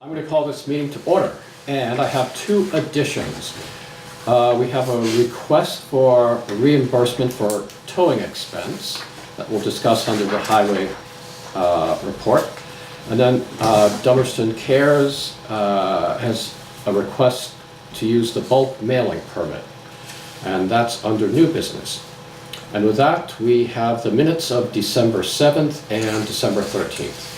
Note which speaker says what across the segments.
Speaker 1: I'm going to call this meeting to order, and I have two additions. We have a request for reimbursement for towing expense that we'll discuss under the highway report. And then Dummerston Cares has a request to use the bulk mailing permit, and that's under new business. And with that, we have the minutes of December 7th and December 13th.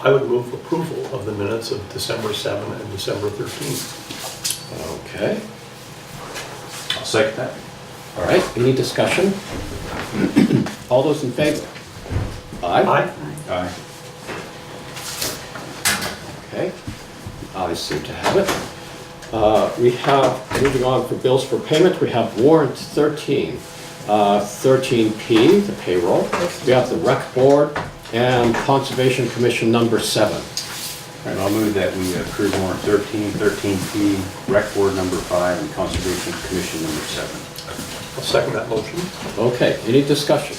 Speaker 2: I would move approval of the minutes of December 7th and December 13th.
Speaker 1: Okay.
Speaker 3: I'll second that.
Speaker 1: All right, any discussion? All those in favor? Aye?
Speaker 2: Aye.
Speaker 3: Aye.
Speaker 1: Okay, I seem to have it. We have, moving on for bills for payment, we have warrant 13, 13P, the payroll. We have the rec board and Conservation Commission number 7.
Speaker 3: And I'll move that we approve warrant 13, 13P, rec board number 5, and conservation commission number 7.
Speaker 2: I'll second that motion.
Speaker 1: Okay, any discussion?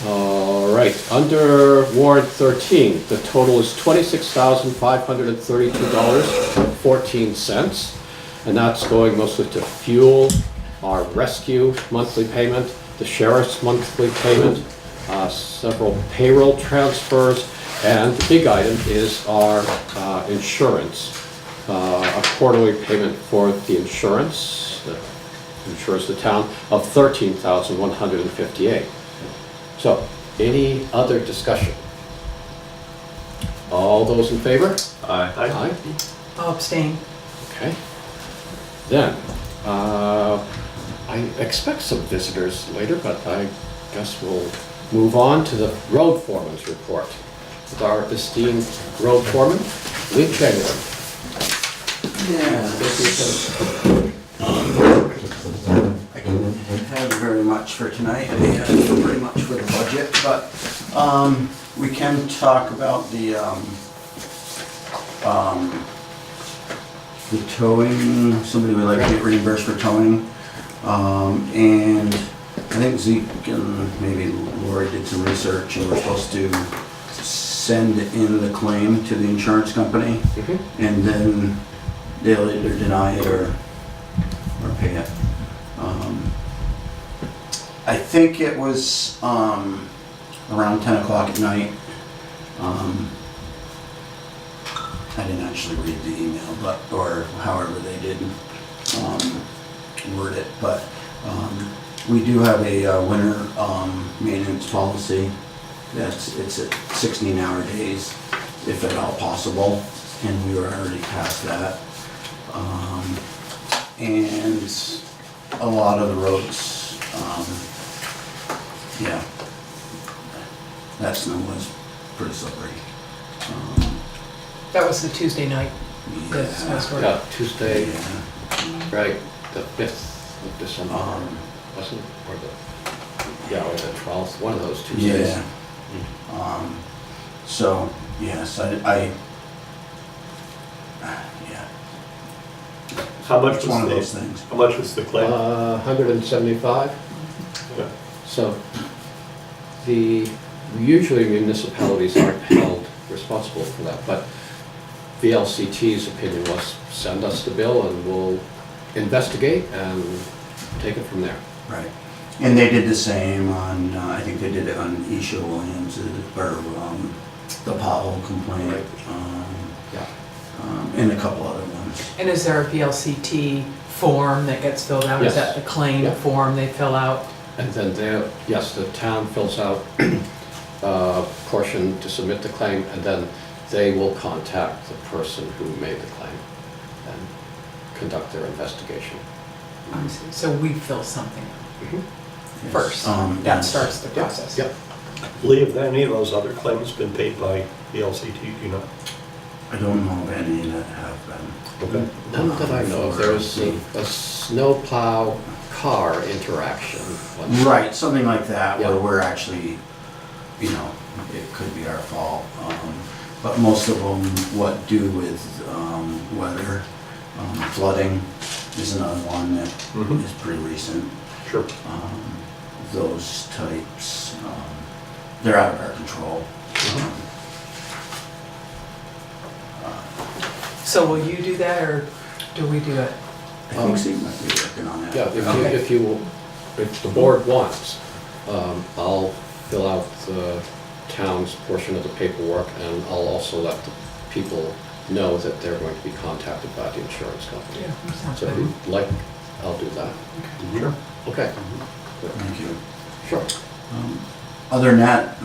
Speaker 1: All right, under warrant 13, the total is $26,532.14, and that's going mostly to fuel, our rescue monthly payment, the sheriff's monthly payment, several payroll transfers, and the big item is our insurance, a quarterly payment for the insurance that insures the town of $13,158. So, any other discussion? All those in favor?
Speaker 3: Aye.
Speaker 1: Aye.
Speaker 4: I'll abstain.
Speaker 1: Okay. Then, I expect some visitors later, but I guess we'll move on to the road foreman's report with our esteemed road foreman, Lee Chamberlain.
Speaker 5: Yeah, I don't have very much for tonight. I have pretty much for the budget, but we can talk about the towing. Somebody would like to get reimbursed for towing, and I think Zeke and maybe Lori did some research, and we're supposed to send in the claim to the insurance company, and then they'll either deny it or pay it. I think it was around 10 o'clock at night. I didn't actually read the email, but or however they did word it, but we do have a winter maintenance policy. It's at 16-hour days, if at all possible, and we were already past that. And a lot of the roads, yeah, that snow was pretty slippery.
Speaker 4: That was the Tuesday night. The snowstorm.
Speaker 1: Yeah, Tuesday,
Speaker 5: Yeah.
Speaker 1: right, the 5th of December, wasn't it? Or or the 12th, one of those Tuesdays.
Speaker 5: Yeah. So, yes, I yeah,
Speaker 2: How much
Speaker 5: it's
Speaker 2: was
Speaker 5: one of those
Speaker 2: the,
Speaker 5: things.
Speaker 2: how much was the claim?
Speaker 1: 175.
Speaker 2: Yeah.
Speaker 1: So usually municipalities aren't held responsible for that, but VLCT's opinion was send us the bill and we'll investigate and take it from there.
Speaker 5: Right. And they did the same on, I think they did it on Isha Williams, or the pothole complaint,
Speaker 1: Yeah.
Speaker 5: and a couple other ones.
Speaker 4: And is there a VLCT form that gets filled out? Is
Speaker 1: Yes.
Speaker 4: that the claim
Speaker 1: Yeah.
Speaker 4: form they fill out?
Speaker 1: And then yes, the town fills out a portion to submit the claim, and then they will contact the person who made the claim and conduct their investigation.
Speaker 4: I see. So we fill something out
Speaker 5: Yes.
Speaker 4: first. That
Speaker 5: yes.
Speaker 4: starts the process.
Speaker 1: Yep.
Speaker 2: Lee, have any of those other claims been paid by the LCT, do you know?
Speaker 5: I don't know of any that have been.
Speaker 2: Okay.
Speaker 1: None that I know of. There was a snowplow car interaction.
Speaker 5: Right, something like that,
Speaker 1: Yeah.
Speaker 5: where we're actually, you know, it could be our fault. But most of them, what do with weather, flooding is another one that is pretty recent.
Speaker 2: Sure.
Speaker 5: Those types, they're out of our control.
Speaker 4: So will you do that, or do we do it?
Speaker 5: I think Steve might be working on that.
Speaker 1: Yeah,
Speaker 4: Okay.
Speaker 1: if the board wants, I'll fill out the town's portion of the paperwork, and I'll also let the people know that they're going to be contacted by the insurance company.
Speaker 4: Yeah, sounds
Speaker 1: So if
Speaker 4: good.
Speaker 1: you'd like, I'll do that.
Speaker 3: Sure.
Speaker 1: Okay,
Speaker 5: Thank you.
Speaker 1: sure.
Speaker 5: Other than that,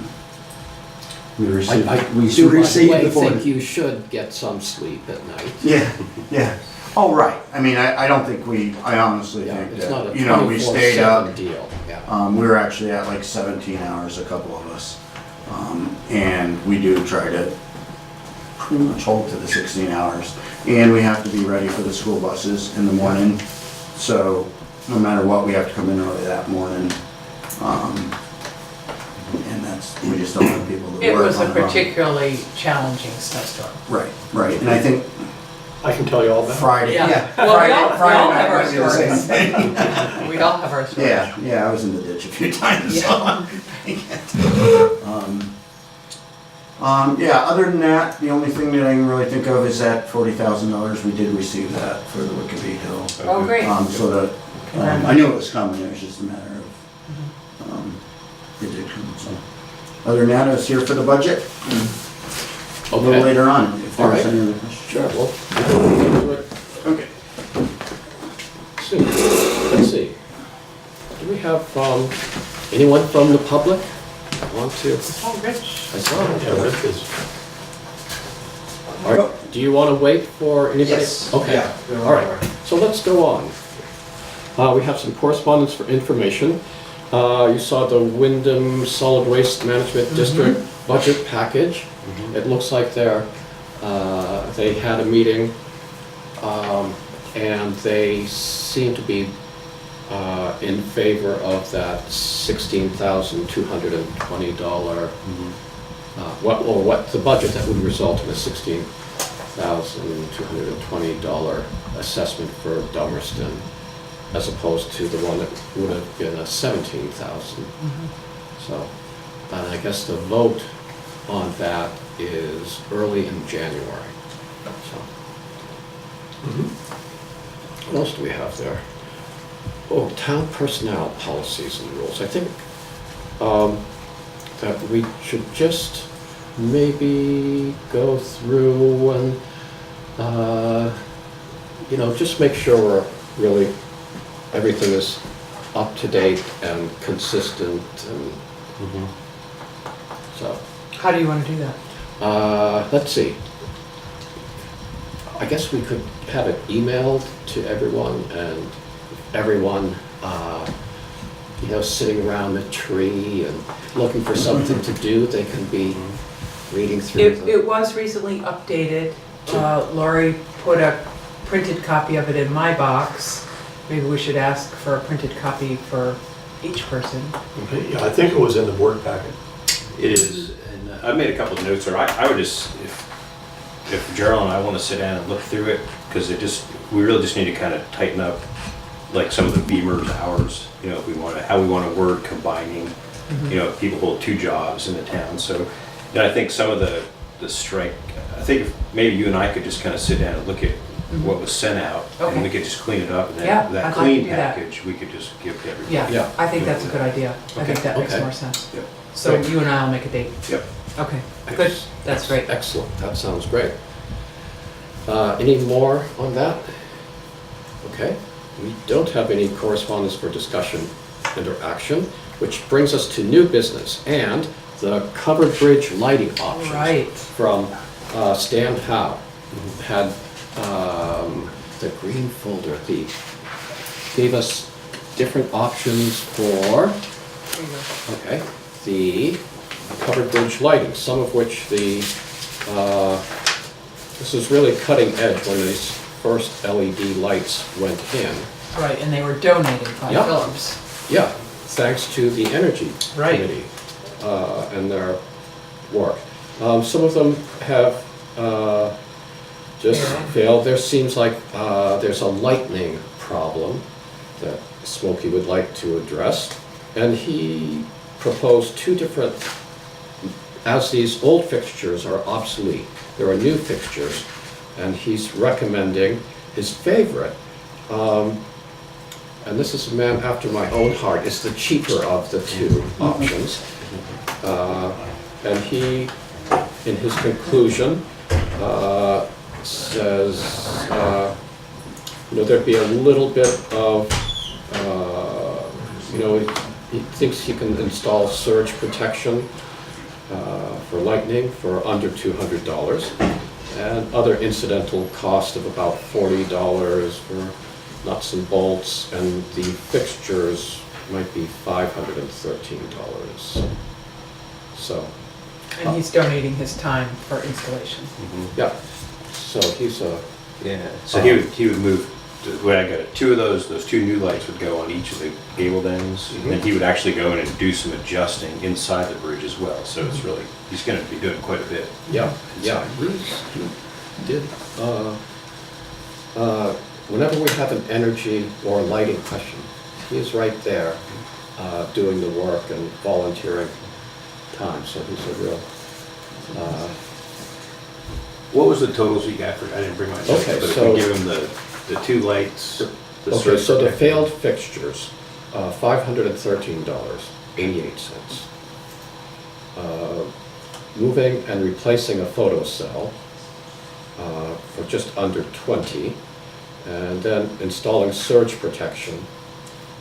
Speaker 5: we
Speaker 1: I
Speaker 5: received, we
Speaker 1: do, by the
Speaker 5: received
Speaker 1: way,
Speaker 5: the
Speaker 1: think
Speaker 5: board.
Speaker 1: you should get some sleep at night.
Speaker 5: Yeah, yeah. Oh, right. I mean, I don't think I honestly
Speaker 1: Yeah,
Speaker 5: think
Speaker 1: it's not
Speaker 5: that,
Speaker 1: a
Speaker 5: you know, we stayed up.
Speaker 1: 24/7 deal, yeah.
Speaker 5: We were actually at like 17 hours, a couple of us. And we do try to pretty much hold to the 16 hours. And we have to be ready for the school buses in the morning. So no matter what, we have to come in early that morning. And we just don't have people to work on.
Speaker 4: It was a
Speaker 5: our own.
Speaker 4: particularly challenging snowstorm.
Speaker 5: Right, right. And I think
Speaker 2: I can tell you all about it.
Speaker 5: Friday,
Speaker 4: Yeah.
Speaker 5: yeah.
Speaker 4: Well, we all
Speaker 5: Friday
Speaker 4: have
Speaker 5: night
Speaker 4: our
Speaker 5: might be the same
Speaker 4: stories.
Speaker 5: thing.
Speaker 4: We all have our stories.
Speaker 5: Yeah, I was in the ditch a few times, so. Yeah, other than that, the only thing that I can really think of is that $40,000, we did receive that for the Wickabee Hill.
Speaker 4: Oh, great.
Speaker 5: So that, I knew it was coming, it was just a matter of, it did come, so. Other than that, I was here for the budget, a little
Speaker 1: Okay.
Speaker 5: later on, if there
Speaker 1: All
Speaker 5: was
Speaker 1: right.
Speaker 5: any other questions.
Speaker 1: Sure, well, we'll do it
Speaker 5: Okay.
Speaker 1: soon. Let's see. Do we have anyone from the public that want to?
Speaker 4: Oh, Rich.
Speaker 1: I saw it.
Speaker 2: Yeah, Rich is,
Speaker 1: All right, do you want to wait for anybody?
Speaker 5: Yes.
Speaker 1: Okay,
Speaker 5: Yeah.
Speaker 1: all right, so let's go on. We have some correspondence for information. You saw the Wyndham Solid Waste Management District budget package. It looks like they had a meeting, and they seem to be in favor of that $16,220, what the budget that would result in a $16,220 assessment for Dummerston, as opposed to the one that would have been a $17,000. So, and I guess the vote on that is early in January. So, what else do we have there? Oh, town personnel policies and rules. I think that we should just maybe go through and, just make sure we're really, everything is up to date and consistent, and so.
Speaker 4: How do you want to do that?
Speaker 1: Let's see. I guess we could have it emailed to everyone, and everyone, sitting around the tree and looking for something to do, they can be reading through
Speaker 4: It was recently updated. Lori put a printed copy of it in my box. Maybe we should ask for a printed copy for each person.
Speaker 2: okay, yeah, I think it was in the board packet.
Speaker 3: It is, and I've made a couple of notes, or I would just, if Gerald and I want to sit down and look through it, because we really just need to kind of tighten up, like some of the Beamer's hours, if we want to, how we want to word combining, if people hold two jobs in the town, so, I think some of the strike, I think if maybe you and I could just kind of sit down and look at what was sent out, and
Speaker 4: Okay.
Speaker 3: we could just clean it up, and
Speaker 4: Yeah,
Speaker 3: then that
Speaker 4: I'd like to
Speaker 3: clean
Speaker 4: do that.
Speaker 3: package, we could just give to everybody.
Speaker 4: Yeah,
Speaker 1: Yeah.
Speaker 4: I think that's a good idea. I think that makes
Speaker 1: Okay.
Speaker 4: more sense.
Speaker 3: Yep.
Speaker 4: So
Speaker 1: Great.
Speaker 4: you and I will make a date.
Speaker 3: Yep.
Speaker 4: Okay, good. That's great.
Speaker 1: Excellent, that sounds great. Any more on that? Okay, we don't have any correspondence for discussion and/or action, which brings us to new business and the covered bridge lighting options.
Speaker 4: Right.
Speaker 1: From Stan Howe, who had the green folder, gave us different options for,
Speaker 4: There you go.
Speaker 1: okay, the covered bridge lighting, some of which this is really cutting edge when these first LED lights went in.
Speaker 4: Right, and they were donated by
Speaker 1: Yeah.
Speaker 4: Philips.
Speaker 1: Yeah, thanks to the Energy
Speaker 4: Right.
Speaker 1: Committee and their work. Some of them have just
Speaker 4: Yeah.
Speaker 1: failed. There seems like there's a lightning problem that Smokey would like to address. And he proposed two different, as these old fixtures are obsolete, there are new fixtures and he's recommending his favorite. And this is a man after my own heart. It's the cheaper of the two options. And he, in his conclusion, says, there'd be a little bit of, he thinks he can install surge protection for lightning for under $200, and other incidental cost of about $40 for nuts and bolts, and the fixtures might be $513. So,
Speaker 4: And he's donating his time for installation.
Speaker 1: yeah, so he's a,
Speaker 3: Yeah, so he would move, the way I got it, two of those two new lights would go on each of the gabled ends, and then he would actually go in and do some adjusting inside the bridge as well, so it's really, he's gonna be doing quite a bit.
Speaker 1: yeah, he did, whenever we have an energy or lighting question, he is right there, doing the work and volunteering time, so he's a real,
Speaker 3: What was the totals you got for, I didn't bring my notes,
Speaker 1: Okay,
Speaker 3: but if
Speaker 1: so-
Speaker 3: we give him the two lights, the
Speaker 1: okay,
Speaker 3: surge
Speaker 1: so the
Speaker 3: protector.
Speaker 1: failed fixtures, $513.88. Moving and replacing a photo cell for just under 20, and then installing surge protection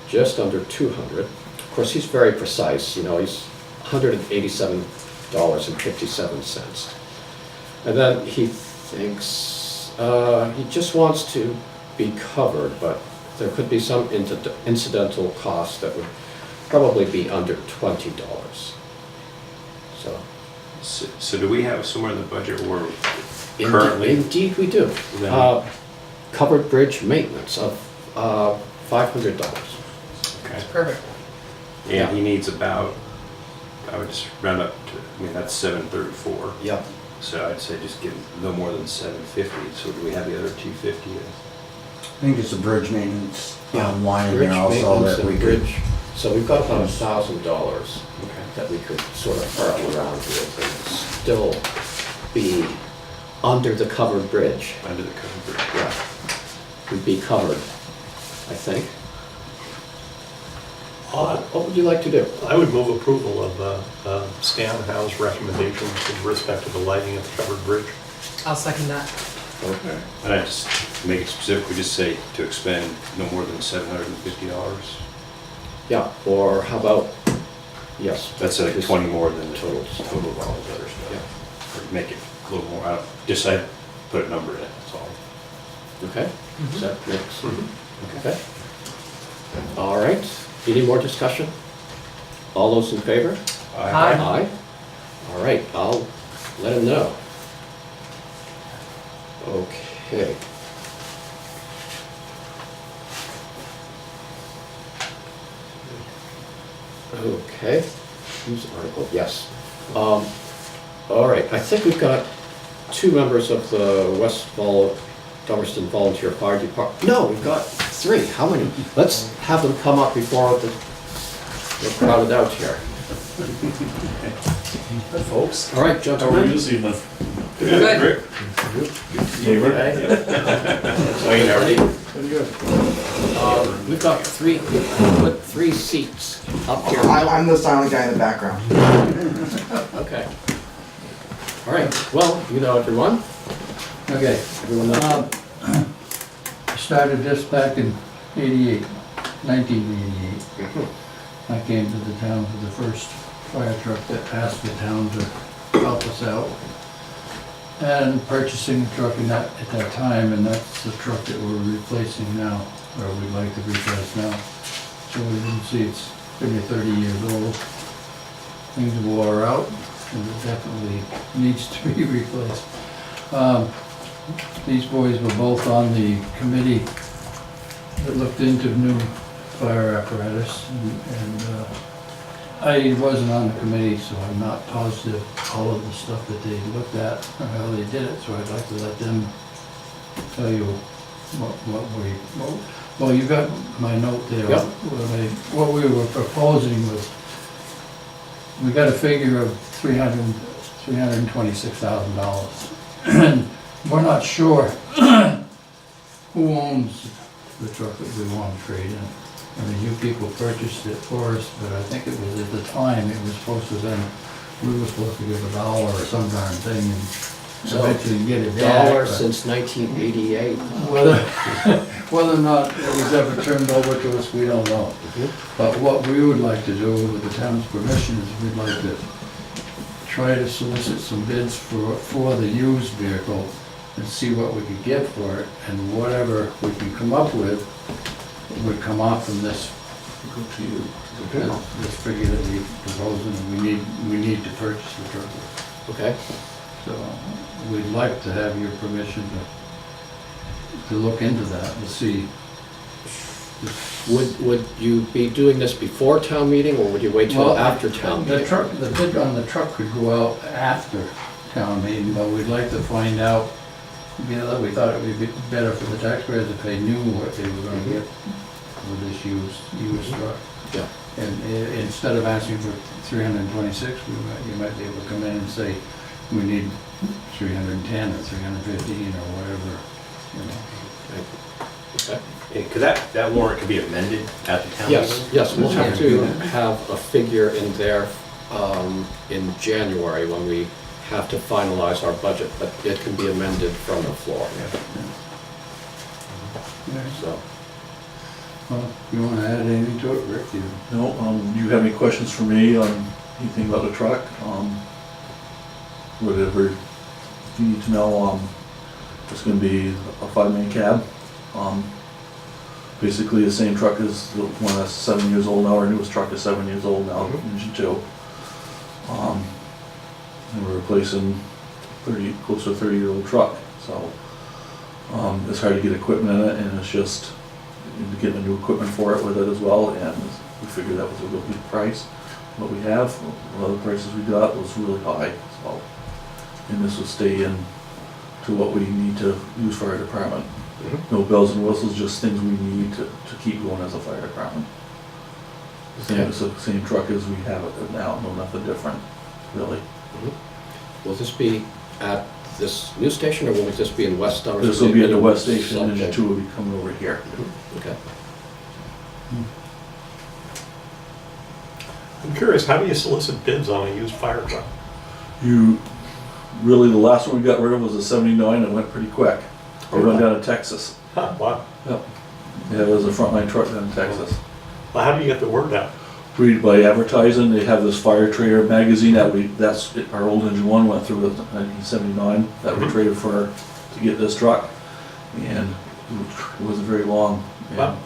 Speaker 1: just under 200. Of course, he's very precise, he's $187.57. And then he thinks he just wants to be covered, but there could be some incidental costs that would probably be under $20.
Speaker 3: So do we have somewhere in the budget where
Speaker 1: Indeed-
Speaker 3: currently?
Speaker 1: Indeed we do.
Speaker 3: Then-
Speaker 1: Covered bridge maintenance of $500.
Speaker 3: Okay.
Speaker 4: Perfect.
Speaker 3: And he needs about, I would just round up to, that's 734.
Speaker 1: Yep.
Speaker 3: So I'd say just give him no more than 750. So do we have the other 250?
Speaker 5: I think it's a bridge maintenance
Speaker 1: Yeah,
Speaker 5: line in
Speaker 1: bridge
Speaker 5: there also
Speaker 1: maintenance
Speaker 5: that
Speaker 1: and
Speaker 5: we could.
Speaker 1: bridge. So we've got about $1,000
Speaker 3: Okay.
Speaker 1: that we could sort of hurl around with and still be under the covered bridge.
Speaker 3: Under the covered bridge.
Speaker 1: Yeah, we'd be covered, I think. What would you like to do?
Speaker 2: I would move approval of Stan Howe's recommendations with respect to the lighting at the covered bridge.
Speaker 4: I'll second that.
Speaker 1: Okay.
Speaker 3: And I just make it specific, we just say to expend no more than $750.
Speaker 1: Yeah, or how about, yes.
Speaker 3: That's like
Speaker 1: just
Speaker 3: 20 more than the
Speaker 1: total.
Speaker 3: total of all the other stuff.
Speaker 1: Yeah.
Speaker 3: Or make it a little more, just I put a number in it, that's all.
Speaker 1: Okay, does that make sense?
Speaker 2: Mhm.
Speaker 1: Okay. All right, any more discussion? All those in favor?
Speaker 4: Aye.
Speaker 1: Aye. All right, I'll let him know. Okay. Okay, whose article? Yes. All right, I think we've got two members of the Dummerston Volunteer Fire Department. No, we've got three. How many? Let's have them come up before we're crowded out here.
Speaker 6: Hi, folks.
Speaker 1: All right,
Speaker 6: How are you
Speaker 1: gentlemen.
Speaker 6: this evening?
Speaker 4: Good.
Speaker 6: Neighbor?
Speaker 3: Wayne, already?
Speaker 6: Pretty good.
Speaker 1: We've got three, put three seats up here.
Speaker 7: I'm the silent guy in the background.
Speaker 1: Okay. All right, well, you know everyone.
Speaker 8: Okay,
Speaker 1: Everyone knows.
Speaker 8: I started this back in 1988. I came to the town for the first fire truck that asked the town to help us out. And purchasing a truck in that, at that time, and that's the truck that we're replacing now, or we'd like to replace now. So we can see it's maybe 30 years old. Things wore out, and it definitely needs to be replaced. These boys were both on the committee that looked into new fire apparatus, and I wasn't on the committee, so I'm not positive all of the stuff that they looked at or how they did it, so I'd like to let them tell you well, you got my note there.
Speaker 1: Yep.
Speaker 8: What we were proposing was, we got a figure of $326,000. we're not sure who owns the truck that we want to trade in. I mean, you people purchased it for us, but I think it was at the time, it was supposed to then, we were supposed to give $1 or some darn thing and
Speaker 1: So,
Speaker 8: eventually get it back.
Speaker 1: Dollar
Speaker 8: but
Speaker 1: since 1988.
Speaker 8: Whether or not it was ever turned over to us, we don't know. But what we would like to do with the town's permission is we'd like to try to solicit some bids for the used vehicle and see what we could get for it, and whatever we can come up with would come off from this,
Speaker 5: Go to you.
Speaker 8: this figure that we proposing, and we need to purchase the truck.
Speaker 1: Okay,
Speaker 8: So we'd like to have your permission to look into that and see.
Speaker 1: would you be doing this before town meeting, or would you wait till
Speaker 8: Well,
Speaker 1: after town
Speaker 8: The
Speaker 1: meeting?
Speaker 8: truck, the bid on the truck could go out after town meeting, but we'd like to find out, we thought it would be better for the taxpayers if they knew what they were gonna get with this used truck.
Speaker 1: Yeah.
Speaker 8: And instead of asking for 326, you might be able to come in and say, we need 310 or 315 or whatever, you know.
Speaker 1: Okay.
Speaker 3: Because that warrant could be amended at the town
Speaker 1: Yes,
Speaker 3: meeting?
Speaker 1: yes, we'll have to
Speaker 8: Yeah.
Speaker 1: have a figure in there in January when we have to finalize our budget, but it can be amended from the floor, so.
Speaker 8: Well, you wanna add anything to it, Rick? You-
Speaker 6: No, do you have any questions for me on anything about the truck? Whatever you need to know, it's gonna be a 5-man cab. Basically the same truck as the one that's 7 years old now, our newest truck is 7 years old now, engine 2. And we're replacing close to a 30-year-old truck, so, it's hard to get equipment in it, and it's just, getting new equipment for it with it as well, and we figured that was a real good price. What we have, the other prices we got was really high, so, and this will stay in to what we need to use for our department. No bells and whistles, just things we need to keep going as a fire department. It's the same truck as we have it now, no nothing different, really.
Speaker 1: Will this be at this new station, or will this be in West Dummerston?
Speaker 6: This will be at the West Station, and
Speaker 1: Okay.
Speaker 6: Engine 2 will be coming over here.
Speaker 1: Okay.
Speaker 2: I'm curious, how do you solicit bids on a used fire truck?
Speaker 6: Really, the last one we got rid of was a 79, and it went pretty quick. We went down to Texas.
Speaker 2: Huh, wow.
Speaker 6: Yep. Yeah, it was a frontline truck down in Texas.
Speaker 2: Well, how do you get the word out?
Speaker 6: Read by advertising, they have this Fire Trader magazine that's, our old engine 1 went through in 1979, that we traded to get this truck, and it wasn't very long.
Speaker 2: Wow.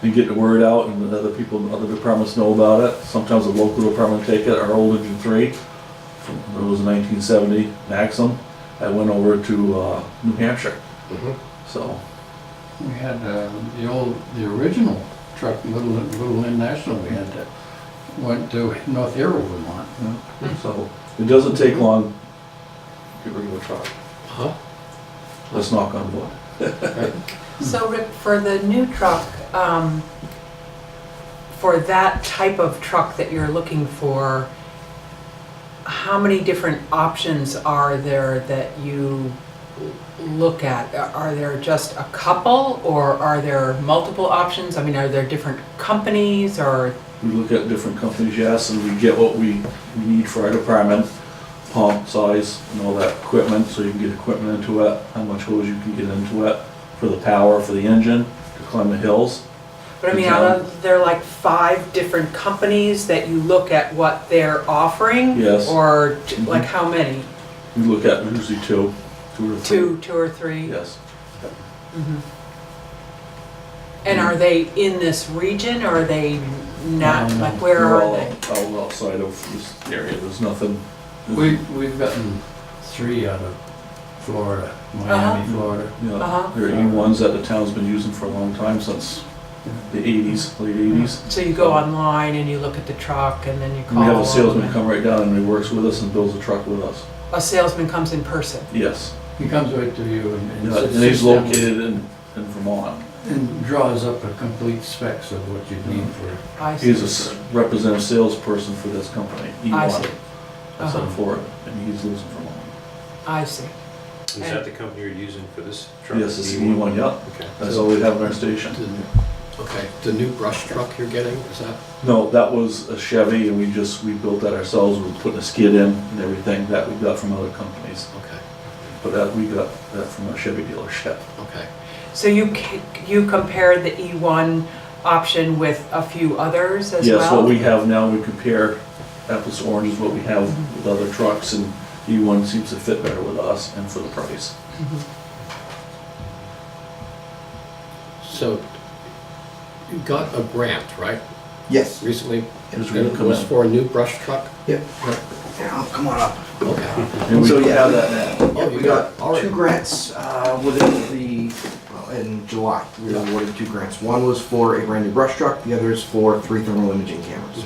Speaker 6: And get the word out, and other people, other departments know about it. Sometimes the local department take it. Our old engine 3, it was a 1970 Maxim, that went over to New Hampshire, so.
Speaker 8: We had the original truck, Little International, we had that went to North Hero, Vermont.
Speaker 6: So it doesn't take long to get rid of a truck.
Speaker 1: Huh?
Speaker 6: Let's knock on wood.
Speaker 4: So Rick, for the new truck, for that type of truck that you're looking for, how many different options are there that you look at? Are there just a couple, or are there multiple options? I mean, are there different companies, or?
Speaker 6: We look at different companies, yes, and we get what we need for our department, pump size and all that equipment, so you can get equipment into it, how much hose you can get into it, for the power, for the engine, to climb the hills.
Speaker 4: But I mean, are there like 5 different companies that you look at what they're offering?
Speaker 6: Yes.
Speaker 4: Or like how many?
Speaker 6: We look at usually two or three.
Speaker 4: Two or three?
Speaker 6: Yes.
Speaker 4: Mhm. And are they in this region, or are they not,
Speaker 8: No, no.
Speaker 4: like where
Speaker 6: They're
Speaker 4: are
Speaker 6: all
Speaker 4: they?
Speaker 6: out outside of this area, there's nothing.
Speaker 8: We've gotten 3 out of Florida, Miami, Florida.
Speaker 6: You know,
Speaker 4: Uh-huh.
Speaker 6: they're E1s that the town's been using for a long time, since the 80s, late 80s.
Speaker 4: So you go online and you look at the truck and then you
Speaker 6: And
Speaker 4: call
Speaker 6: we have a
Speaker 4: them
Speaker 6: salesman
Speaker 4: and-
Speaker 6: come right down and he works with us and builds a truck with us.
Speaker 4: A salesman comes in person?
Speaker 6: Yes.
Speaker 8: He comes right to you and
Speaker 6: Yeah, and he's located in Vermont.
Speaker 8: and draws up a complete specs of what you need for.
Speaker 4: I see.
Speaker 6: He's a representative salesperson for this company, E1.
Speaker 4: I see.
Speaker 6: That's
Speaker 4: Uh-huh.
Speaker 6: on Florida, and he's losing Vermont.
Speaker 4: I see.
Speaker 3: Is that the company you're using for this truck?
Speaker 6: Yes, it's the E1, yeah.
Speaker 3: Okay.
Speaker 6: That's all we have in our station.
Speaker 1: Okay, the new brush truck you're getting, is that?
Speaker 6: No, that was a Chevy and we built that ourselves. We're putting a skid in and everything that we got from other companies.
Speaker 1: Okay,
Speaker 6: But that, we got that from a Chevy dealership.
Speaker 1: okay.
Speaker 4: So you compared the E1 option with a few others as well?
Speaker 6: Yes, what we have now, we compare apples to oranges, what we have with other trucks, and E1 seems to fit better with us and for the price.
Speaker 1: So you got a grant, right,
Speaker 7: Yes.
Speaker 1: recently?
Speaker 6: It was
Speaker 1: And
Speaker 6: gonna
Speaker 1: it
Speaker 6: come
Speaker 1: was
Speaker 6: in.
Speaker 1: for a new brush truck?
Speaker 7: Yep. Yeah, come on up.
Speaker 1: Okay.
Speaker 6: And we
Speaker 7: So, yeah.
Speaker 6: have that now.
Speaker 1: Oh,
Speaker 7: We
Speaker 1: you
Speaker 7: got
Speaker 1: all right.
Speaker 7: two grants within in July. We were awarded two grants. One was for a brand new brush truck, the other is for 3 thermal imaging cameras.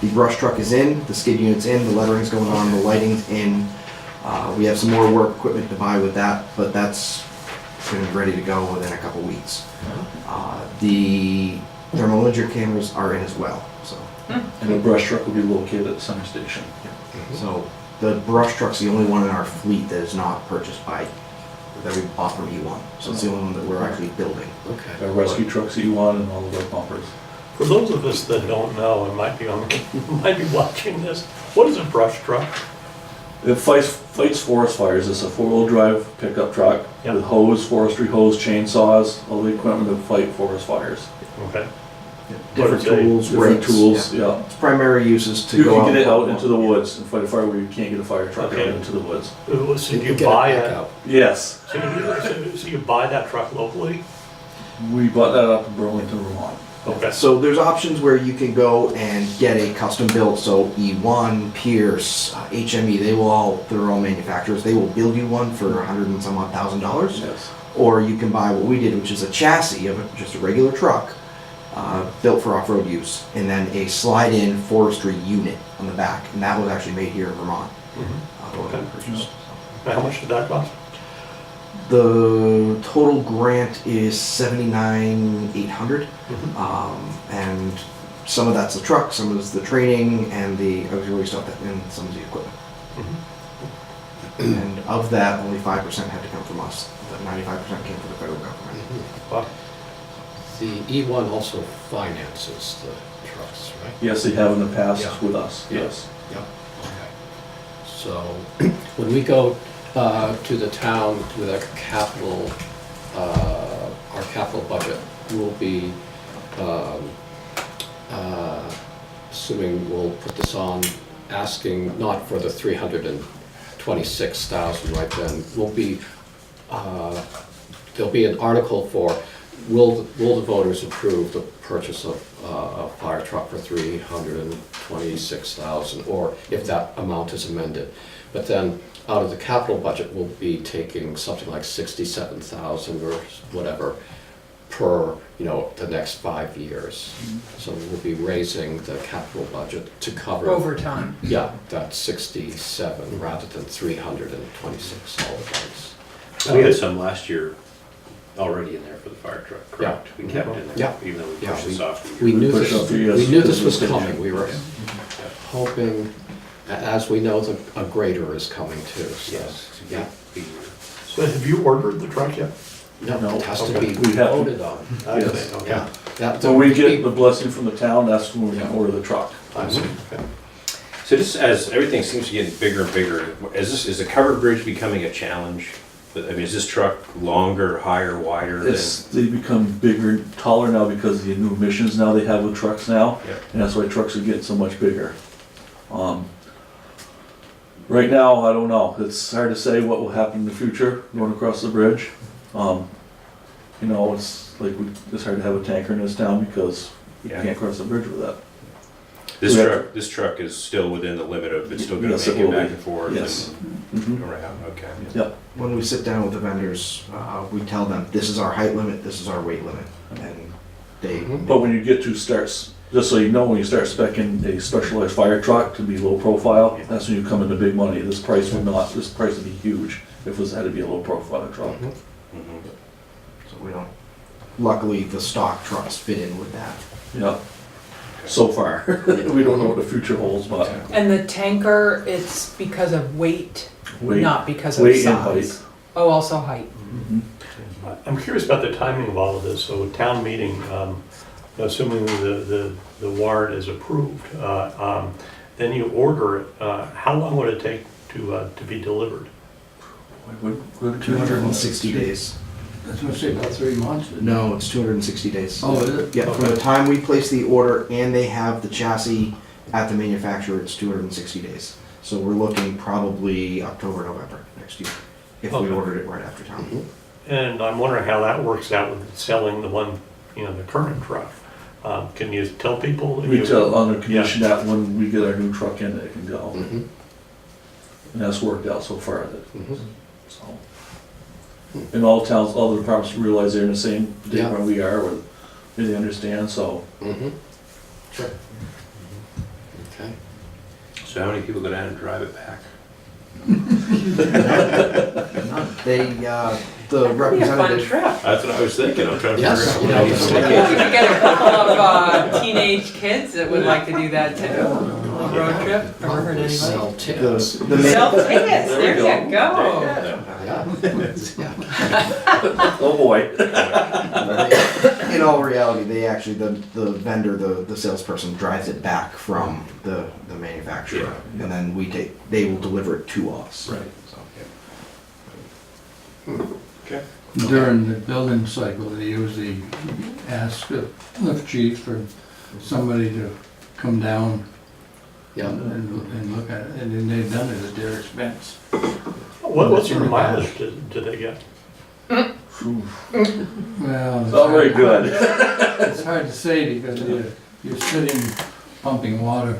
Speaker 7: The brush truck is in, the skid unit's in, the lettering's going on, the lighting's in. We have some more work equipment to buy with that, but that's going to be ready to go within a couple weeks. The thermal imager cameras are in as well, so.
Speaker 6: And the brush truck will be located at the center station.
Speaker 7: So the brush truck's the only one in our fleet that is not purchased by, that we bought from E1. So it's the only one that we're actually building.
Speaker 1: Okay.
Speaker 6: Our rescue trucks, E1, and all of our bumpers.
Speaker 2: For those of us that don't know, and might be might be watching this, what is a brush truck?
Speaker 6: It fights forest fires. It's a 4-wheel drive pickup truck
Speaker 2: Yep.
Speaker 6: with hose, forestry hose, chainsaws, all the equipment to fight forest fires.
Speaker 2: Okay.
Speaker 7: Different
Speaker 2: What are they?
Speaker 7: tools,
Speaker 6: Different
Speaker 7: rakes,
Speaker 6: tools,
Speaker 7: yeah.
Speaker 6: yeah.
Speaker 7: Its primary use is to
Speaker 6: You
Speaker 7: go out.
Speaker 6: can get it out into the woods and fight a fire where you can't get a fire truck out
Speaker 2: Okay.
Speaker 6: into the woods.
Speaker 2: So you
Speaker 1: Get it
Speaker 2: buy
Speaker 1: back
Speaker 2: it,
Speaker 1: out.
Speaker 6: Yes,
Speaker 2: so you buy that truck locally?
Speaker 6: we bought that up in Burlington, Vermont.
Speaker 2: Okay.
Speaker 7: So there's options where you can go and get a custom built, so E1, Pierce, HME, they're all manufacturers. They will build you one for $100 and some odd thousand.
Speaker 6: Yes.
Speaker 7: Or you can buy what we did, which is a chassis of just a regular truck, built for off-road use, and then a slide-in forestry unit on the back, and that was actually made here in Vermont. The one that we purchased.
Speaker 2: Now, how much did that cost?
Speaker 7: The total grant is $79,800, and some of that's the truck, some of it's the training, and the auxiliary stuff, and some of the equipment. And of that, only 5% had to come from us. The 95% came from the federal government.
Speaker 2: Wow.
Speaker 1: The E1 also finances the trucks, right?
Speaker 6: Yes, they have in the past
Speaker 1: Yeah.
Speaker 6: with us,
Speaker 1: Yeah.
Speaker 6: yes.
Speaker 1: Yeah. Okay. So when we go to the town with our capital budget, we'll be, assuming we'll put this on, asking not for the 326,000 right then, we'll be, there'll be an article for, will the voters approve the purchase of a fire truck for 326,000, or if that amount is amended. But then, out of the capital budget, we'll be taking something like 67,000 or whatever per, the next 5 years. So we'll be raising the capital budget to cover.
Speaker 4: Over time.
Speaker 1: Yeah, that's 67 rather than 326 all at once.
Speaker 3: We had some last year already in there for the fire truck, correct?
Speaker 1: Yeah.
Speaker 3: We kept in there,
Speaker 1: Yeah.
Speaker 3: even though we
Speaker 1: Yeah,
Speaker 3: pushed this off.
Speaker 1: We knew
Speaker 6: Push
Speaker 1: this,
Speaker 6: off the years
Speaker 1: we knew this
Speaker 6: because
Speaker 1: was
Speaker 6: of the
Speaker 1: coming. We were hoping, as we know, a grader is coming too. So,
Speaker 3: Yes.
Speaker 1: yeah.
Speaker 2: So have you ordered the truck yet?
Speaker 1: No,
Speaker 6: No,
Speaker 1: it has to
Speaker 2: okay.
Speaker 1: be
Speaker 6: We have to-
Speaker 1: voted on.
Speaker 2: I
Speaker 6: Yes.
Speaker 2: see, okay.
Speaker 1: Yeah. That-
Speaker 6: So we get the blessing from the town, that's when we can order the truck.
Speaker 2: I see, okay.
Speaker 3: So just as everything seems to get bigger and bigger, is the covered bridge becoming a challenge? I mean, is this truck longer, higher, wider than?
Speaker 6: They become bigger, taller now because of the new emissions now they have with trucks now.
Speaker 3: Yep.
Speaker 6: And that's why trucks are getting so much bigger. Right now, I don't know. It's hard to say what will happen in the future going across the bridge. It's like it's hard to have a tanker in this town because you
Speaker 3: Yeah.
Speaker 6: can't cross the bridge with that.
Speaker 3: This
Speaker 6: we have-
Speaker 3: truck, this truck is still within the limit of, it's still gonna
Speaker 6: Yes,
Speaker 3: make
Speaker 6: it
Speaker 3: it
Speaker 6: will
Speaker 3: back
Speaker 6: be.
Speaker 3: and forth
Speaker 6: Yes.
Speaker 3: and
Speaker 6: Mhm.
Speaker 3: around, okay.
Speaker 6: Yep.
Speaker 7: When we sit down with the vendors, we tell them, this is our height limit, this is our weight limit, and they,
Speaker 6: But when you get to starts, just so you know, when you start specing a specialized fire truck to be low profile, that's when you come into big money. This price would be huge if it had to be a low profile truck.
Speaker 3: Mhm.
Speaker 7: so we don't, luckily, the stock trucks fit in with that.
Speaker 6: Yeah. So far, we don't know what the future holds, but
Speaker 4: And the tanker, it's because of weight,
Speaker 6: weight,
Speaker 4: not because of
Speaker 6: weight and height.
Speaker 4: size? Oh, also height.
Speaker 2: I'm curious about the timing of all of this. So town meeting, assuming the warrant is approved, then you order it. How long would it take to be delivered?
Speaker 7: 260 days.
Speaker 8: I was gonna say about 3 months. isn't it?
Speaker 7: No, it's 260 days.
Speaker 8: Oh, is it?
Speaker 7: Yeah, from the time we place the order and they have the chassis at the manufacturer, it's 260 days. So we're looking probably October, November next year, if we
Speaker 2: Okay.
Speaker 7: ordered it right after town.
Speaker 2: And I'm wondering how that works out with selling the one, the current truck. Can you tell people? that
Speaker 6: We
Speaker 2: you-
Speaker 6: tell on the condition that when we get our new truck in, it can go.
Speaker 1: Mhm.
Speaker 6: And that's worked out so far,
Speaker 1: Mhm.
Speaker 6: so. And all towns, all the departments realize they're in the same
Speaker 1: Yeah.
Speaker 6: position where we are, where they understand, so.
Speaker 1: Mhm. Sure. Okay.
Speaker 3: So how many people go down and drive it back?
Speaker 7: They, the
Speaker 4: That'd be a fun
Speaker 7: representative,
Speaker 4: trip.
Speaker 3: That's what I was thinking, I'm trying to
Speaker 1: Yes,
Speaker 3: figure
Speaker 1: you
Speaker 3: out.
Speaker 1: know,
Speaker 3: what
Speaker 1: it's-
Speaker 3: I
Speaker 4: We could get a couple of teenage kids that would like to do that too. A road trip. Ever heard
Speaker 1: Probably
Speaker 4: anybody?
Speaker 1: sell
Speaker 7: the,
Speaker 1: tickets.
Speaker 7: the
Speaker 4: Sell
Speaker 7: man,
Speaker 4: tickets, there you go.
Speaker 1: Yeah.
Speaker 6: Oh, boy.
Speaker 7: in all reality, they actually, the vendor, the salesperson drives it back from the manufacturer. And then they will deliver it to us.
Speaker 6: Right.
Speaker 7: So,
Speaker 3: Okay.
Speaker 8: During the building cycle, they usually ask the lift chief for somebody to come down
Speaker 1: Yeah.
Speaker 8: and look at it, and then they've done it at their expense.
Speaker 2: What sort of mileage do they get?
Speaker 8: Well, it's
Speaker 6: Not very
Speaker 8: hard-
Speaker 6: good.
Speaker 8: It's hard to say because you're sitting pumping water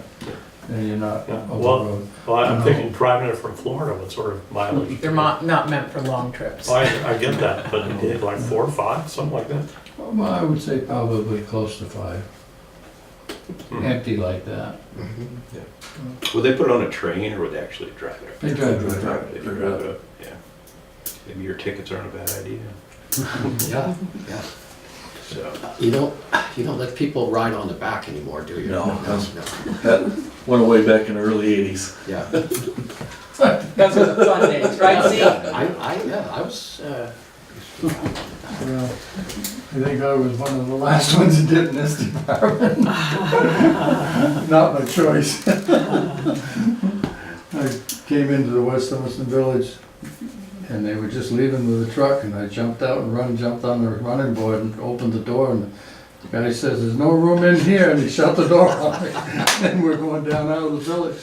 Speaker 8: and you're not
Speaker 2: Yeah,
Speaker 8: over
Speaker 2: well-
Speaker 8: the road.
Speaker 2: Well, I'm thinking driving it from Florida, what sort of mileage?
Speaker 4: They're not meant for long trips.
Speaker 2: Oh, I get that, but like 4 or 5, something like that?
Speaker 8: Well, I would say probably close to 5,
Speaker 2: Hmm.
Speaker 8: empty like that.
Speaker 3: Would they put it on a train or would they actually drive it?
Speaker 8: They drive it.
Speaker 3: They drive it up, yeah. Maybe your tickets aren't a bad idea.
Speaker 1: Yeah, yeah.
Speaker 3: So,
Speaker 1: You don't let people ride on the back anymore, do you?
Speaker 6: No.
Speaker 1: No.
Speaker 6: That went away back in the early 80s.
Speaker 1: Yeah.
Speaker 4: Those were the fun days, right, Steve?
Speaker 1: I was,
Speaker 8: Well, I think I was one of the last ones that did in this department. Not my choice. I came into the West Dummerston Village and they were just leaving with the truck and I jumped out and jumped on the running board and opened the door and the guy says, "There's no room in here," and he shut the door on me. And we're going down out of the village.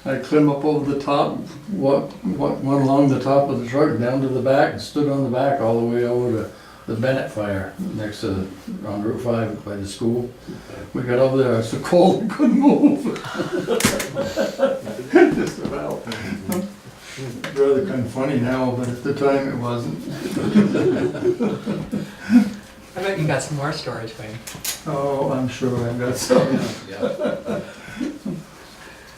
Speaker 8: I climbed up over the top, went along the top of the truck down to the back and stood on the back all the way over to the Bennett fire next to, on Route 5 by the school. We got over there, I was so cold, I couldn't move. Just about. Rather kind of funny now, but at the time it wasn't.
Speaker 4: I bet you got some more stories, Wayne.
Speaker 8: Oh, I'm sure I've got some.
Speaker 1: yeah.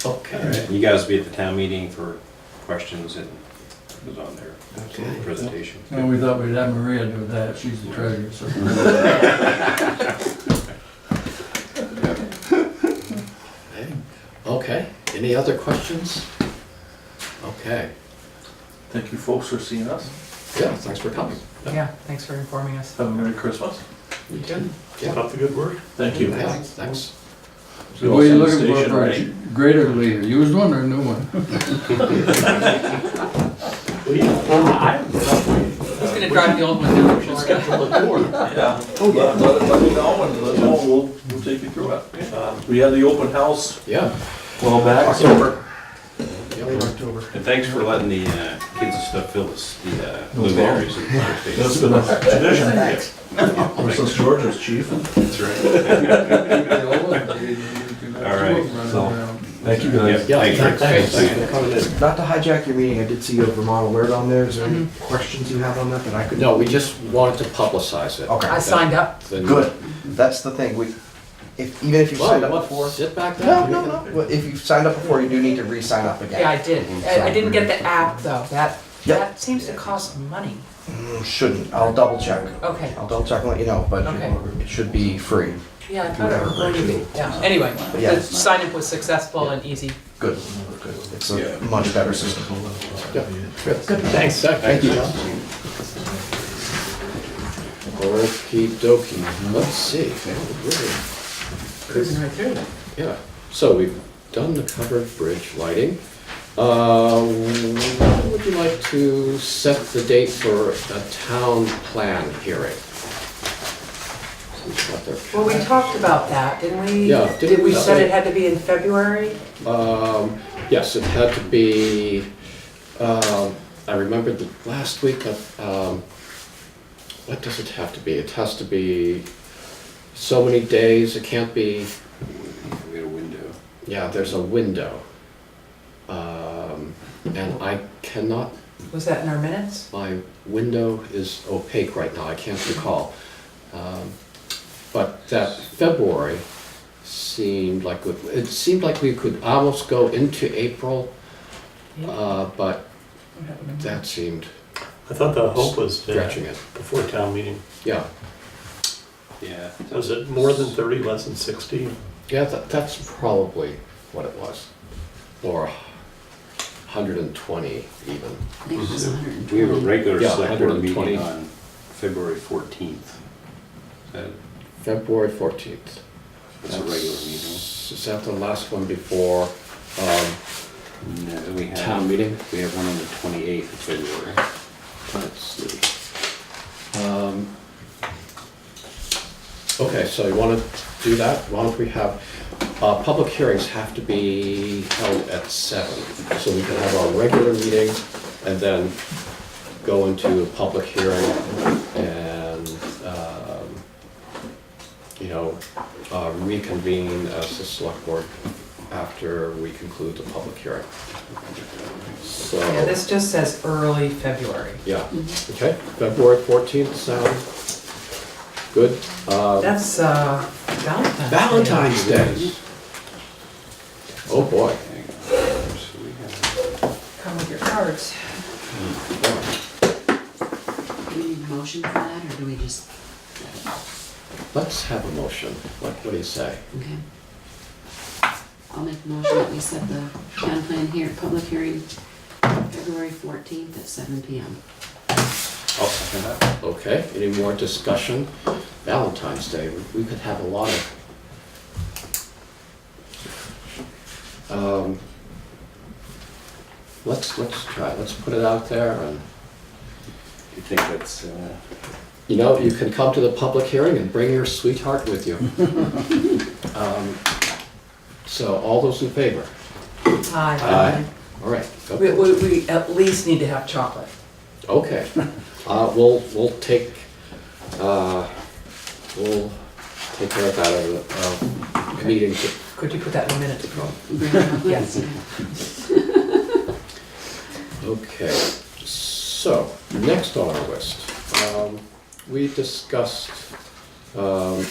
Speaker 1: Okay.
Speaker 3: alright, you guys will be at the town meeting for questions and it was on there,
Speaker 1: Okay.
Speaker 3: presentation.
Speaker 8: And we thought we'd have Maria do that, she's the treasurer, so.
Speaker 1: Okay, any other questions? Okay,
Speaker 6: Thank you folks for seeing us.
Speaker 1: yeah, thanks for coming.
Speaker 4: Yeah, thanks for informing us.
Speaker 6: Have a Merry Christmas.
Speaker 1: You too.
Speaker 2: Keep up the good work.
Speaker 6: Thank you.
Speaker 1: Yeah, thanks.
Speaker 8: What are you looking
Speaker 6: Station,
Speaker 8: for,
Speaker 6: right?
Speaker 8: a grader to leave, a used one or a new one?
Speaker 2: Well, yeah,
Speaker 4: Who's gonna drive the old one down to Florida?
Speaker 2: schedule a tour.
Speaker 6: Yeah. Let me know and we'll take you through it. We had the open house
Speaker 1: Yeah.
Speaker 6: well back.
Speaker 7: October.
Speaker 3: And thanks for letting the kids and stuff fill the blue areas. in the fire station.
Speaker 6: That's been a tradition.
Speaker 7: Thanks.
Speaker 6: Ever since George was chief.
Speaker 3: That's right. All right,
Speaker 6: Thank you guys.
Speaker 1: Yeah,
Speaker 3: Thank you.
Speaker 1: thanks for coming in.
Speaker 7: Not to hijack your meeting, I did see you have Vermont alert on there. Is there any questions you have on that that I could?
Speaker 1: No, we just wanted to publicize it.
Speaker 7: Okay.
Speaker 4: I signed up.
Speaker 1: Then-
Speaker 7: Good. That's the thing. Even if you
Speaker 1: Well,
Speaker 7: signed
Speaker 1: you
Speaker 7: up
Speaker 1: want
Speaker 7: before.
Speaker 1: to sit back there?
Speaker 7: No. Well, if you've signed up before, you do need to re-sign up again.
Speaker 4: Yeah, I did. I didn't get the app though.
Speaker 7: Yep.
Speaker 4: That seems to cost money.
Speaker 7: Shouldn't. I'll double check.
Speaker 4: Okay.
Speaker 7: I'll double check and let you know, but
Speaker 4: Okay.
Speaker 7: it should be free.
Speaker 4: Yeah, I thought it was going to be. Yeah, anyway,
Speaker 7: Yeah.
Speaker 4: the sign up was successful and easy.
Speaker 7: Good. It's a much better system.
Speaker 1: Good. Thanks. Thank you, John. Okey dokey. Let's see.
Speaker 4: Cruising right through it.
Speaker 1: Yeah, so we've done the covered bridge lighting. When would you like to set the date for a town plan hearing? Who's got their
Speaker 4: Well, we talked about that, didn't we?
Speaker 1: Yeah,
Speaker 4: Did
Speaker 1: didn't
Speaker 4: we
Speaker 1: we
Speaker 4: said
Speaker 1: say-
Speaker 4: it had to be in February?
Speaker 1: Yes, it had to be, I remembered the last week of, what does it have to be? It has to be so many days, it can't be,
Speaker 3: We had a window.
Speaker 1: yeah, there's a window. And I cannot,
Speaker 4: Was that in our minutes?
Speaker 1: my window is opaque right now, I can't recall. But that February seemed like, it seemed like we could almost go into April, but that seemed
Speaker 2: I thought the hope was
Speaker 1: stretching it.
Speaker 2: before town meeting.
Speaker 1: Yeah,
Speaker 3: Yeah.
Speaker 2: Was it more than 30, less than 60?
Speaker 1: yeah, that's probably what it was. Or 120 even.
Speaker 9: I think it was 120.
Speaker 3: We have a regular
Speaker 1: Yeah,
Speaker 3: select board
Speaker 1: 120.
Speaker 3: meeting on February 14th.
Speaker 1: February 14th.
Speaker 3: That's a regular meeting.
Speaker 1: Is that the last one before
Speaker 3: No, we have.
Speaker 1: town meeting?
Speaker 3: We have one on the 28th of February.
Speaker 1: Let's see. Okay, so you want to do that? Why don't we have, public hearings have to be held at 7. So we can have our regular meeting and then go into a public hearing and, reconvene as the select board after we conclude the public hearing. So.
Speaker 4: Yeah, this just says early February.
Speaker 1: Yeah, okay, February 14th, sound good?
Speaker 4: That's Valentine's Day.
Speaker 1: Valentine's Day. Oh, boy.
Speaker 3: So we have.
Speaker 4: Come with your cards.
Speaker 9: Do we need a motion for that, or do we just,
Speaker 1: Let's have a motion. What do you say?
Speaker 9: okay? I'll make a motion that we set the town plan here, public hearing, February 14th at 7 PM.
Speaker 3: I'll second that.
Speaker 1: Okay, any more discussion? Valentine's Day, we could have a lot of. Let's try, let's put it out there and,
Speaker 3: You think that's,
Speaker 1: you can come to the public hearing and bring your sweetheart with you. So all those in favor?
Speaker 4: Aye.
Speaker 1: All right, go.
Speaker 4: We at least need to have chocolate.
Speaker 1: Okay, we'll take care of that at the meeting.
Speaker 4: Could you put that in a minute?
Speaker 9: Bring it up,
Speaker 4: Yes.
Speaker 1: Okay, so, next on our list, we discussed a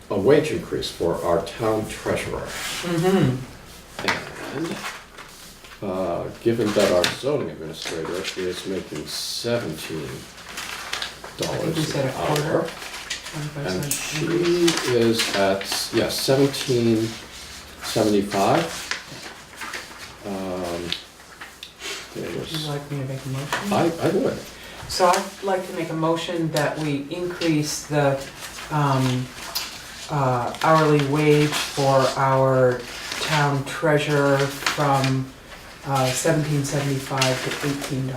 Speaker 1: wage increase for our town treasurer.
Speaker 4: Mm-hmm.
Speaker 1: And given that our zoning administrator is making $17
Speaker 4: We said a
Speaker 1: an
Speaker 4: quarter.
Speaker 1: hour,
Speaker 4: 25
Speaker 1: and
Speaker 4: cents
Speaker 1: she
Speaker 4: increase.
Speaker 1: is at, $17.75. There
Speaker 4: Would you
Speaker 1: was,
Speaker 4: like me to make a motion?
Speaker 1: I would.
Speaker 4: So I'd like to make a motion that we increase the hourly wage for our town treasurer from $17.75 to $18.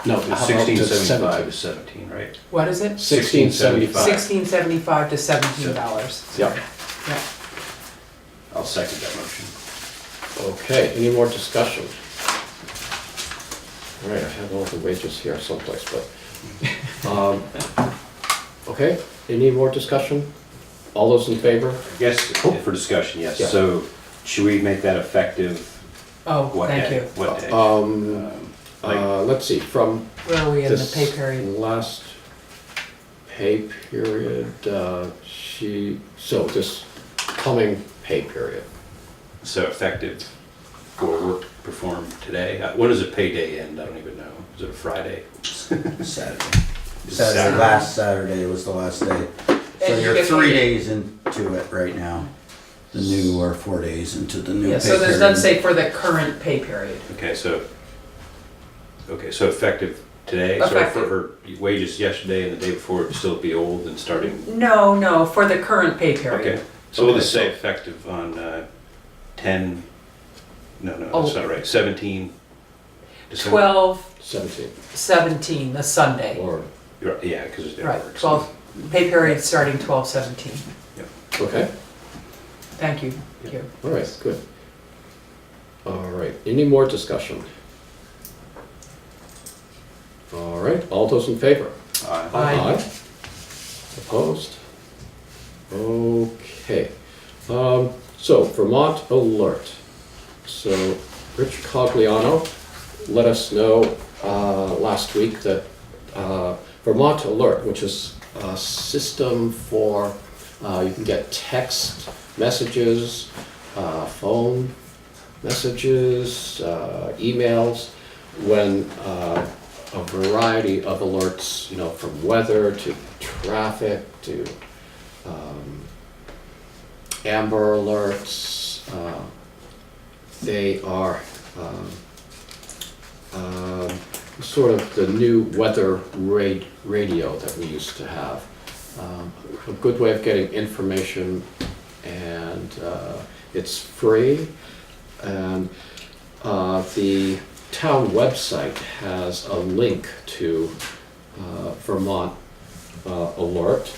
Speaker 1: No, how about
Speaker 3: 1675
Speaker 1: to
Speaker 3: is 17, right?
Speaker 4: What is it?
Speaker 1: $16.75.
Speaker 4: $16.75 to $17.
Speaker 1: Yeah.
Speaker 4: Yeah.
Speaker 3: I'll second that motion.
Speaker 1: Okay, any more discussion? All right, I have all the wages here someplace, but, okay, any more discussion? All those in favor?
Speaker 3: Yes, for discussion, yes.
Speaker 1: Yeah.
Speaker 3: So should we make that effective?
Speaker 4: Oh,
Speaker 3: What
Speaker 4: thank
Speaker 3: day?
Speaker 4: you.
Speaker 3: What day?
Speaker 1: Let's see, from
Speaker 4: Where are we in the
Speaker 1: this
Speaker 4: pay period?
Speaker 1: last pay period, so this coming pay period.
Speaker 3: So effective for work performed today? When does a payday end? I don't even know. Is it a Friday?
Speaker 5: Saturday.
Speaker 3: It's
Speaker 5: Saturday, last Saturday was the last day. So
Speaker 4: And you
Speaker 5: you're
Speaker 4: get
Speaker 5: 3
Speaker 4: paid.
Speaker 5: days into it right now. The new, or 4 days into the new
Speaker 4: Yeah,
Speaker 5: pay
Speaker 4: so there's
Speaker 5: period.
Speaker 4: none say for the current pay period.
Speaker 3: Okay, so effective today, so
Speaker 4: Effective.
Speaker 3: for wages yesterday and the day before, it'd still be old and starting.
Speaker 4: No, for the current pay period.
Speaker 3: Okay, so we'll
Speaker 1: Okay,
Speaker 3: just
Speaker 1: so-
Speaker 3: say effective on 10, no,
Speaker 4: Oh.
Speaker 3: that's not right, 17 December.
Speaker 4: 12/17, the Sunday.
Speaker 1: Or,
Speaker 3: Yeah, because it's day
Speaker 4: Right,
Speaker 3: work.
Speaker 4: 12, pay period starting 12/17.
Speaker 1: okay,
Speaker 4: Thank you. Thank you.
Speaker 1: all right, good. All right, any more discussion? All right, all those in favor?
Speaker 4: Aye.
Speaker 1: Opposed? Okay. So Vermont Alert. So Rich Cogliano let us know last week that Vermont Alert, which is a system for, you can get text messages, phone messages, emails, when a variety of alerts, from weather to traffic to amber alerts. They are sort of the new weather radio that we used to have. A good way of getting information, and it's free. And the town website has a link to Vermont Alert,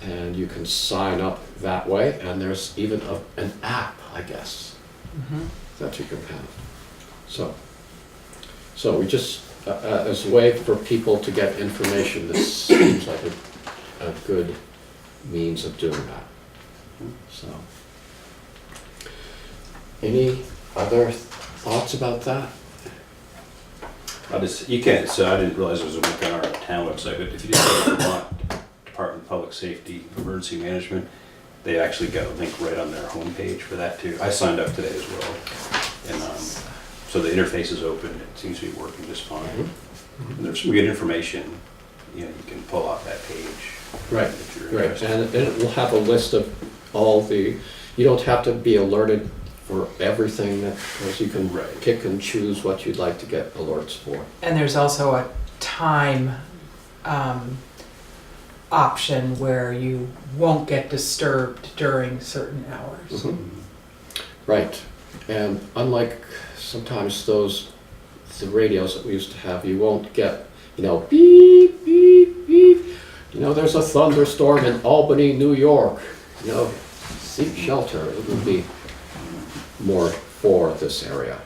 Speaker 1: and you can sign up that way, and there's even an app, I guess, that you can have. So we just, as a way for people to get information, this seems like a good means of doing that. So, any other thoughts about that?
Speaker 3: You can't, so I didn't realize there was a link on our town website, but if you just go to Vermont Department of Public Safety, Emergency Management, they actually got a link right on their homepage for that too. I signed up today as well. And so the interface is open, it seems to be working just fine. And there's some good information, you can pull off that page.
Speaker 1: Right,
Speaker 3: if you're
Speaker 1: right,
Speaker 3: interested.
Speaker 1: and it will have a list of all the, you don't have to be alerted for everything that, because you can
Speaker 3: Right.
Speaker 1: pick and choose what you'd like to get alerts for.
Speaker 4: And there's also a time option where you won't get disturbed during certain hours.
Speaker 1: Right, and unlike sometimes the radios that we used to have, you won't get, beep, beep, beep. There's a thunderstorm in Albany, New York, seek shelter. It would be more for this area.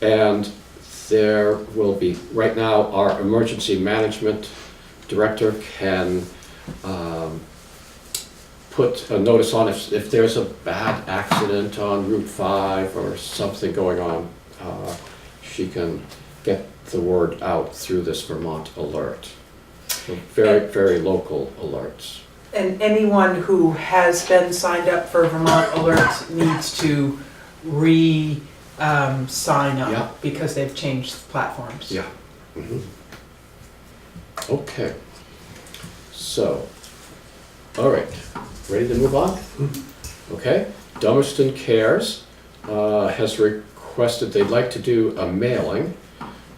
Speaker 1: And there will be, right now, our emergency management director can put a notice on if there's a bad accident on Route 5 or something going on. She can get the word out through this Vermont Alert. So very, very local alerts.
Speaker 4: And anyone who has been signed up for Vermont Alert needs to sign up
Speaker 1: Yeah.
Speaker 4: because they've changed platforms.
Speaker 1: Yeah. Okay. So, all right, ready to move on? Okay. Dummerston Cares has requested they'd like to do a mailing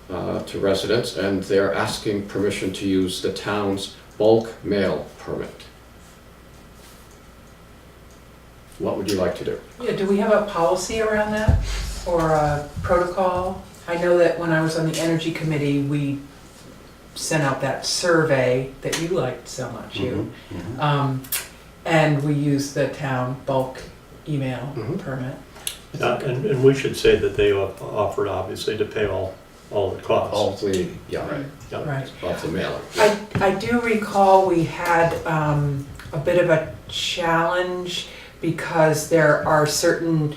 Speaker 1: to residents, and they're asking permission to use the town's bulk mail permit. What would you like to do?
Speaker 4: Yeah, do we have a policy around that or a protocol? I know that when I was on the Energy Committee, we sent out that survey that you liked so much, and we used the town bulk email permit.
Speaker 2: And we should say that they offered obviously to pay all the costs.
Speaker 1: All the,
Speaker 2: Right.
Speaker 4: Right.
Speaker 1: of the mailing.
Speaker 4: I do recall we had a bit of a challenge because there are certain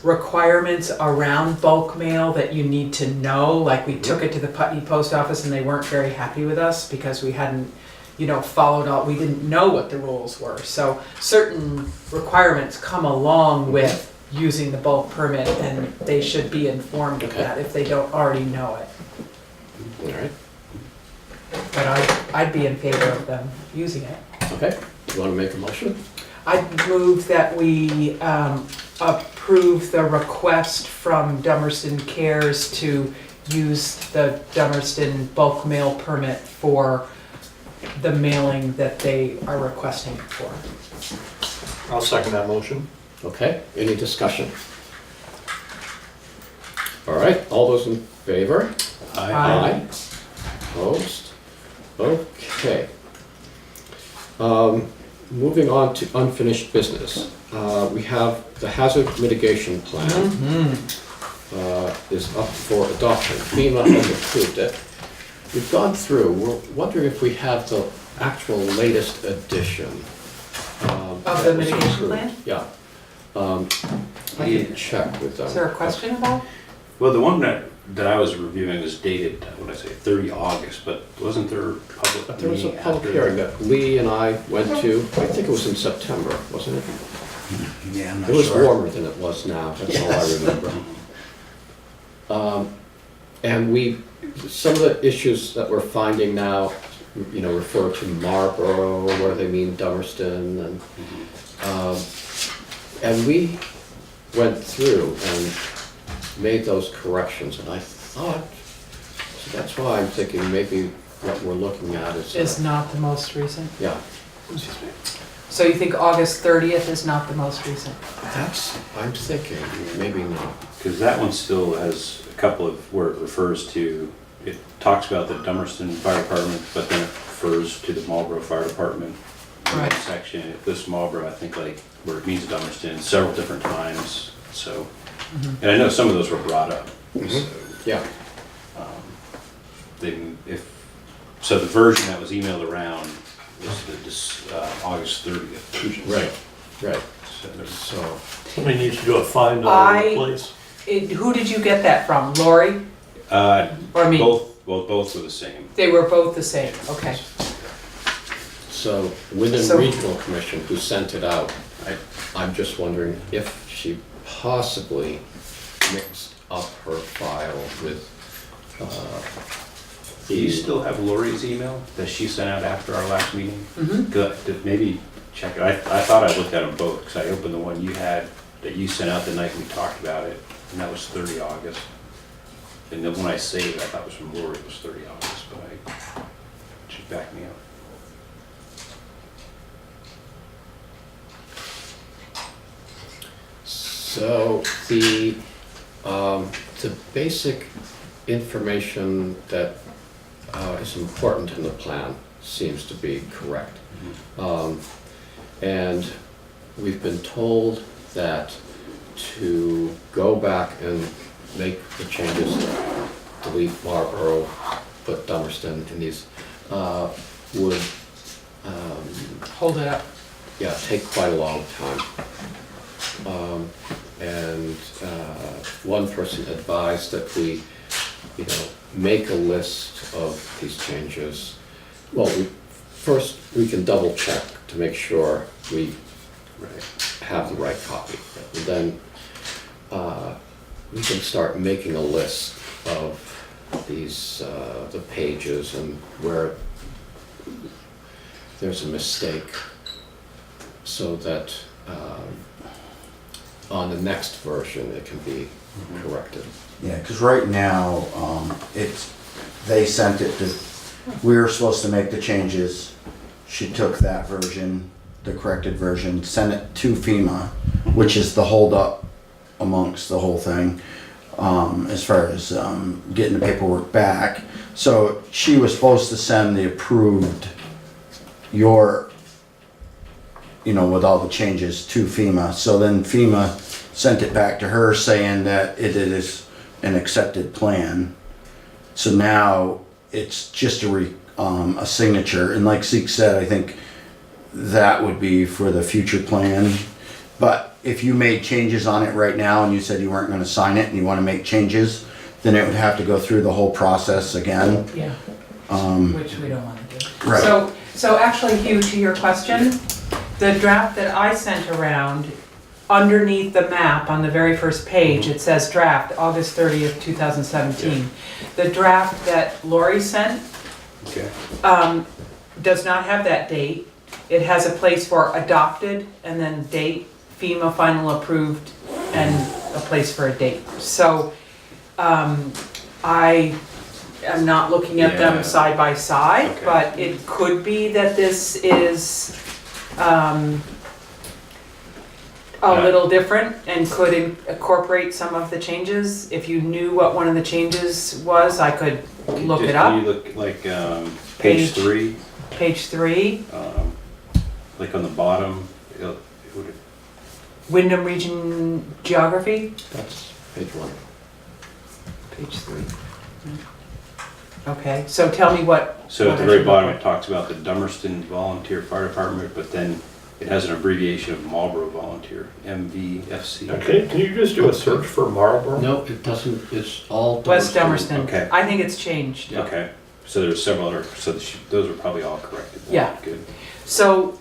Speaker 4: requirements around bulk mail that you need to know. Like we took it to the Putney Post Office and they weren't very happy with us because we hadn't, followed all, we didn't know what the rules were. So certain requirements come along with using the bulk permit and they should be informed of
Speaker 1: Okay.
Speaker 4: that if they don't already know it.
Speaker 1: All right.
Speaker 4: But I'd be in favor of them using it.
Speaker 1: Okay. You want to make a motion?
Speaker 4: I'd move that we approve approve the request from Dummerston Cares to use the Dummerston bulk mail permit for the mailing that they are requesting for.
Speaker 2: I'll second that motion.
Speaker 1: Okay, any discussion? All right, all those in favor?
Speaker 4: Aye.
Speaker 1: Opposed? Okay. Moving on to unfinished business. We have the hazard mitigation plan is up for adoption. FEMA has approved it. We've gone through, we're wondering if we have the actual latest edition.
Speaker 4: Of the
Speaker 1: that was
Speaker 4: mitigation
Speaker 1: approved.
Speaker 4: plan?
Speaker 1: Yeah. I can check with them.
Speaker 4: Is there a question about?
Speaker 3: Well, the one that I was reviewing was dated, what did I say, 30 August, but wasn't there public
Speaker 1: But there was a
Speaker 3: meeting
Speaker 1: public
Speaker 3: after
Speaker 1: hearing that Lee and I went to, I think it was in September, wasn't it?
Speaker 5: Yeah, I'm not
Speaker 1: It was
Speaker 5: sure.
Speaker 1: warmer than it was now, that's all I remember. And some of the issues that we're finding now, refer to Marlboro, where they mean Dummerston, and we went through and made those corrections, and I thought, so that's why I'm thinking maybe what we're looking at
Speaker 4: Is not the most recent?
Speaker 1: yeah,
Speaker 4: So you think August 30th is not the most recent?
Speaker 1: I'm thinking, maybe not.
Speaker 3: Because that one still has a couple of, where it refers to, it talks about the Dummerston Fire Department, but then it refers to the Marlboro Fire Department. In
Speaker 4: Right.
Speaker 3: that section, it lists Marlboro, I think, like, where it means Dummerston several different times, so. And I know some of those were brought up, so.
Speaker 1: Yeah,
Speaker 3: So the version that was emailed around was the August 30th.
Speaker 1: right,
Speaker 3: So there's-
Speaker 1: so,
Speaker 2: Somebody needs to do a find all
Speaker 4: I-
Speaker 2: replace.
Speaker 4: Who did you get that from? Lori? Or me?
Speaker 3: both were the same.
Speaker 4: They were both the same, okay.
Speaker 1: so Wyndham
Speaker 4: So-
Speaker 1: Regional Commission, who sent it out, I'm just wondering if she possibly mixed up her file with,
Speaker 3: Do you still have Lori's email that she sent out after our last meeting? Good, maybe check it. I thought I looked at them both, because I opened the one you had, that you sent out the night we talked about it, and that was 30 August. And the one I saved, I thought was from Lori, it was 30 August, but she backed me up.
Speaker 1: so the basic information that is important in the plan seems to be correct. And we've been told that to go back and make the changes, delete Marlboro, put Dummerston in these, would,
Speaker 4: Hold it up.
Speaker 1: take quite a long time. One person advised that we, make a list of these changes. Well, first we can double check to make sure we have the right copy. And then we can start making a list of these, the pages and where there's a mistake, so that on the next version it can be corrected.
Speaker 5: Yeah, because right now, they sent it to, we were supposed to make the changes. She took that version, the corrected version, sent it to FEMA, which is the holdup amongst the whole thing, as far as getting the paperwork back. So she was supposed to send the approved, with all the changes to FEMA. So then FEMA sent it back to her saying that it is an accepted plan. So now it's just a signature, and like Zeke said, I think that would be for the future plan. But if you made changes on it right now and you said you weren't gonna sign it and you wanna make changes, then it would have to go through the whole process again.
Speaker 4: Yeah, which we don't want to do.
Speaker 5: Right.
Speaker 4: So actually, Hugh, to your question, the draft that I sent around, underneath the map on the very first page, it says draft, August 30th, 2017. The draft that Lori sent
Speaker 3: Okay.
Speaker 4: does not have that date. It has a place for adopted and then date, FEMA final approved and a place for a date. So, I am not looking at them
Speaker 3: Yeah.
Speaker 4: side by side,
Speaker 3: Okay.
Speaker 4: but it could be that this is, a
Speaker 3: Yeah.
Speaker 4: little different and could incorporate some of the changes. If you knew what one of the changes was, I could look it
Speaker 3: Can
Speaker 4: up.
Speaker 3: you look like
Speaker 4: Page-
Speaker 3: page 3,
Speaker 4: Page 3,
Speaker 3: like on the bottom? it would-
Speaker 4: Wyndham Region Geography,
Speaker 1: That's page 1.
Speaker 4: page 3. Okay, so tell me what.
Speaker 3: So at
Speaker 4: what
Speaker 3: the
Speaker 4: I
Speaker 3: very
Speaker 4: should look
Speaker 3: bottom,
Speaker 4: for.
Speaker 3: it talks about the Dummerston Volunteer Fire Department, but then it has an abbreviation of Marlboro Volunteer, MVFC.
Speaker 2: Okay, can you just do a search for Marlboro?
Speaker 1: No, it doesn't, it's all.
Speaker 4: West Dummerston.
Speaker 3: Okay.
Speaker 4: I think it's changed.
Speaker 1: Yeah.
Speaker 3: Okay, so there's several other, so those are probably all corrected. then.
Speaker 4: Yeah.
Speaker 3: Good.
Speaker 4: So,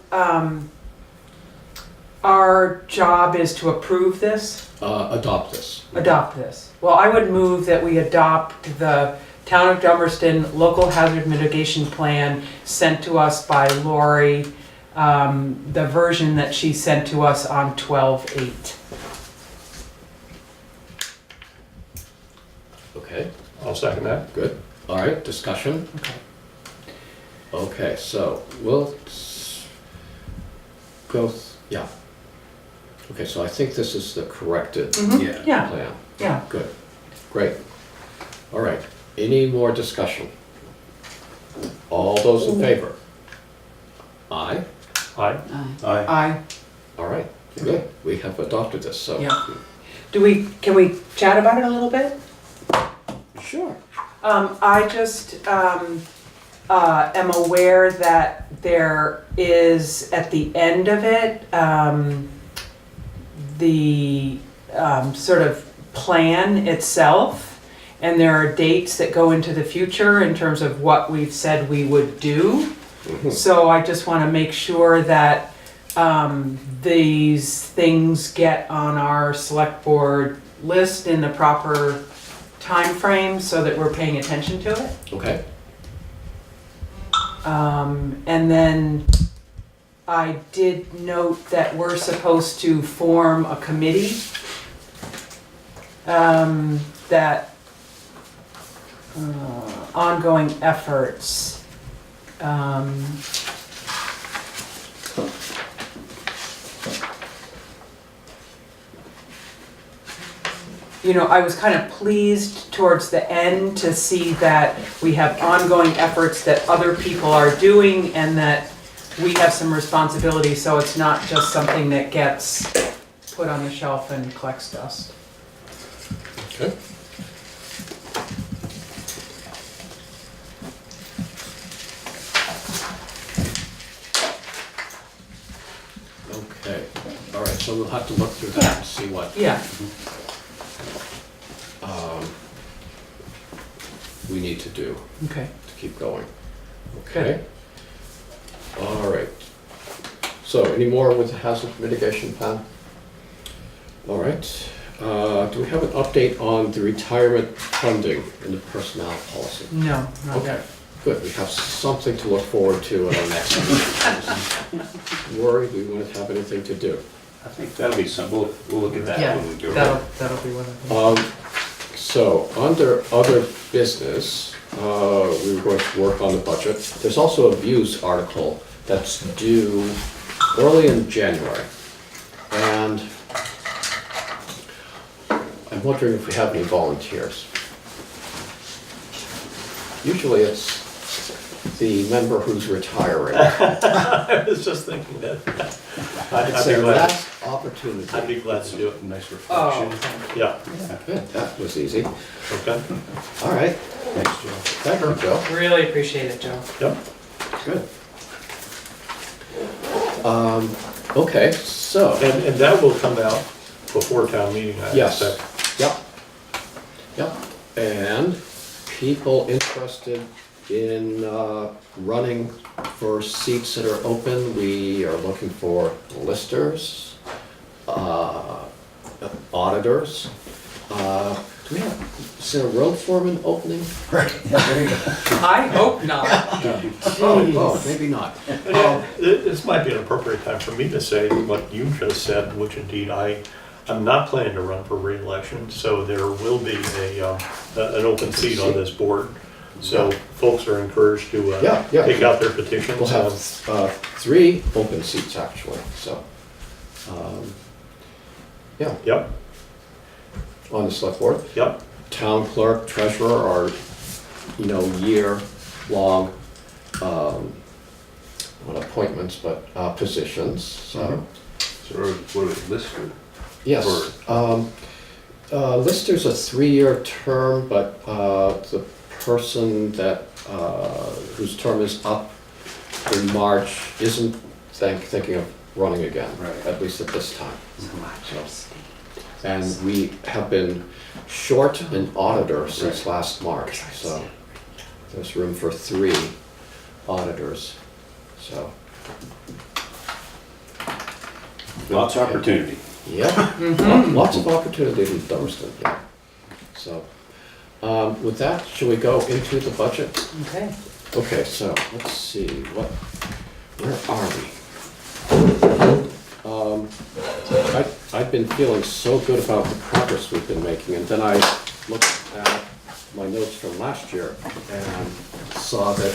Speaker 4: our job is to approve this,
Speaker 1: Adopt this.
Speaker 4: adopt this. Well, I would move that we adopt the Town of Dummerston Local Hazard Mitigation Plan sent to us by Lori, the version that she sent to us on 12/8.
Speaker 1: Okay,
Speaker 2: I'll second that.
Speaker 1: good. All right, discussion?
Speaker 4: Okay.
Speaker 1: Okay, so we'll go, yeah. Okay, so I think this is the corrected
Speaker 4: Mhm.
Speaker 3: Yeah.
Speaker 4: Yeah,
Speaker 1: plan.
Speaker 4: yeah.
Speaker 1: Good, great. All right, any more discussion? All those in favor? Aye?
Speaker 2: Aye.
Speaker 9: Aye.
Speaker 4: I,
Speaker 1: All right, good. We have adopted this, so.
Speaker 4: Yeah. can we chat about it a little bit?
Speaker 1: Sure.
Speaker 4: I just am aware that there is, at the end of it, the sort of plan itself, and there are dates that go into the future in terms of what we've said we would do. So I just want to make sure that these things get on our select board list in the proper time frame so that we're paying attention to it.
Speaker 1: Okay,
Speaker 4: And then I did note that we're supposed to form a committee that ongoing efforts. You know, I was kind of pleased towards the end to see that we have ongoing efforts that other people are doing and that we have some responsibility, so it's not just something that gets put on the shelf and collects dust.
Speaker 1: okay. Okay, all right, so we'll have to look through that and see what
Speaker 4: Yeah,
Speaker 1: we need to do
Speaker 4: okay.
Speaker 1: to keep going. Okay? All right. So, any more with the hazard mitigation plan? All right. Do we have an update on the retirement funding in the personnel policy?
Speaker 4: No, not
Speaker 1: Okay,
Speaker 4: yet.
Speaker 1: good. We have something to look forward to at our next meeting. Worried we wouldn't have anything to do.
Speaker 3: I think that'll be some, we'll look at that
Speaker 4: Yeah,
Speaker 3: when we go.
Speaker 4: that'll be one of them.
Speaker 1: So, under other business, we were going to work on the budget. There's also a views article that's due early in January. And I'm wondering if we have any volunteers. Usually it's the member who's retiring.
Speaker 2: I was just thinking that. I'd
Speaker 1: It's
Speaker 2: be
Speaker 1: their
Speaker 2: glad,
Speaker 1: last opportunity.
Speaker 2: I'd be glad to do it.
Speaker 3: Nice
Speaker 4: Oh,
Speaker 3: reflection.
Speaker 2: Yeah,
Speaker 1: Good, that was easy.
Speaker 2: okay,
Speaker 1: All right,
Speaker 3: Thanks, Joe.
Speaker 1: thank you, Joe.
Speaker 4: really appreciate it, Joe.
Speaker 2: yep.
Speaker 1: Good. Okay, so,
Speaker 2: And that will come out before town meeting, I
Speaker 1: yes,
Speaker 2: expect.
Speaker 1: yep, yep. And people interested in running for seats that are open, we are looking for listers, auditors. Do we have, is there a road foreman opening?
Speaker 5: Right, yeah, there you go.
Speaker 4: I hope not.
Speaker 1: Oh, maybe not.
Speaker 2: This might be an appropriate time for me to say what you just said, which indeed I I'm not planning to run for re-election, so there will be an open seat on this board. So folks are encouraged to
Speaker 1: Yeah.
Speaker 2: take out their petitions.
Speaker 1: We'll have 3 open seats actually, so. Yeah,
Speaker 2: Yep,
Speaker 1: on the select board.
Speaker 2: yep.
Speaker 1: Town clerk, treasurer are, year-long, not appointments, but positions, so.
Speaker 3: So what are they listed?
Speaker 1: Yes, Lister's a 3-year term, but the person that, whose term is up in March isn't thinking of running again,
Speaker 3: Right.
Speaker 1: at least at this time. So, and we have been short an auditor since last March, so there's room for 3 auditors, so.
Speaker 3: Lots of opportunity.
Speaker 1: Yeah, lots of opportunities in Dummerston, yeah. So, with that, shall we go into the budget?
Speaker 4: Okay.
Speaker 1: Okay, so, let's see, where are we? I've been feeling so good about the progress we've been making, and then I looked at my notes from last year and saw that,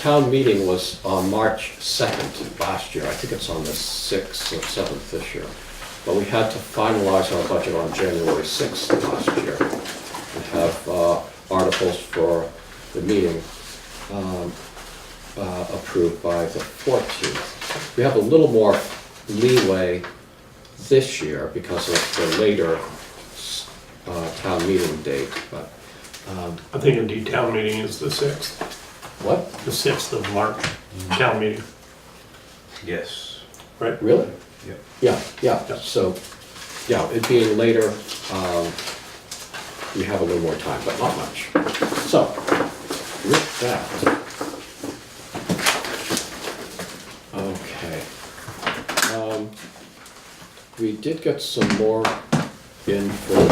Speaker 1: town meeting was on March 2nd last year. I think it's on the 6th or 7th this year. But we had to finalize our budget on January 6th last year and have articles for the meeting approved by the 14th. We have a little more leeway this year because of the later town meeting date, but
Speaker 2: I think indeed town meeting is the 6th,
Speaker 1: what?
Speaker 2: the 6th of March, town meeting,
Speaker 3: Yes.
Speaker 2: right?
Speaker 1: Really?
Speaker 3: Yep.
Speaker 1: Yeah,
Speaker 2: Yeah.
Speaker 1: so, yeah, it being later, we have a little more time, but not much. So, with that, okay. We did get some more info.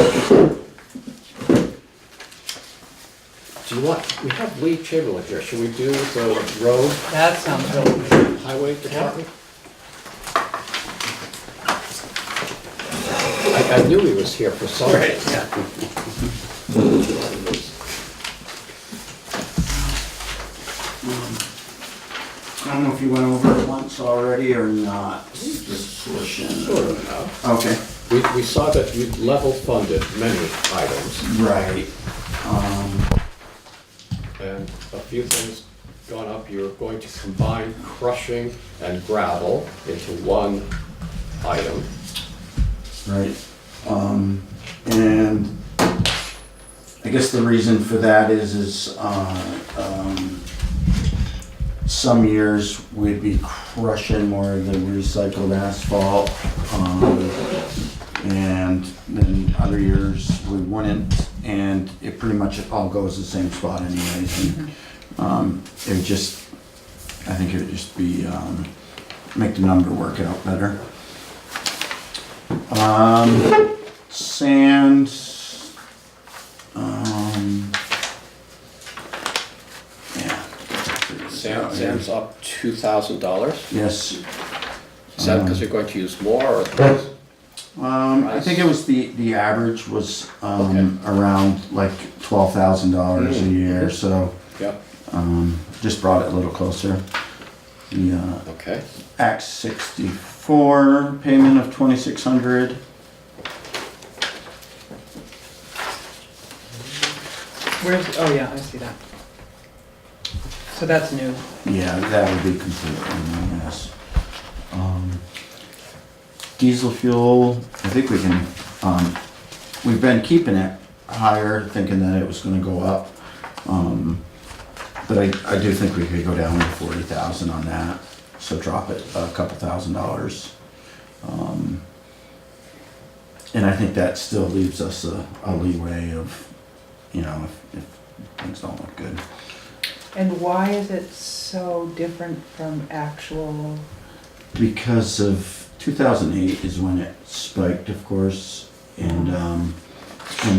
Speaker 1: Do you want, we have Lee Chamberlain here, should we do the road
Speaker 4: That sounds really good.
Speaker 1: highway department? I knew he was here for something.
Speaker 5: I don't know if you went over it once already or not, this portion.
Speaker 1: Sort of enough.
Speaker 5: Okay.
Speaker 1: We saw that you level funded many items,
Speaker 5: Right.
Speaker 1: and a few things gone up. You're going to combine crushing and gravel into one item.
Speaker 5: Right. And I guess the reason for that is some years we'd be crushing more of the recycled asphalt, and then other years we wouldn't, and it pretty much all goes the same spot anyways. And, it would just, I think it would just be, make the number work out better. Sand, yeah.
Speaker 1: Sand's up $2,000.
Speaker 5: Yes.
Speaker 1: Is that because you're going to use more or less?
Speaker 5: I think it was the average was,
Speaker 1: Okay.
Speaker 5: around like $12,000 a year, so,
Speaker 1: Yep,
Speaker 5: just brought it a little closer. The,
Speaker 1: okay.
Speaker 5: Act 64 payment of $2,600.
Speaker 4: Where's, oh yeah, I see that. So that's new.
Speaker 5: Yeah, that would be completely new, yes. Diesel fuel, I think we can, we've been keeping it higher, thinking that it was gonna go up. But I do think we could go down to 40,000 on that, so drop it a couple $1,000s. And I think that still leaves us a leeway of, if things don't look good.
Speaker 10: And why is it so different from actual?
Speaker 5: Because of 2008 is when it spiked, of course, and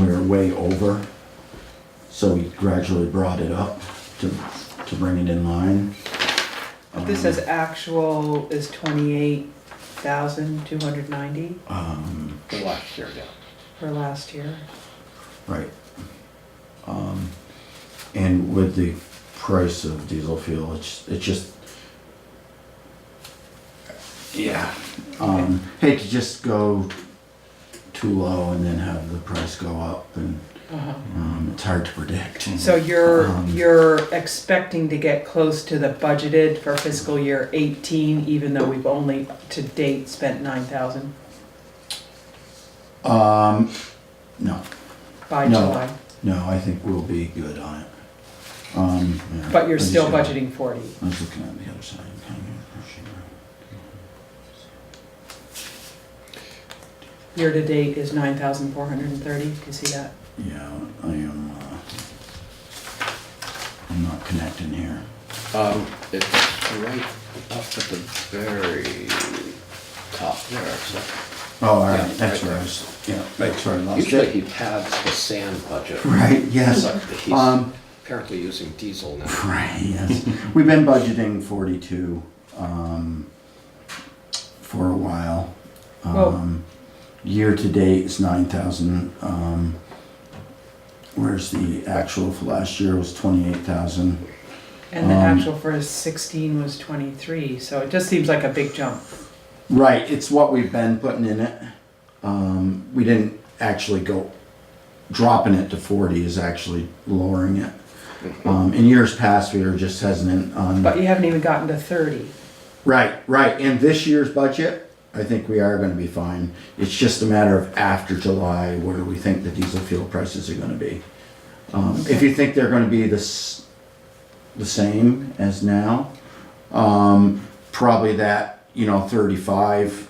Speaker 5: we were way over. So we gradually brought it up to bring it in line.
Speaker 10: This says actual is 28, 6,290
Speaker 1: For last year, yeah.
Speaker 10: for last year.
Speaker 5: Right. And with the price of diesel fuel, it's just, yeah. Hate to just go too low and then have the price go up, and it's hard to predict.
Speaker 10: So you're expecting to get close to the budgeted for fiscal year 18, even though we've only to date spent 9,000
Speaker 5: No,
Speaker 10: by
Speaker 5: No.
Speaker 10: July.
Speaker 5: no, I think we'll be good on it. Yeah.
Speaker 10: But you're
Speaker 5: I just
Speaker 10: still
Speaker 5: gotta-
Speaker 10: budgeting 40.
Speaker 5: I was looking at the other side.
Speaker 10: Year to date is 9,430. Do you see that?
Speaker 5: Yeah, I am, I'm not connecting here.
Speaker 1: It's right up at the very top there, so.
Speaker 5: Oh, all right,
Speaker 1: Yeah,
Speaker 5: that's
Speaker 1: right
Speaker 5: where I
Speaker 1: there.
Speaker 5: was, yeah, that's where I lost
Speaker 1: Usually
Speaker 5: it.
Speaker 1: he pads the sand budget.
Speaker 5: Right, yes.
Speaker 1: But he's apparently using diesel now.
Speaker 5: Right, yes. We've been budgeting 42, for a while.
Speaker 10: Whoa.
Speaker 5: Year to date is 9,000, whereas the actual for last year was 28,000.
Speaker 10: And the actual for 16 was 23, so it just seems like a big jump.
Speaker 5: Right, it's what we've been putting in it. We didn't actually go, dropping it to 40 is actually lowering it. In years past, we were just hesitant on.
Speaker 10: But you haven't even gotten to 30.
Speaker 5: Right. In this year's budget, I think we are gonna be fine. It's just a matter of after July, where we think the diesel fuel prices are gonna be. If you think they're gonna be the same as now, probably that, 35,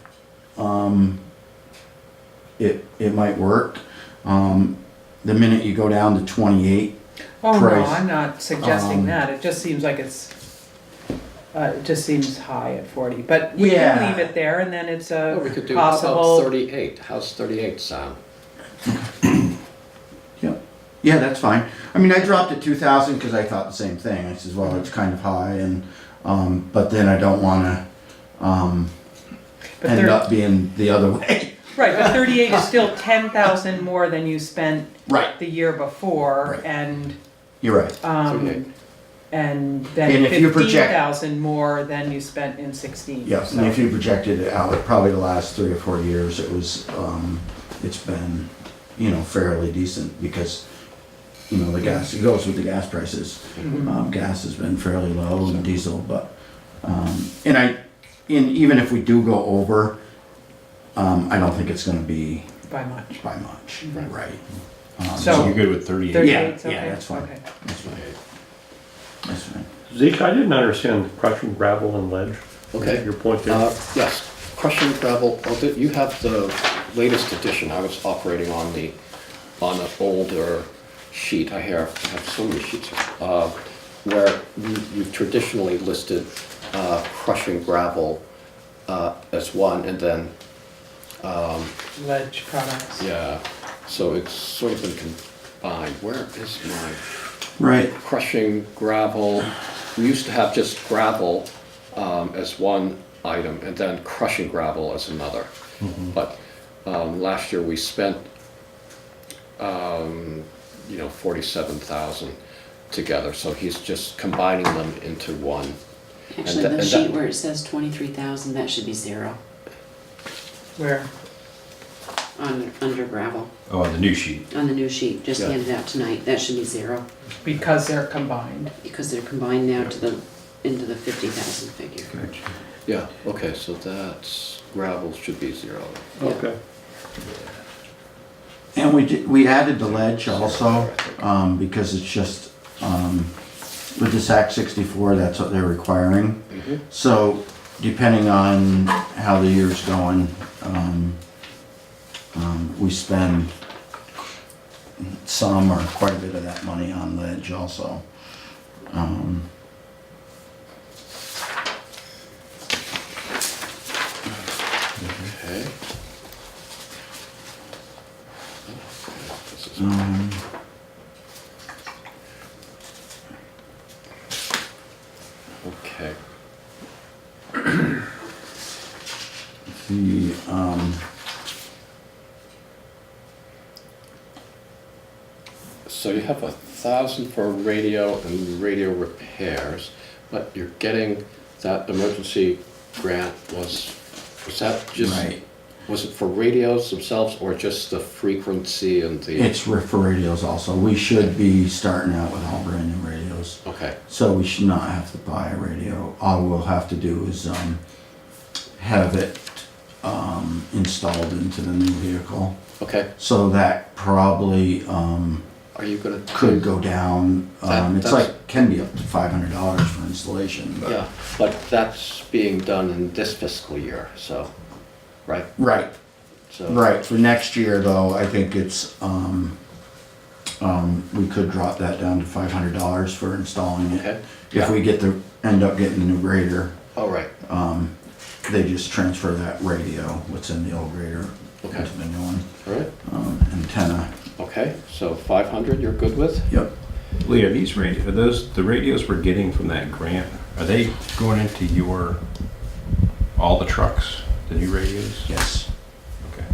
Speaker 5: it might work. The minute you go down to 28,
Speaker 10: Oh,
Speaker 5: Price.
Speaker 10: no, I'm not suggesting
Speaker 5: Um,
Speaker 10: that. It just seems like it just seems high at 40. But we
Speaker 5: Yeah.
Speaker 10: can leave it there, and then it's
Speaker 1: Well,
Speaker 10: a
Speaker 1: we could do, how about
Speaker 10: possible.
Speaker 1: 38? How's 38 sound?
Speaker 5: yeah, that's fine. I mean, I dropped it 2,000 because I thought the same thing. I says, well, it's kind of high, and but then I don't want to
Speaker 10: But
Speaker 5: end
Speaker 10: thir-
Speaker 5: up being the other way.
Speaker 10: Right, but 38 is still 10,000 more than you spent
Speaker 5: Right,
Speaker 10: the year before,
Speaker 5: Right.
Speaker 10: and
Speaker 5: you're right.
Speaker 1: 38.
Speaker 10: and then
Speaker 5: And if you project-
Speaker 10: 15,000 more than you spent in 16.
Speaker 5: Yes, and if you projected it out, probably the last 3 or 4 years, it was, it's been, fairly decent because, the gas, it goes with the gas prices. Gas has been fairly low and diesel, but, even if we do go over, I don't think it's gonna be
Speaker 10: By much.
Speaker 5: by much,
Speaker 10: Right.
Speaker 5: right?
Speaker 10: So-
Speaker 3: You're good with 38?
Speaker 10: 38's
Speaker 5: yeah,
Speaker 10: okay?
Speaker 5: that's fine.
Speaker 10: Okay.
Speaker 5: That's fine. That's fine.
Speaker 2: Zeke, I didn't understand crushing gravel and ledge.
Speaker 1: Okay.
Speaker 2: Your point there.
Speaker 1: Yes, crushing gravel, you have the latest edition. I was operating on an older sheet. I have so many sheets, where you've traditionally listed crushing gravel as one, and then,
Speaker 10: Ledge products.
Speaker 1: yeah, so it's sort of been combined. Where is my
Speaker 5: Right,
Speaker 1: crushing gravel? We used to have just gravel as one item, and then crushing gravel as another. But last year we spent 47,000 together, so he's just combining them into one.
Speaker 9: Actually,
Speaker 1: And
Speaker 9: the
Speaker 1: that-
Speaker 9: sheet where it says 23,000, that should be 0
Speaker 10: Where?
Speaker 9: under gravel,
Speaker 3: Oh, on the new sheet.
Speaker 9: on the new sheet, just
Speaker 1: Yeah.
Speaker 9: handed out tonight, that should be 0,
Speaker 10: Because they're combined.
Speaker 9: because they're combined now into the 50,000 figure.
Speaker 1: Yeah, okay, so that's, gravel should be 0.
Speaker 2: Okay.
Speaker 5: and we added the ledge also, because it's just, with this Act 64, that's what they're requiring. So depending on how the year's going, we spend some or quite a bit of that money on ledge also.
Speaker 1: Okay. This is- Okay. So you have 1,000 for radio and radio repairs, but you're getting that emergency grant was that just,
Speaker 5: Right.
Speaker 1: was it for radios themselves or just the frequency and the?
Speaker 5: It's for radios also. We should be starting out with all brand new radios.
Speaker 1: Okay,
Speaker 5: So we should not have to buy a radio. All we'll have to do is have it installed into the new vehicle.
Speaker 1: okay.
Speaker 5: So that probably
Speaker 1: Are you gonna?
Speaker 5: could go down. It's
Speaker 1: That's-
Speaker 5: like, can be up to $500 for installation. But
Speaker 1: Yeah, but that's being done in this fiscal year, so, right?
Speaker 5: Right,
Speaker 1: So.
Speaker 5: right. For next year though, I think it's, we could drop that down to $500 for installing it.
Speaker 1: Okay,
Speaker 5: If we end up getting a new grader,
Speaker 1: all right,
Speaker 5: they just transfer that radio, what's in the old grader,
Speaker 1: Okay.
Speaker 5: into the new one.
Speaker 1: all right,
Speaker 5: Antenna,
Speaker 1: okay, so 500 you're good with?
Speaker 5: yep.
Speaker 3: Lee, are these are those, the radios we're getting from that grant, are they going into all the trucks, the new radios?
Speaker 5: Yes,
Speaker 3: Okay.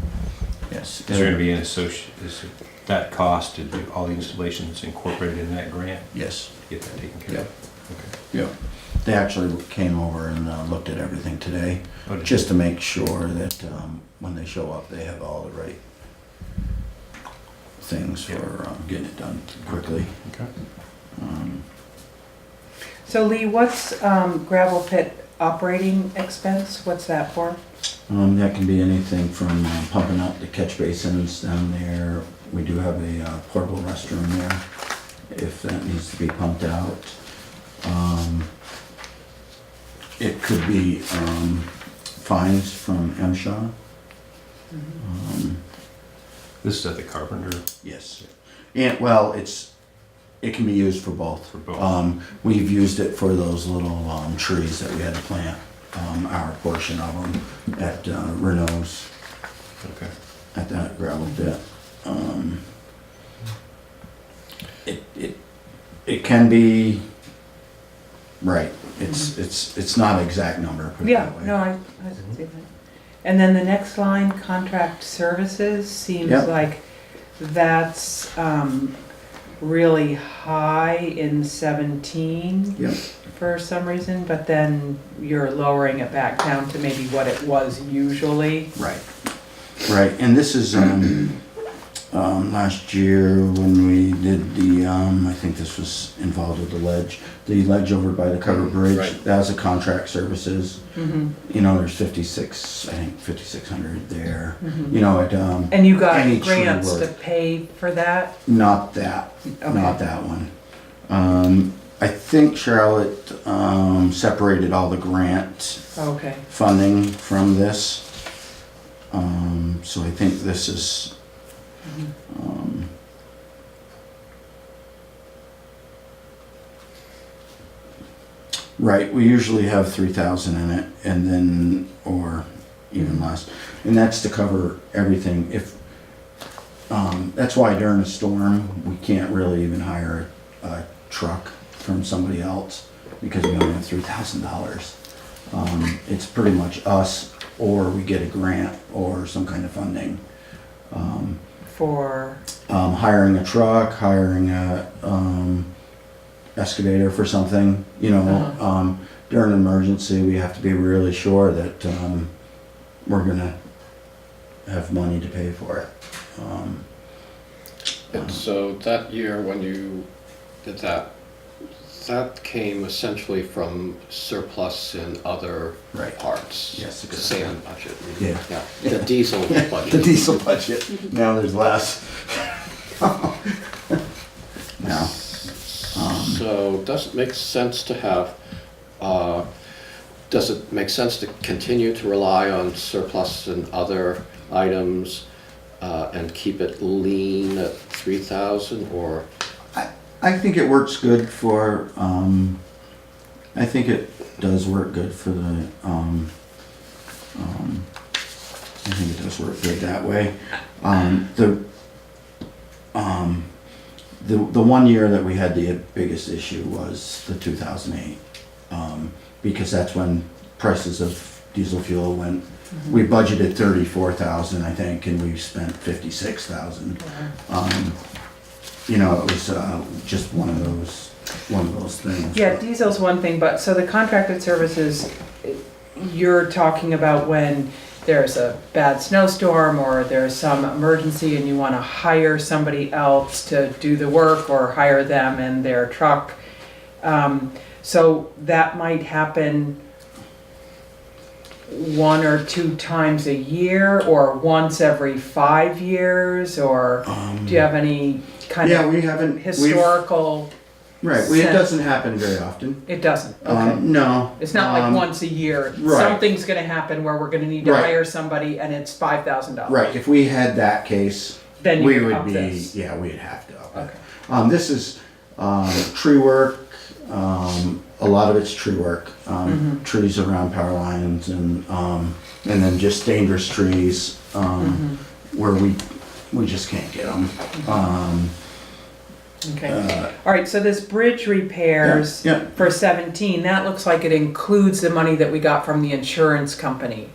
Speaker 5: yes.
Speaker 3: Is there gonna be is that cost to do all the installations incorporated in that grant?
Speaker 5: Yes,
Speaker 3: Get that taken care of? Okay.
Speaker 5: yep. They actually came over and looked at everything today,
Speaker 3: Oh, did
Speaker 5: just to make sure that when they show up, they have all the right things for getting it done quickly.
Speaker 3: Okay.
Speaker 10: So Lee, what's gravel pit operating expense? What's that for?
Speaker 5: That can be anything from pumping out the catch basins down there. We do have a portable restroom there, if that needs to be pumped out. It could be fines from MSHA.
Speaker 3: This is at the Carpenter?
Speaker 5: Yes. And, well, it can be used for both.
Speaker 3: For both.
Speaker 5: We've used it for those little trees that we had to plant, our portion of them at Renault's,
Speaker 3: Okay.
Speaker 5: at that gravel pit. It can be, right, it's not an exact number, put it
Speaker 10: Yeah,
Speaker 5: that way.
Speaker 10: no, I see that. And then the next line, contract services, seems
Speaker 5: Yep.
Speaker 10: like that's really high in 17
Speaker 5: Yep.
Speaker 10: for some reason, but then you're lowering it back down to maybe what it was usually.
Speaker 5: Right, right, and this is, last year when we did the, I think this was involved with the ledge over by the covered bridge.
Speaker 1: Right.
Speaker 5: That was a contract services,
Speaker 10: Mm-hmm.
Speaker 5: you know, there's 5,600 there,
Speaker 10: Mhm.
Speaker 5: you know,
Speaker 10: And you got
Speaker 5: Any tree
Speaker 10: grants to
Speaker 5: work.
Speaker 10: pay for that?
Speaker 5: not that,
Speaker 10: Okay.
Speaker 5: not that one. I think Charlotte, separated all the grant
Speaker 10: Okay.
Speaker 5: funding from this. So I think this is, right, we usually have 3,000 in it and then, or even less. And that's to cover everything. If, that's why during a storm, we can't really even hire a truck from somebody else because we only have $3,000. It's pretty much us, or we get a grant or some kind of funding.
Speaker 10: For,
Speaker 5: Hiring a truck, hiring a excavator for something, you know, during an emergency, we have to be really sure that we're gonna have money to pay for it.
Speaker 1: And so that year when you did that, that came essentially from surplus in other
Speaker 5: Right.
Speaker 1: parts?
Speaker 5: Yes,
Speaker 1: The
Speaker 5: exactly.
Speaker 1: sand budget?
Speaker 5: Yeah.
Speaker 1: Yeah, the diesel budget.
Speaker 5: The diesel budget, now there's less. Now,
Speaker 1: So does it make sense to have, does it make sense to continue to rely on surplus and other items and keep it lean at 3,000 or?
Speaker 5: I think it works good for, I think it does work good for the, I think it does work good that way. The 1 year that we had the biggest issue was the 2008, because that's when prices of diesel fuel went, we budgeted 34,000, I think, and we spent 56,000. you know, it was just one of those things.
Speaker 10: Yeah,
Speaker 5: but-
Speaker 10: diesel's one thing, but so the contracted services, you're talking about when there's a bad snowstorm or there's some emergency and you want to hire somebody else to do the work or hire them and their truck. So that might happen 1 or 2 times a year or once every 5 years, or do you have any kind
Speaker 5: Yeah,
Speaker 10: of
Speaker 5: we haven't,
Speaker 10: historical?
Speaker 5: right, it doesn't happen very often.
Speaker 10: It doesn't, okay.
Speaker 5: No.
Speaker 10: It's not like once a year,
Speaker 5: right.
Speaker 10: something's gonna happen where we're gonna need to
Speaker 5: Right.
Speaker 10: hire somebody and it's $5,000.
Speaker 5: Right, if we had that case,
Speaker 10: Then
Speaker 5: we
Speaker 10: you would
Speaker 5: would
Speaker 10: up
Speaker 5: be,
Speaker 10: this.
Speaker 5: yeah, we'd have to up it.
Speaker 10: Okay.
Speaker 5: This is tree work, a lot of it's tree work, trees around power lines and then just dangerous trees where we just can't get them.
Speaker 10: Okay, all right, so this bridge repairs
Speaker 5: Yeah, yeah.
Speaker 10: for 17, that looks like it includes the money that we got from the insurance company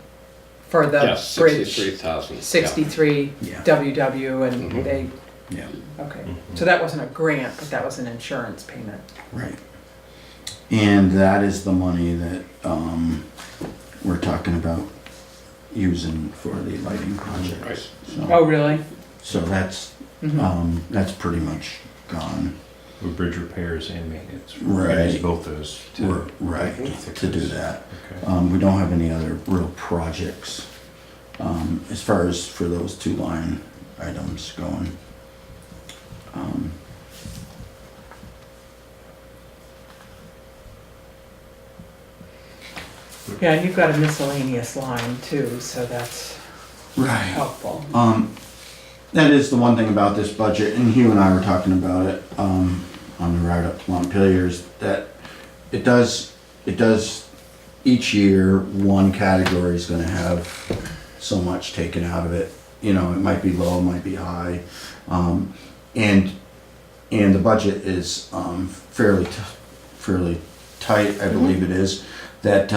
Speaker 10: for the
Speaker 1: Yes,
Speaker 10: bridge.
Speaker 1: 63,000.
Speaker 10: 63
Speaker 5: Yeah.
Speaker 10: WW and
Speaker 1: Mhm.
Speaker 10: they,
Speaker 5: Yeah,
Speaker 10: okay. So that wasn't a grant, but that was an insurance payment.
Speaker 5: right. And that is the money that we're talking about using for the lighting projects.
Speaker 10: Oh, really?
Speaker 5: So that's pretty much gone.
Speaker 3: With bridge repairs and maintenance.
Speaker 5: Right.
Speaker 3: Use both those to.
Speaker 5: Right, to do that.
Speaker 3: Okay.
Speaker 5: We don't have any other real projects, as far as for those 2 line items going.
Speaker 10: Yeah, and you've got a miscellaneous line too, so that's
Speaker 5: Right.
Speaker 10: helpful.
Speaker 5: That is the one thing about this budget, and Hugh and I were talking about it, on the ride up to Montpelier, is that it does, each year, one category is gonna have so much taken out of it. You know, it might be low, it might be high, and the budget is, fairly tight, I believe it is, that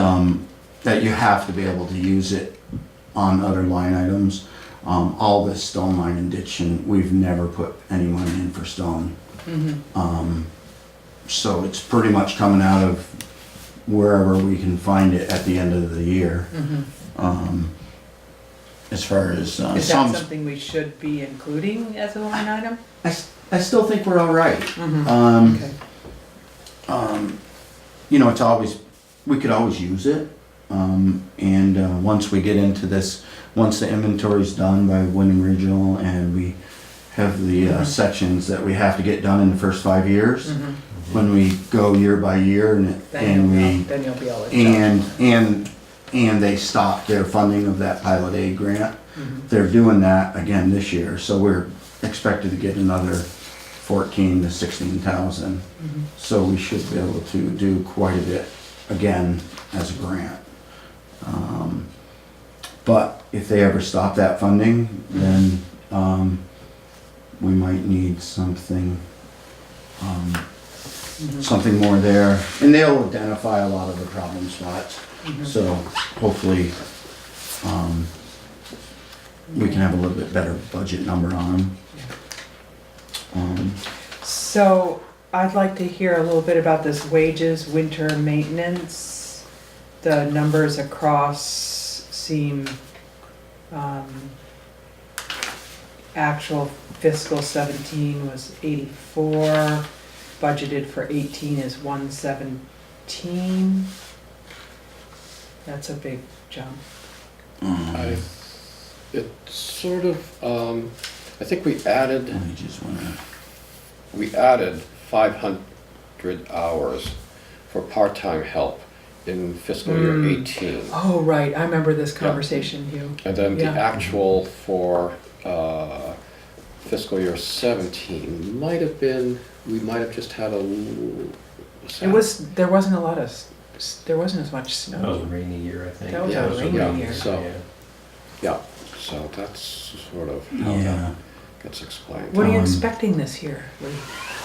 Speaker 5: you have to be able to use it on other line items. All this stone line and ditching, we've never put any money in for stone. So it's pretty much coming out of wherever we can find it at the end of the year. As far as
Speaker 10: Is that
Speaker 5: some,
Speaker 10: something we should be including as a line item?
Speaker 5: I still think we're all right.
Speaker 10: Okay.
Speaker 5: You know, it's always, we could always use it. And once we get into this, once the inventory's done by Wyndham Regional and we have the sections that we have to get done in the first 5 years, when we go year by year and
Speaker 10: Then you'll be able to.
Speaker 5: and they stop their funding of that pilot aid grant, they're doing that again this year, so we're expected to get another 14 to 16,000. So we should be able to do quite a bit again as a grant. But if they ever stop that funding, then we might need something something more there. And they'll identify a lot of the problem spots. So hopefully we can have a little bit better budget number on them.
Speaker 10: So I'd like to hear a little bit about this wages, winter maintenance. The numbers across seem, actual fiscal 17 was 84, budgeted for 18 is 117. That's a big jump.
Speaker 1: It's sort of, I think we added
Speaker 5: I just wanna,
Speaker 1: 500 hours for part-time help in fiscal year 18.
Speaker 10: Oh, right, I remember this conversation, Hugh.
Speaker 1: And then the
Speaker 10: Yeah.
Speaker 1: actual for fiscal year 17 might have been, we might have just had a.
Speaker 10: There wasn't a lot of, there wasn't as much
Speaker 3: That was a
Speaker 10: snow.
Speaker 3: rainy year, I think.
Speaker 10: That was
Speaker 1: Yeah,
Speaker 10: a rainy
Speaker 1: yeah,
Speaker 10: year.
Speaker 1: so-
Speaker 3: Yeah.
Speaker 1: Yeah, so that's sort of how
Speaker 5: yeah.
Speaker 1: that gets explained.
Speaker 10: What are you
Speaker 5: Um,
Speaker 10: expecting this year, Lee?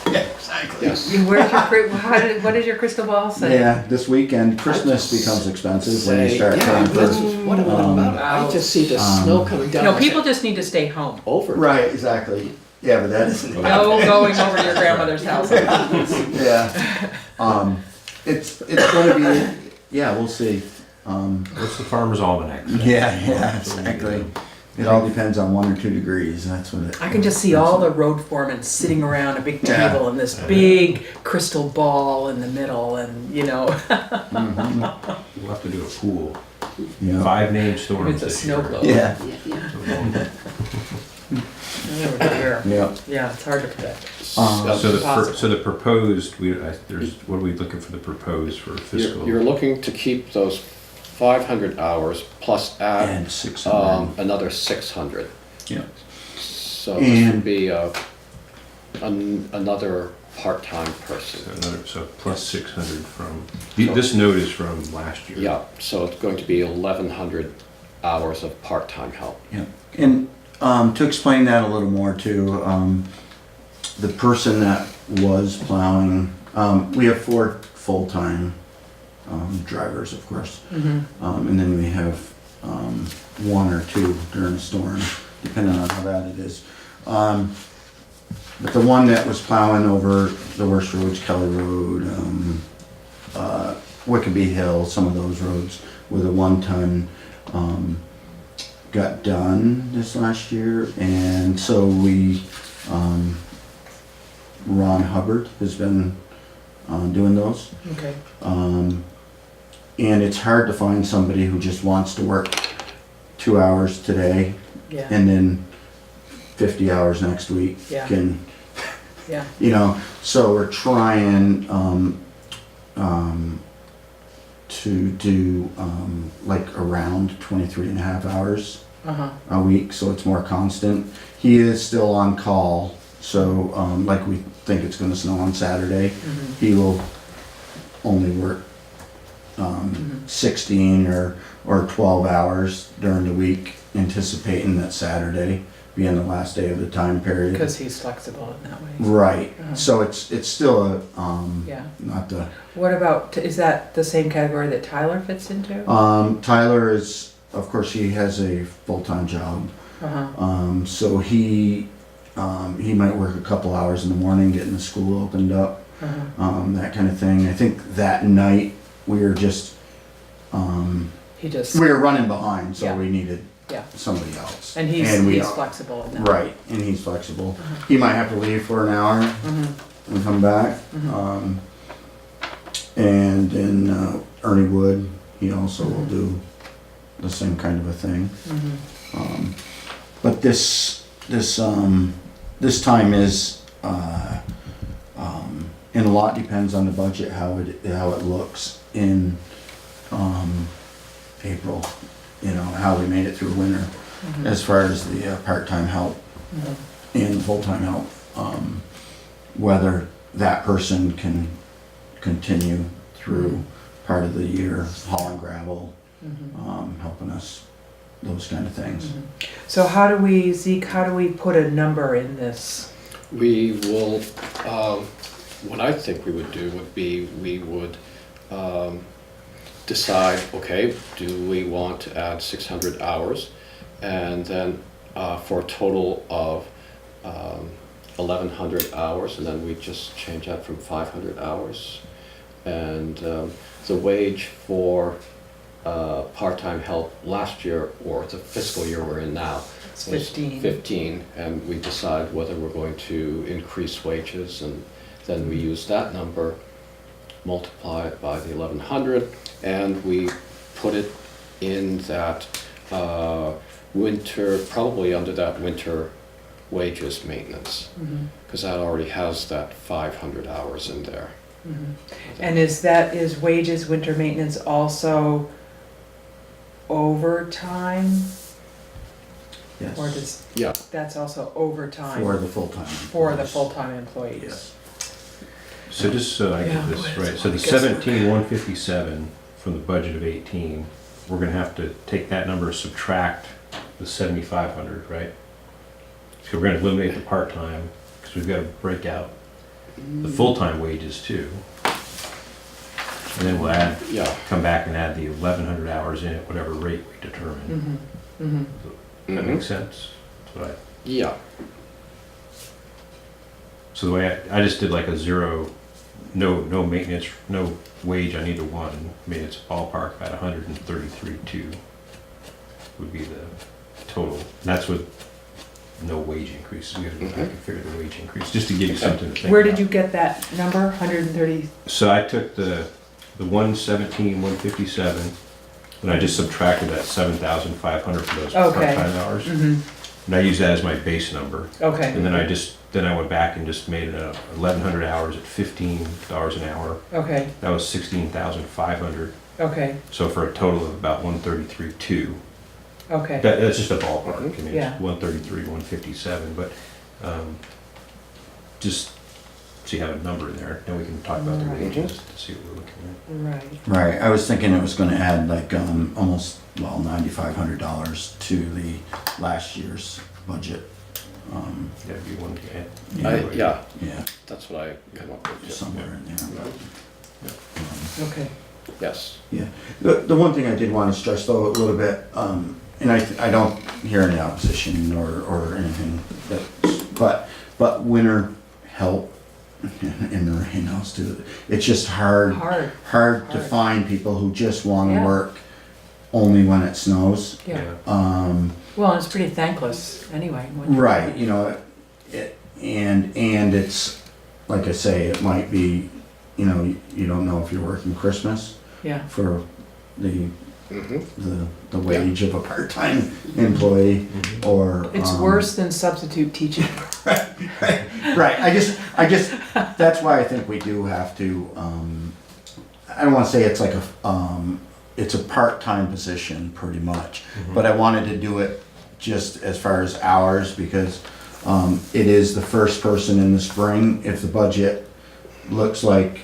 Speaker 5: Exactly.
Speaker 1: Yes.
Speaker 10: Where's your, what does your crystal ball say?
Speaker 5: Yeah, this weekend, Christmas becomes expensive when you start paying for it.
Speaker 1: What about it? I just see the snow coming down.
Speaker 10: No, people just need to stay home.
Speaker 1: Over.
Speaker 5: Right, exactly. Yeah, but that isn't.
Speaker 10: No going over to your grandmother's house.
Speaker 5: Yeah. It's gonna be, yeah, we'll see.
Speaker 3: What's the farmer's almanac?
Speaker 5: Yeah, exactly. It all depends on 1 or 2 degrees, that's what it.
Speaker 10: I can just see all the road foremen sitting around a big
Speaker 5: Yeah.
Speaker 10: table and this big crystal ball in the middle and, you know,
Speaker 5: Mhm.
Speaker 3: We'll have to do a pool.
Speaker 5: Yeah.
Speaker 3: 5 named storms
Speaker 10: it's a
Speaker 3: this
Speaker 10: snow
Speaker 3: year.
Speaker 10: globe.
Speaker 5: Yeah,
Speaker 9: Yeah.
Speaker 5: yeah.
Speaker 10: Yeah, it's hard to predict.
Speaker 3: So the proposed, what are we looking for the proposed for fiscal?
Speaker 1: You're looking to keep those 500 hours plus add
Speaker 5: And 600.
Speaker 1: another 600.
Speaker 5: Yeah.
Speaker 1: So this
Speaker 5: And-
Speaker 1: would be another part-time person.
Speaker 3: So plus 600 from, this note is from last year.
Speaker 1: Yeah, so it's going to be 1,100 hours of part-time help.
Speaker 5: Yeah, and to explain that a little more too, the person that was plowing, we have 4 full-time drivers, of course. And then we have 1 or 2 during the storm, depending on how bad it is. But the one that was plowing over the worst roads, Kelly Road, Wickeby Hill, some of those roads with a 1-ton, got done this last year, and so we, Ron Hubbard has been doing those.
Speaker 10: Okay.
Speaker 5: And it's hard to find somebody who just wants to work 2 hours today
Speaker 10: Yeah,
Speaker 5: and then 50 hours next week.
Speaker 10: Yeah.
Speaker 5: Can,
Speaker 10: yeah.
Speaker 5: you know, so we're trying to do like around 23 and a half hours
Speaker 10: Uh-huh.
Speaker 5: a week, so it's more constant. He is still on call, so like we think it's gonna snow on Saturday, he will only work 16 or 12 hours during the week, anticipating that Saturday being the last day of the time period.
Speaker 10: Because he's flexible in that way.
Speaker 5: Right,
Speaker 10: Uh-huh.
Speaker 5: so it's still a,
Speaker 10: Yeah.
Speaker 5: not the,
Speaker 10: What about, is that the same category that Tyler fits into?
Speaker 5: Tyler is, of course, he has a full-time job.
Speaker 10: Uh-huh.
Speaker 5: So he might work a couple hours in the morning getting the school opened up,
Speaker 10: Uh-huh.
Speaker 5: that kind of thing. I think that night we were just,
Speaker 10: He just,
Speaker 5: we were running behind, so
Speaker 10: Yeah.
Speaker 5: we needed
Speaker 10: yeah.
Speaker 5: somebody else.
Speaker 10: And
Speaker 5: we
Speaker 10: he's
Speaker 5: are-
Speaker 10: flexible in that.
Speaker 5: Right, and he's flexible.
Speaker 10: Uh-huh.
Speaker 5: He might have to leave for an hour
Speaker 10: Mhm.
Speaker 5: and come back.
Speaker 10: Mhm.
Speaker 5: And then Ernie Wood, he also will do the same kind of a thing.
Speaker 10: Mhm.
Speaker 5: But this time is, and a lot depends on the budget, how it looks in, April. You know, how we made it through winter,
Speaker 10: Mhm.
Speaker 5: as far as the part-time help
Speaker 10: Mhm.
Speaker 5: and full-time help. Whether that person can continue through part of the year, hauling gravel,
Speaker 10: Mhm.
Speaker 5: helping us, those kind of things.
Speaker 10: So how do we, Zeke, how do we put a number in this?
Speaker 1: We will, what I think we would do would be, we would decide, okay, do we want to add 600 hours? And then for a total of 1,100 hours, and then we just change that from 500 hours. And the wage for part-time help last year, or the fiscal year we're in now,
Speaker 10: It's
Speaker 1: was
Speaker 10: 15.
Speaker 1: 15, and we decide whether we're going to increase wages, and then we use that number, multiply it by the 1,100, and we put it in that winter, probably under that winter wages maintenance,
Speaker 10: Mhm.
Speaker 1: because that already has that 500 hours in there.
Speaker 10: Mhm. And is wages, winter maintenance also overtime?
Speaker 5: Yes,
Speaker 10: Or does,
Speaker 1: Yeah,
Speaker 10: that's also overtime
Speaker 5: for the full-time.
Speaker 10: for the
Speaker 5: employees.
Speaker 10: full-time employees?
Speaker 5: Yes.
Speaker 3: So just so I
Speaker 10: Yeah,
Speaker 3: get this
Speaker 10: boy,
Speaker 3: right,
Speaker 10: it's
Speaker 3: so
Speaker 10: a
Speaker 3: the
Speaker 10: lot of guesswork.
Speaker 3: 17,157 from the budget of 18, we're gonna have to take that number, subtract the 7,500, right? So we're gonna eliminate the part-time, because we've got to break out the full-time wages too. And then we'll add,
Speaker 1: yeah.
Speaker 3: come back and add the 1,100 hours in at whatever rate we determine.
Speaker 10: Mhm. Mhm.
Speaker 3: That makes sense? That's what I-
Speaker 1: Yeah.
Speaker 3: So the way I just did like a zero, no maintenance, no wage on either one. I mean, it's ballpark about 133.2 would be the total. And that's with no wage increases. We have to go back and figure the wage increase, just to give you something to think
Speaker 10: Where
Speaker 3: about.
Speaker 10: did you get that number, 130?
Speaker 3: So I took the 117, 157, and I just subtracted that 7,500 for those
Speaker 10: Okay.
Speaker 3: part-time hours.
Speaker 10: Mm-hmm,
Speaker 3: And I used that as my base number.
Speaker 10: okay.
Speaker 3: And then I went back and just made it 1,100 hours at $15 an hour.
Speaker 10: Okay,
Speaker 3: That was 16,500.
Speaker 10: okay,
Speaker 3: So for a total of about 133.2.
Speaker 10: okay.
Speaker 3: That's just a ballpark. I mean,
Speaker 10: Yeah.
Speaker 3: it's 133, 157, but just so you have a number in there. Then we can talk about the
Speaker 10: Right.
Speaker 3: wages to see what we're looking at.
Speaker 10: Right.
Speaker 5: Right, I was thinking it was gonna add like, almost, well, $9,500 to the last year's budget.
Speaker 3: That'd be one.
Speaker 1: Yeah,
Speaker 5: Yeah,
Speaker 1: that's what I came up with.
Speaker 5: somewhere in there.
Speaker 10: Okay.
Speaker 1: Yes.
Speaker 5: Yeah, the one thing I did want to stress though a little bit, and I don't hear any opposition or anything, but winter help in the rain house too. It's just hard to
Speaker 10: Hard.
Speaker 5: find people who just want to
Speaker 10: Yeah.
Speaker 5: work only when it snows.
Speaker 10: Yeah.
Speaker 5: Um,
Speaker 10: Well, and it's pretty thankless anyway. when-
Speaker 5: Right, you know, and it's, like I say, it might be, you know, you don't know if you're working Christmas
Speaker 10: Yeah.
Speaker 5: for the
Speaker 1: Mm-hmm.
Speaker 5: the wage of a part-time employee, or.
Speaker 10: It's worse than substitute teaching.
Speaker 5: Right, I just, that's why I think we do have to, I don't wanna say it's like it's a part-time position, pretty much, but I wanted to do it just as far as hours, because, it is the first person in the spring. If the budget looks like,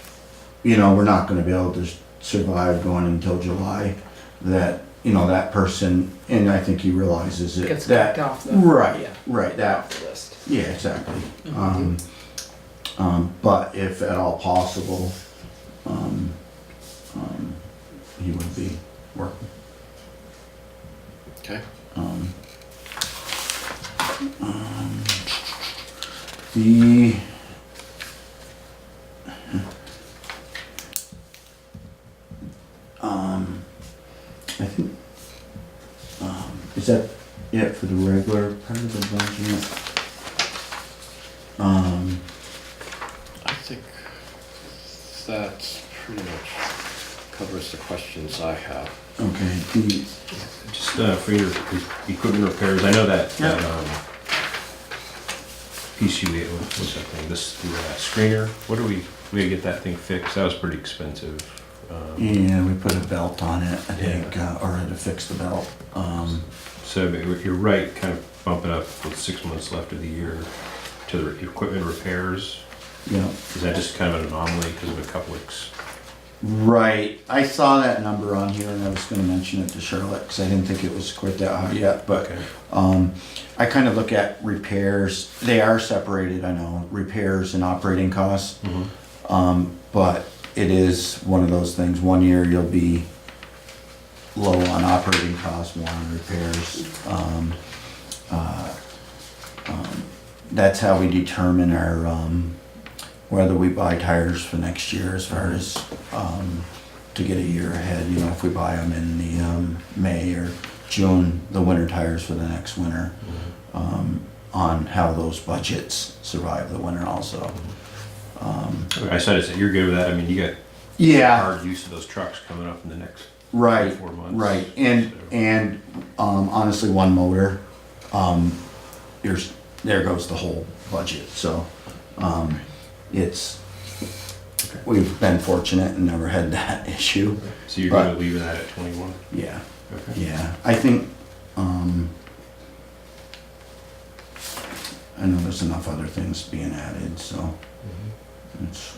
Speaker 5: you know, we're not gonna be able to survive going until July, that, you know, that person, and I think he realizes it.
Speaker 10: Gets
Speaker 5: that-
Speaker 10: kicked off the.
Speaker 5: Right,
Speaker 10: Yeah.
Speaker 5: right, that,
Speaker 10: Off the list.
Speaker 5: yeah, exactly. But if at all possible, he would be working.
Speaker 1: Okay.
Speaker 5: The I think, is that it for the regular part of the budget?
Speaker 1: I think that pretty much covers the questions I have.
Speaker 5: Okay, the,
Speaker 3: Just for your equipment repairs, I know that PCU, what's that thing, the screener, what do we get that thing fixed? That was pretty expensive.
Speaker 5: yeah, we put a belt on it, I think, or had to fix the belt.
Speaker 3: So you're right, kind of bumping up with 6 months left of the year to the equipment repairs.
Speaker 5: Yeah.
Speaker 3: Is that just kind of an anomaly because of a couple weeks?
Speaker 5: Right, I saw that number on here and I was gonna mention it to Charlotte, cause I didn't think it was quite that high yet, but,
Speaker 3: Okay.
Speaker 5: I kind of look at repairs, they are separated, I know, repairs and operating costs. But it is one of those things, one year you'll be low on operating costs, more on repairs. That's how we determine our, whether we buy tires for next year, as far as, to get a year ahead, you know, if we buy them in the, May or June, the winter tires for the next winter, on how those budgets survive the winter also.
Speaker 3: I said, you're good with that, I mean, you got
Speaker 5: Yeah,
Speaker 3: hard use of those trucks coming up in the next
Speaker 5: right,
Speaker 3: 4 months.
Speaker 5: right, and honestly, one motor, there goes the whole budget, so, we've been fortunate and never had that issue.
Speaker 3: So you're
Speaker 5: But-
Speaker 3: gonna leave that at 21?
Speaker 5: Yeah,
Speaker 3: Okay.
Speaker 5: yeah, I think, I know there's enough other things being added, so it's,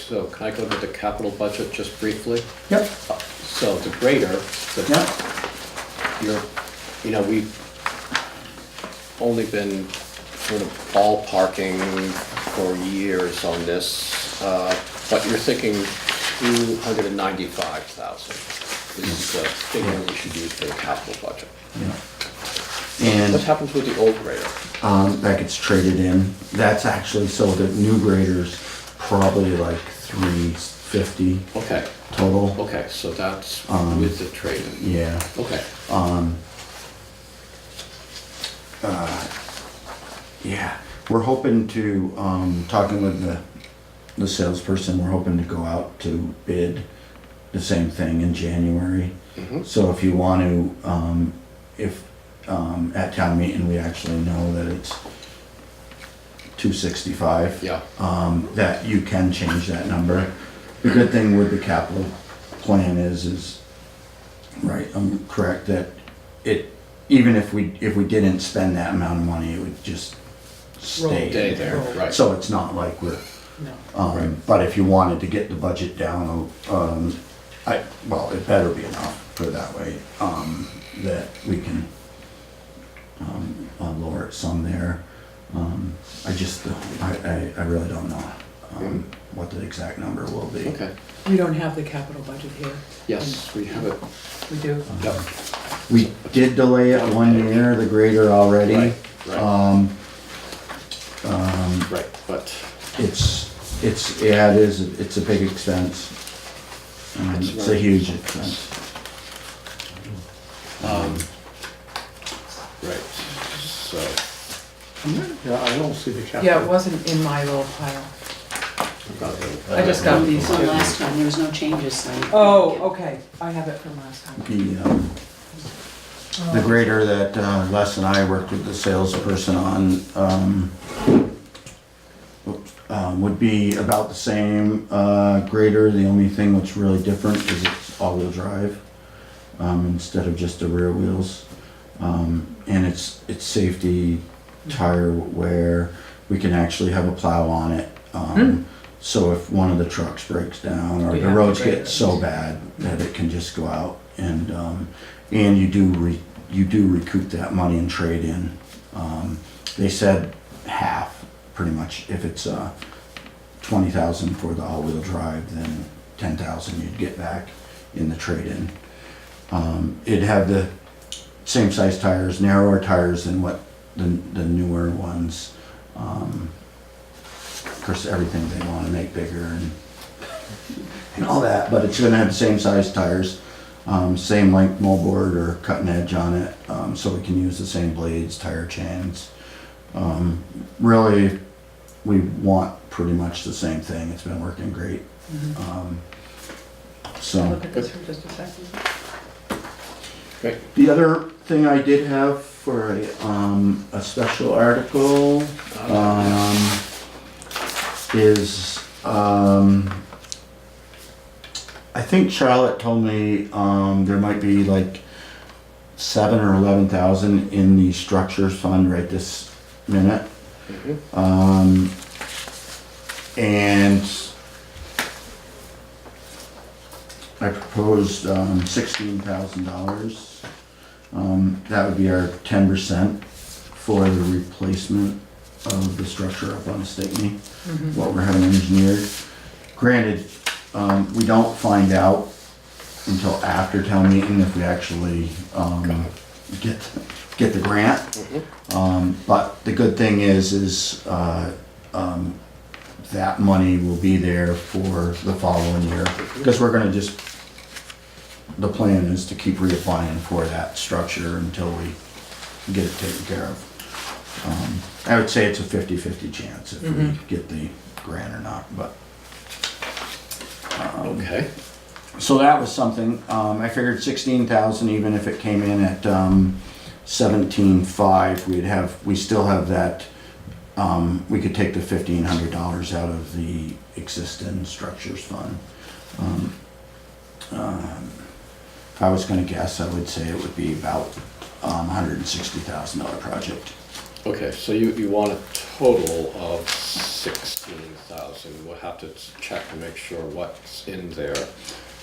Speaker 1: So can I go to the capital budget just briefly?
Speaker 5: Yep.
Speaker 1: So the grader,
Speaker 5: Yep.
Speaker 1: we've only been sort of ballparking for years on this, but you're thinking 295,000 is the figure we should use for the capital budget.
Speaker 5: yeah. And
Speaker 1: What happens with the old grader?
Speaker 5: that gets traded in. That's actually, so the new grader's probably like $350
Speaker 1: Okay,
Speaker 5: total.
Speaker 1: okay, so that's with the trade-in.
Speaker 5: Yeah.
Speaker 1: Okay,
Speaker 5: Yeah, we're hoping to, talking with the salesperson, we're hoping to go out to bid the same thing in January.
Speaker 1: mhm,
Speaker 5: So if you want to, if, at town meeting, we actually know that it's 265.
Speaker 1: yeah,
Speaker 5: That you can change that number. The good thing with the capital plan is, right, I'm correct, that even if we didn't spend that amount of money, it would just stay
Speaker 1: stay there, right.
Speaker 5: So it's not like we're,
Speaker 10: No.
Speaker 5: but if you wanted to get the budget down, well, it better be enough, put it that way, that we can, lower it some there. I just, I really don't know, what the exact number will be.
Speaker 1: Okay,
Speaker 10: We don't have the capital budget here.
Speaker 1: yes, we have it.
Speaker 10: We do.
Speaker 1: Yep.
Speaker 5: We did delay it 1 year, the grader already.
Speaker 1: Right, right, right, but
Speaker 5: Yeah, it's a big expense.
Speaker 1: It's
Speaker 5: It's a
Speaker 1: very-
Speaker 5: huge expense.
Speaker 1: right, so,
Speaker 6: Yeah, I don't see the capital.
Speaker 10: Yeah, it wasn't in my little pile. I just got these
Speaker 9: From
Speaker 10: two.
Speaker 9: last time, there was no changes, so.
Speaker 10: Oh, okay, I have it from last time.
Speaker 5: The grader that Les and I worked with the salesperson on would be about the same grader. The only thing that's really different is it's all-wheel drive instead of just the rear wheels. And it's safety tire wear. We can actually have a plow on it. So if one of the trucks breaks down or
Speaker 10: We
Speaker 5: the
Speaker 10: have
Speaker 5: roads
Speaker 10: the
Speaker 5: get
Speaker 10: grader.
Speaker 5: so bad that it can just go out, and you do recoup that money in trade-in. They said half, pretty much. If it's 20,000 for the all-wheel drive, then 10,000 you'd get back in the trade-in. It'd have the same size tires, narrower tires than what the newer ones. Of course, everything they want to make bigger and all that, but it's gonna have the same size tires, same length moldboard or cutting edge on it, so we can use the same blades, tire chains. Really, we want pretty much the same thing. It's been working great. So.
Speaker 10: Look at this for just a second.
Speaker 5: The other thing I did have for a special article, is, I think Charlotte told me, there might be like 7 or 11,000 in the structures fund right this minute. And I proposed $16,000. That would be our 10% for the replacement of the structure up on Stickney, what we're having engineered. Granted, we don't find out until after town meeting if we actually get the grant. But the good thing is that money will be there for the following year, because we're gonna just, the plan is to keep reapplying for that structure until we get it taken care of. I would say it's a 50-50 chance if we get the grant or not, but.
Speaker 1: okay,
Speaker 5: So that was something, I figured 16,000, even if it came in at 17.5, we still have that, we could take the $1,500 out of the existing structures fund. If I was gonna guess, I would say it would be about $160,000 project.
Speaker 1: okay, so you want a total of 16,000. We'll have to check to make sure what's in there.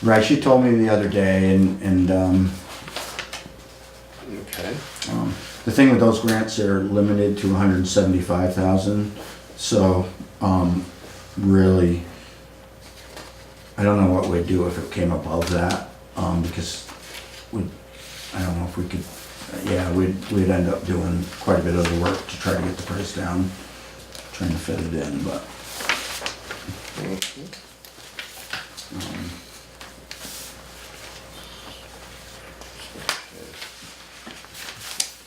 Speaker 5: Right, she told me the other day, and
Speaker 1: Okay,
Speaker 5: the thing with those grants, they're limited to 175,000, so, really, I don't know what we'd do if it came above that, because I don't know if we could yeah, we'd end up doing quite a bit of the work to try to get the price down, trying to fit it in, but. um,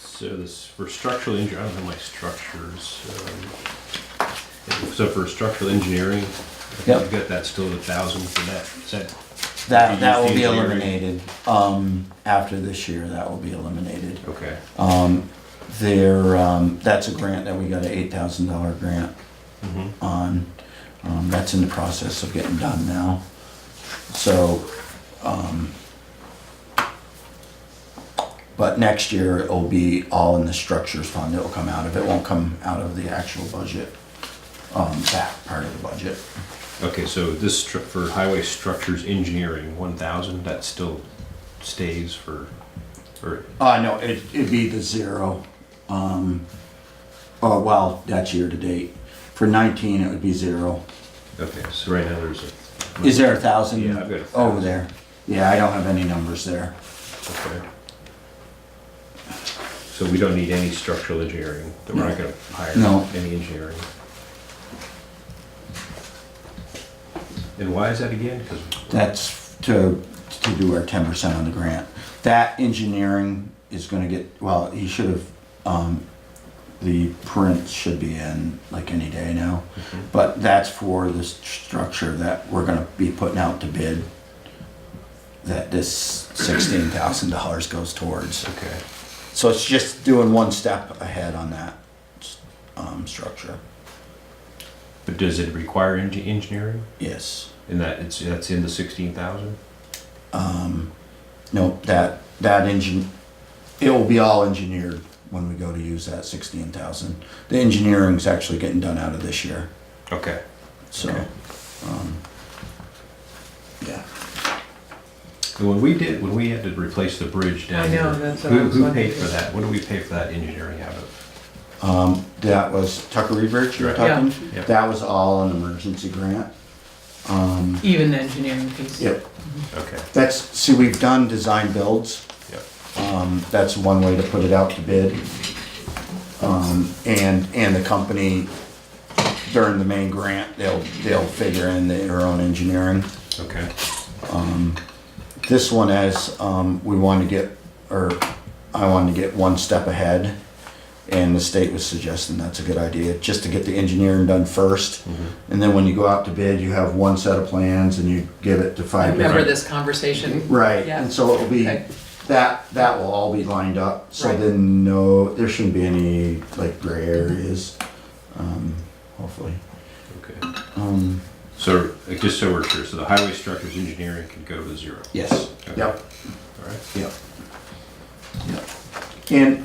Speaker 3: So this, for structural engineering, I don't have my structures. So for structural engineering,
Speaker 5: Yep.
Speaker 3: I've got that still at 1,000 for that. Is that?
Speaker 5: That will be
Speaker 3: Engineering.
Speaker 5: eliminated, after this year, that will be eliminated.
Speaker 3: Okay.
Speaker 5: That's a grant that we got, a $8,000 grant
Speaker 3: Mm-hmm.
Speaker 5: on. That's in the process of getting done now. So, but next year it'll be all in the structures fund, it'll come out of, it won't come out of the actual budget, that part of the budget.
Speaker 3: Okay, so this for highway structures engineering, 1,000, that still stays for, or,
Speaker 5: No, it'd be the zero, well, that's year to date. For 19, it would be zero.
Speaker 3: okay, so right now there's a.
Speaker 5: Is there 1,000?
Speaker 3: Yeah, I've got 1,000.
Speaker 5: Over there. Yeah, I don't have any numbers there.
Speaker 3: Okay. So we don't need any structural engineering, that we're not gonna hire
Speaker 5: No.
Speaker 3: any engineering. And why is that again? Because
Speaker 5: That's to do our 10% on the grant. That engineering is gonna get, well, he should have, the print should be in like any day now. But that's for the structure that we're gonna be putting out to bid, that this $16,000 goes towards.
Speaker 3: okay,
Speaker 5: So it's just doing one step ahead on that, structure.
Speaker 3: but does it require engineering?
Speaker 5: Yes.
Speaker 3: In that that's in the 16,000?
Speaker 5: No, that engine, it will be all engineered when we go to use that 16,000. The engineering's actually getting done out of this year,
Speaker 3: Okay.
Speaker 5: so,
Speaker 3: Okay.
Speaker 5: Yeah.
Speaker 3: And when we had to replace the bridge down
Speaker 10: I know,
Speaker 3: here,
Speaker 10: that's what I was
Speaker 3: who
Speaker 10: wondering.
Speaker 3: paid for that? What do we pay for that engineering out of?
Speaker 5: That was Tucker Bridge you were
Speaker 3: Right.
Speaker 5: talking?
Speaker 3: Yeah. Yeah.
Speaker 5: That was all an emergency grant.
Speaker 10: Even the engineering piece.
Speaker 5: Yep,
Speaker 3: Okay.
Speaker 5: see, we've done design builds.
Speaker 3: Yep.
Speaker 5: That's one way to put it out to bid. And the company, during the main grant, they'll figure in their own engineering.
Speaker 3: Okay.
Speaker 5: This one, as we wanted to get, or I wanted to get one step ahead, and the state was suggesting that's a good idea, just to get the engineering done first. And then when you go out to bid, you have one set of plans and you give it to
Speaker 10: I
Speaker 5: 5
Speaker 10: remember
Speaker 5: different.
Speaker 10: this conversation.
Speaker 5: Right,
Speaker 10: Yeah.
Speaker 5: and so it'll be,
Speaker 10: Okay.
Speaker 5: that will all be lined up, so
Speaker 10: Right.
Speaker 5: then there shouldn't be any like gray areas, hopefully.
Speaker 3: Okay.
Speaker 5: So,
Speaker 3: So, just so we're clear, so the highway structures engineering can go to 0?
Speaker 5: yes,
Speaker 3: Okay.
Speaker 5: yep.
Speaker 3: All right.
Speaker 5: Yep. Yep.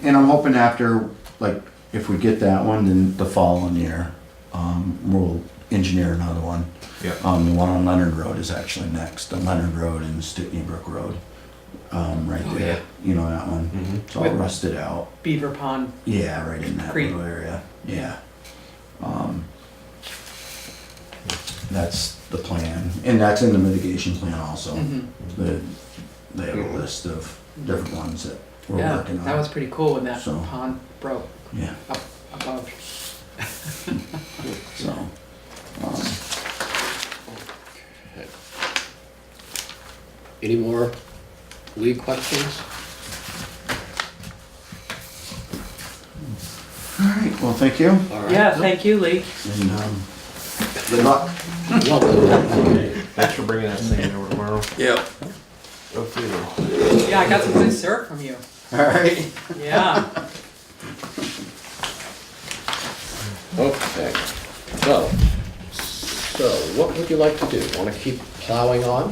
Speaker 5: And I'm hoping after, like, if we get that one, then the following year, we'll engineer another one.
Speaker 3: Yep.
Speaker 5: The one on Leonard Road is actually next, on Leonard Road and Stupney Brook Road. Right
Speaker 10: Oh,
Speaker 5: there, you know that one?
Speaker 3: Mhm.
Speaker 5: It's all
Speaker 10: With-
Speaker 5: rusted out.
Speaker 10: Beaver Pond.
Speaker 5: Yeah, right in that
Speaker 10: Creek.
Speaker 5: little area, yeah. That's the plan, and that's in the mitigation plan also.
Speaker 10: Mhm.
Speaker 5: They have a list of different ones that we're
Speaker 10: Yeah,
Speaker 5: working on.
Speaker 10: that was pretty cool when that
Speaker 5: So-
Speaker 10: pond broke
Speaker 5: Yeah,
Speaker 10: up above.
Speaker 5: so,
Speaker 1: Any more league questions?
Speaker 5: all right, well, thank you,
Speaker 1: All right.
Speaker 10: Yeah, thank you, Lee.
Speaker 5: and, good luck.
Speaker 1: Well, okay.
Speaker 2: Thanks for bringing that thing over tomorrow.
Speaker 5: Yep.
Speaker 10: Yeah, I got some good syrup from you.
Speaker 5: All right.
Speaker 10: Yeah.
Speaker 1: Okay, so what would you like to do? Want to keep plowing on?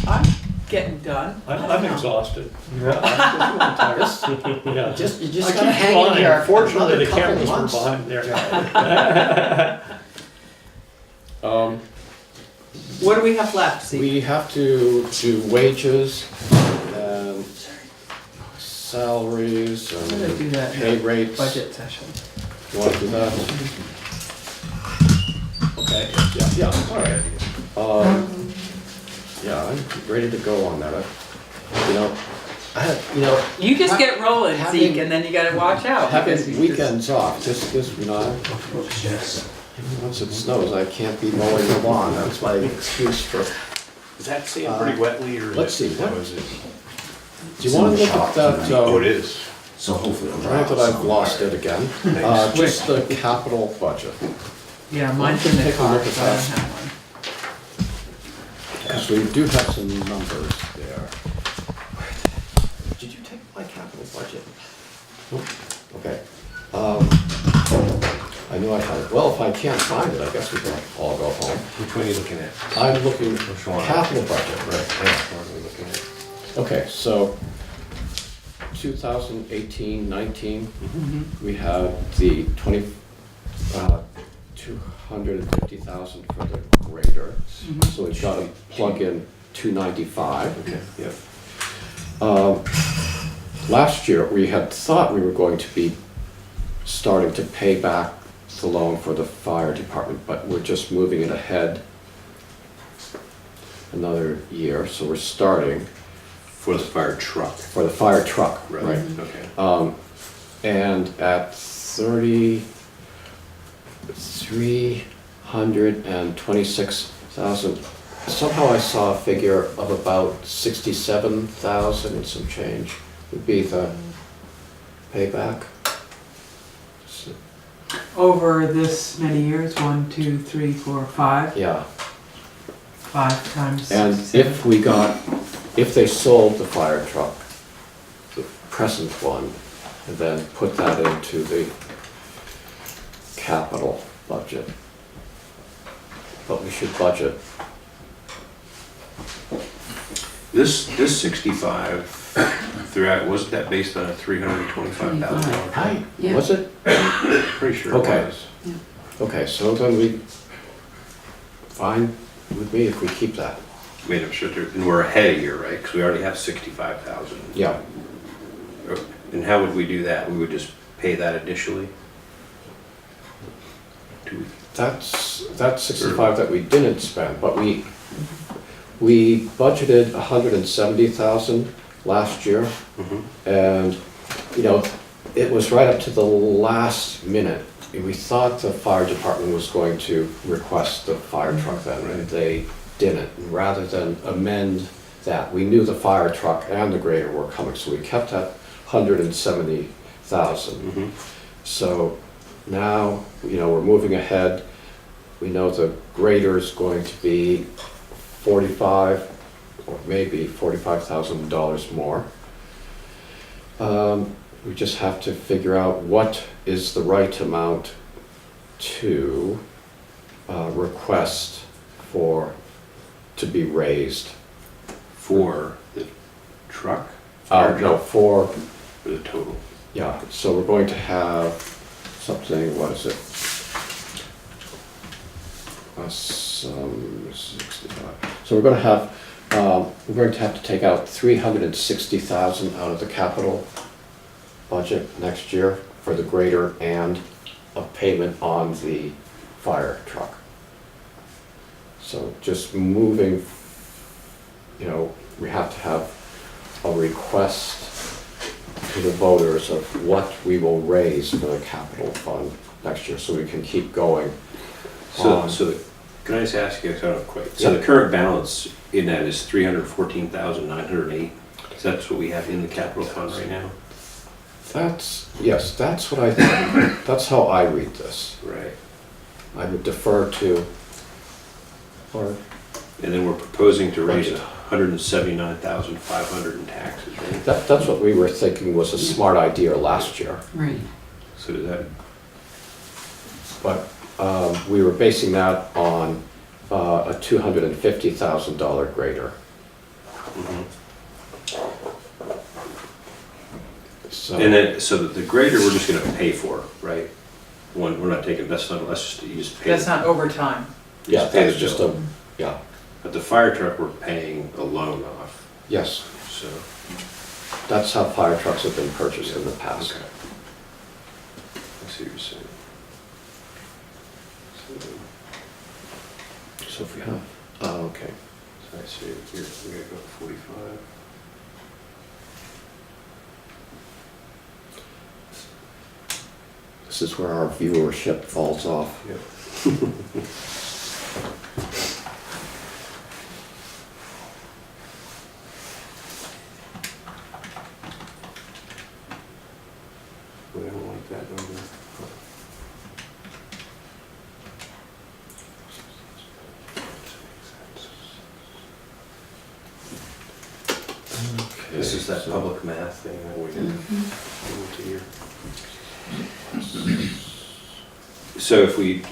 Speaker 10: I'm getting done. I don't
Speaker 2: I'm
Speaker 10: know.
Speaker 2: exhausted. Yeah, I'm just really tired. Yeah.
Speaker 1: You
Speaker 2: I
Speaker 1: just
Speaker 2: keep
Speaker 1: gotta hang in
Speaker 2: flying.
Speaker 1: here.
Speaker 2: Fortunately,
Speaker 1: another
Speaker 2: the
Speaker 1: couple
Speaker 2: cameras were
Speaker 1: months.
Speaker 2: behind there.
Speaker 10: What do we have left, Steve?
Speaker 1: We have to do wages and salaries
Speaker 10: I'm gonna do
Speaker 1: and
Speaker 10: that in
Speaker 1: pay
Speaker 10: the
Speaker 1: rates.
Speaker 10: budget session.
Speaker 1: You want to do that? Okay, yeah, all right. Yeah, I'm ready to go on that. you know, I had, you know,
Speaker 4: You just get rolling,
Speaker 1: having-
Speaker 4: Zeke, and then you gotta watch out. because
Speaker 1: having
Speaker 4: you just-
Speaker 1: weekends off, just, you know, once it snows, I can't be mowing the lawn, that's my excuse for.
Speaker 3: Is that sand pretty wetly or?
Speaker 1: Let's see,
Speaker 3: How
Speaker 1: what-
Speaker 3: is it?
Speaker 1: Do you wanna look at that,
Speaker 3: Oh, it is.
Speaker 5: So hopefully it'll dry
Speaker 1: right
Speaker 5: out
Speaker 1: that I've
Speaker 5: some.
Speaker 1: lost it again, just the capital budget,
Speaker 4: Yeah, mine's in the
Speaker 1: Take a
Speaker 4: car,
Speaker 1: look at
Speaker 4: so I don't
Speaker 1: that.
Speaker 4: have one.
Speaker 1: because we do have some numbers there. Did you take my capital budget? Nope. Okay. I knew I had it. Well, if I can't find it, I guess we can all go home.
Speaker 3: Which one are you looking at?
Speaker 1: I'm looking
Speaker 3: Which one?
Speaker 1: capital budget.
Speaker 3: Right, yeah, what are we looking at?
Speaker 1: Okay, so 2018-19, we had the 250,000 for the grader. So we've got to plug in 295.
Speaker 3: Okay, yep.
Speaker 1: Last year, we had thought we were going to be starting to pay back the loan for the fire department, but we're just moving it ahead another year, so we're starting
Speaker 3: For the fire truck.
Speaker 1: for the fire truck,
Speaker 3: Right,
Speaker 1: right?
Speaker 3: okay.
Speaker 1: And at 326,000, somehow I saw a figure of about 67,000 and some change would be the payback. So,
Speaker 4: Over this many years, 1, 2, 3, 4, 5,
Speaker 1: yeah,
Speaker 4: 5 times.
Speaker 1: and
Speaker 4: 7.
Speaker 1: if they sold the fire truck, the present one, and then put that into the capital budget. But we should budget.
Speaker 3: This 65 throughout, wasn't that based on a $325,000?
Speaker 9: Yeah.
Speaker 1: Was it?
Speaker 3: Pretty sure it
Speaker 1: Okay.
Speaker 3: was.
Speaker 1: Okay, so then fine with me if we keep that.
Speaker 3: I mean, I'm sure and we're ahead a year, right? Because we already have 65,000.
Speaker 1: Yeah,
Speaker 3: And how would we do that? We would just pay that initially? Do we?
Speaker 1: that's 65 that we didn't spend, but we budgeted 170,000 last year.
Speaker 3: Mhm.
Speaker 1: And, you know, it was right up to the last minute. We thought the fire department was going to request the fire truck then, and they didn't. And rather than amend that, we knew the fire truck and the grader were coming, so we kept that 170,000.
Speaker 3: Mhm.
Speaker 1: So now, you know, we're moving ahead. We know the grader's going to be 45, or maybe $45,000 more. We just have to figure out what is the right amount to request to be raised.
Speaker 3: For the truck? Fire
Speaker 1: No,
Speaker 3: truck?
Speaker 1: for,
Speaker 3: For the total?
Speaker 1: yeah, so we're going to have something, what is it? Some 65. So we're going to have to take out 360,000 out of the capital budget next year for the grader and a payment on the fire truck. So just moving, you know, we have to have a request to the voters of what we will raise for the capital fund next year, so we can keep going.
Speaker 3: So can I just ask you, I don't know quite, so the current balance in that is 314,908? Is that what we have in the capital fund right now?
Speaker 1: Yes, that's what I think, that's how I read this.
Speaker 3: Right.
Speaker 1: I would defer to, or,
Speaker 3: And then we're proposing to raise 179,500 in taxes, right?
Speaker 1: that's what we were thinking was a smart idea last year.
Speaker 9: Right.
Speaker 3: So does that,
Speaker 1: But we were basing that on a $250,000 grader. So,
Speaker 3: and then, so the grader, we're just gonna pay for, right? We're not taking, that's just, you just pay.
Speaker 4: That's not overtime.
Speaker 3: you
Speaker 1: yeah,
Speaker 3: pay the
Speaker 1: that's just
Speaker 3: bill.
Speaker 1: a, yeah,
Speaker 3: But the fire truck, we're paying a loan off,
Speaker 1: yes,
Speaker 3: so.
Speaker 1: that's how fire trucks have been purchased in the past.
Speaker 3: Okay. I see what you're saying.
Speaker 1: So if we have, okay.
Speaker 3: So I see, here, we gotta go to 45.
Speaker 1: This is where our viewership falls off.
Speaker 3: We don't like that number. This is that public math thing that we did here. So if we,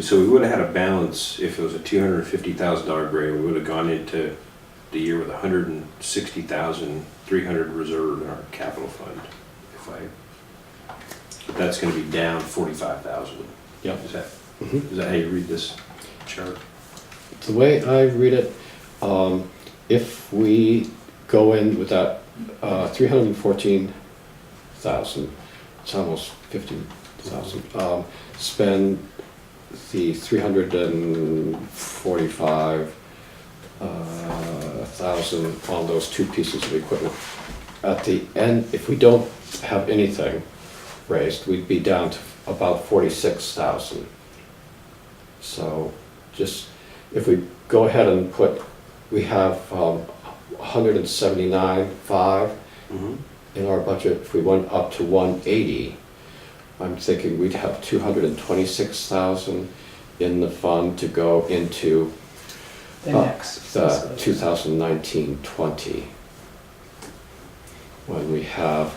Speaker 3: so we would have had a balance if it was a $250,000 grade. We would have gone into the year with $160,300 reserved in our capital fund. But that's going to be down $45,000.
Speaker 1: Yep.
Speaker 3: Is that how you read this chart?
Speaker 1: The way I read it, if we go in with that 314,000, it's almost 15,000, spend the 345,000 on those two pieces of equipment. At the end, if we don't have anything raised, we'd be down to about 46,000. So just, if we go ahead and put, we have 179.5 in our budget. If we went up to 180, I'm thinking we'd have 226,000 in the fund to go into
Speaker 10: The next.
Speaker 1: the 2019-20. When we'll have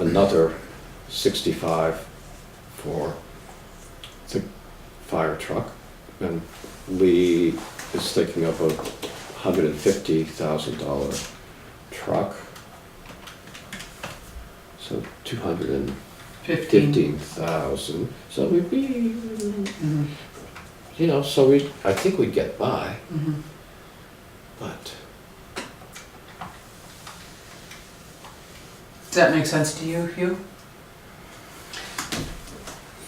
Speaker 1: another 65 for the fire truck, and Lee is thinking of a $150,000 truck. So 215,000. So we'd be, you know, so I think we'd get by. But
Speaker 10: Does that make sense to you, Hugh?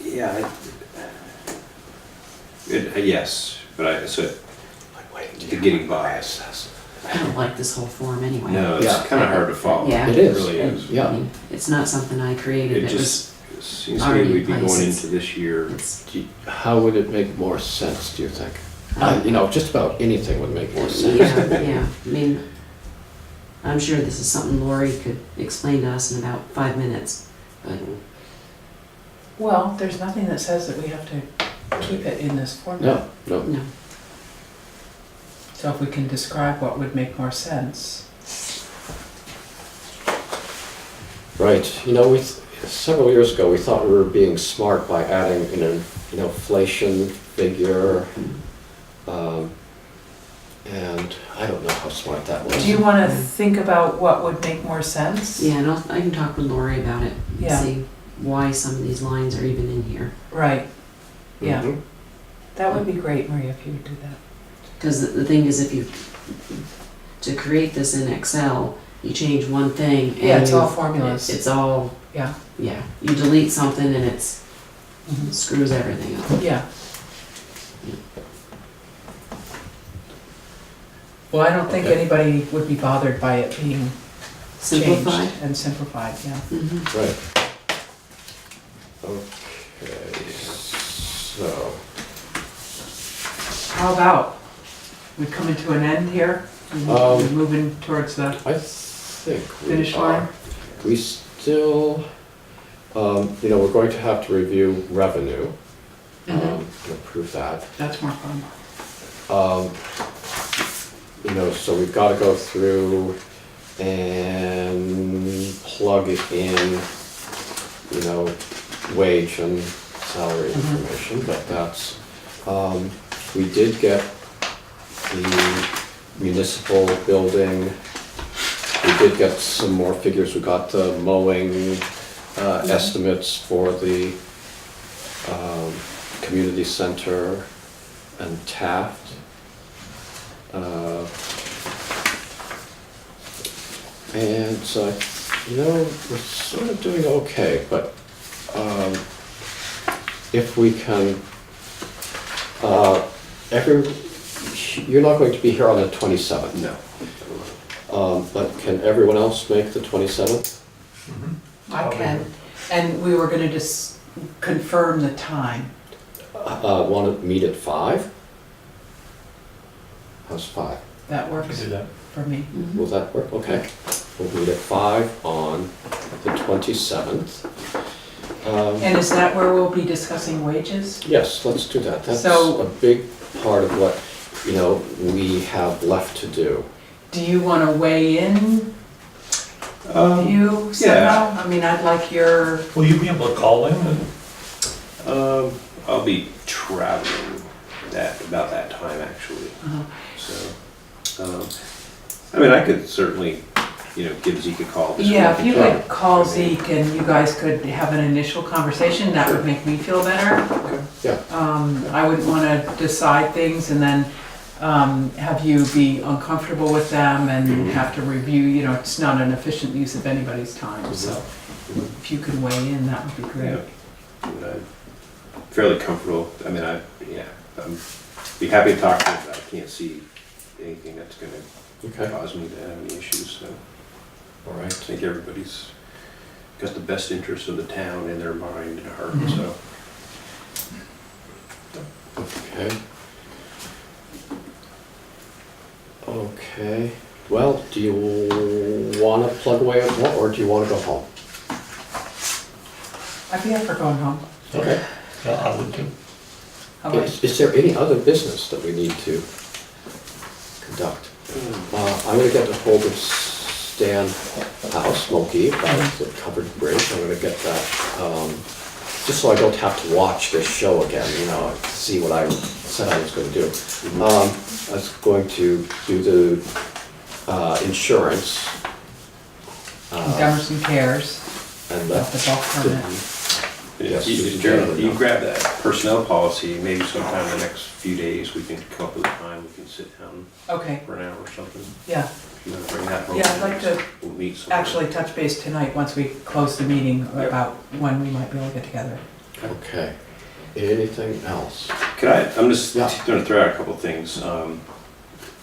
Speaker 3: Yeah. Yes, but the getting by.
Speaker 9: I don't like this whole form anyway.
Speaker 3: No, it's
Speaker 1: Yeah.
Speaker 3: kind of hard to follow.
Speaker 9: Yeah.
Speaker 1: it is.
Speaker 3: really is.
Speaker 9: I
Speaker 1: Yeah.
Speaker 9: mean, it's not something I created,
Speaker 3: It
Speaker 9: it was,
Speaker 3: just seems to me
Speaker 9: already
Speaker 3: we'd be
Speaker 9: in
Speaker 3: going
Speaker 9: place.
Speaker 3: into this year.
Speaker 9: it's,
Speaker 1: How would it make more sense, do you think? You know, just about anything would make more sense.
Speaker 9: yeah, I mean, I'm sure this is something Lori could explain to us in about 5 minutes, but
Speaker 10: Well, there's nothing that says that we have to keep it in this format.
Speaker 1: No.
Speaker 9: no.
Speaker 10: So if we can describe what would make more sense.
Speaker 1: Right. You know, several years ago, we thought we were being smart by adding an inflation figure. And I don't know how smart that was.
Speaker 10: Do you want to think about what would make more sense?
Speaker 9: Yeah, and I can talk with Lori about it, and
Speaker 10: Yeah.
Speaker 9: see why some of these lines are even in here.
Speaker 10: Right, yeah.
Speaker 1: Mhm.
Speaker 10: That would be great, Maria, if you would do that.
Speaker 9: Because the thing is, to create this in Excel, you change one thing and
Speaker 10: Yeah, it's all
Speaker 9: you-
Speaker 10: formulas.
Speaker 9: It's all,
Speaker 10: Yeah.
Speaker 9: yeah, you delete something and it
Speaker 10: Mhm.
Speaker 9: screws everything up.
Speaker 10: Yeah. Well, I don't think
Speaker 1: Okay.
Speaker 10: anybody would be bothered by it being
Speaker 9: Simplified?
Speaker 10: changed and simplified, yeah.
Speaker 9: Mhm.
Speaker 1: Right. Okay, so,
Speaker 10: How about, we come into an end here? We're moving towards the
Speaker 1: I think we
Speaker 10: finish
Speaker 1: are.
Speaker 10: line?
Speaker 1: We still, you know, we're going to have to review revenue,
Speaker 10: Mhm.
Speaker 1: and approve that.
Speaker 10: That's more fun.
Speaker 1: You know, so we've got to go through and plug in, you know, wage and salary information, but that's, we did get the municipal building, we did get some more figures, we got the mowing estimates for the community center and Taft. And so, you know, we're sort of doing okay, but if we can, you're not going to be here on the 27th.
Speaker 3: No.
Speaker 1: But can everyone else make the 27th?
Speaker 4: I can, and we were gonna just confirm the time.
Speaker 1: Want to meet at 5? How's 5?
Speaker 4: That
Speaker 2: We can
Speaker 4: works
Speaker 2: do that.
Speaker 4: for me.
Speaker 1: Will that work? Okay. We'll meet at 5 on the 27th.
Speaker 4: And is that where we'll be discussing wages?
Speaker 1: Yes, let's do that. That's
Speaker 4: So-
Speaker 1: a big part of what, we have left to do.
Speaker 4: Do you wanna weigh in, you somehow? I mean, I'd like your,
Speaker 2: Will you be able to call in?
Speaker 3: I'll be traveling about that time, actually. So, I could certainly, give Zeke a call. this
Speaker 4: yeah, if
Speaker 3: week.
Speaker 4: you could call Zeke and you guys could have an initial conversation, that would make me feel better.
Speaker 1: Yeah.
Speaker 4: I wouldn't wanna decide things and then, have you be uncomfortable with them and have to review, it's not an efficient use of anybody's time, so if you could weigh in, that would be great.
Speaker 3: I'm fairly comfortable. I'm be happy to talk to him, but I can't see anything that's gonna
Speaker 1: Okay.
Speaker 3: cause me to have any issues, so.
Speaker 1: All
Speaker 3: I
Speaker 1: right.
Speaker 3: think everybody's got the best interest of the town in their mind and heart,
Speaker 4: Mhm.
Speaker 3: so.
Speaker 1: Okay. Okay. Well, do you want to plug away at more, or do you want to go home?
Speaker 4: I'd be up for going home.
Speaker 1: Okay.
Speaker 2: Yeah, I would too.
Speaker 4: How about
Speaker 1: Is there any other business that we need to conduct? I'm gonna get a hold of Stan House, Smokey, about the covered bridge. I'm gonna get that, just so I don't have to watch this show again, see what I said I was gonna do. I was going to do the insurance.
Speaker 4: Dummerston Cares,
Speaker 1: And
Speaker 4: about the bulk permit.
Speaker 1: Yes,
Speaker 3: Gerald, you grab that personnel policy, maybe sometime in the next few days, we can come up with a time, we can sit down
Speaker 4: Okay,
Speaker 3: for an hour or something.
Speaker 4: yeah.
Speaker 3: If you wanna bring that home.
Speaker 4: Yeah, I'd like to
Speaker 3: We'll meet somewhere.
Speaker 4: actually touch base tonight, once we close the meeting, about when we might be able to get together.
Speaker 1: Okay. Anything else?
Speaker 3: I'm just
Speaker 1: Yeah.
Speaker 3: gonna throw out a couple things.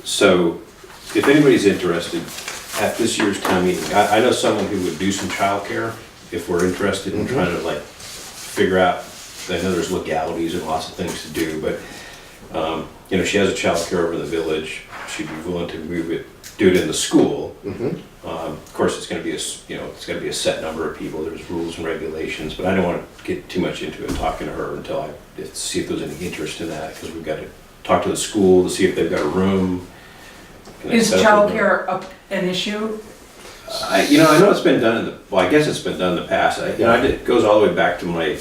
Speaker 3: So, if anybody's interested, at this year's town meeting, I know someone who would do some childcare, if we're interested in trying to figure out, I know there's legalities and lots of things to do, but, she has a childcare over in the village, she'd be willing to do it in the school.
Speaker 1: Mm-hmm.
Speaker 3: Of course, it's gonna be it's gotta be a set number of people, there's rules and regulations, but I don't wanna get too much into it, talking to her until see if there's any interest in that, because we've gotta talk to the school to see if they've got a room. Can they
Speaker 4: Is
Speaker 3: set up a room?
Speaker 4: childcare an issue?
Speaker 3: I know it's been done I guess it's been done in the past, it goes all the way back to my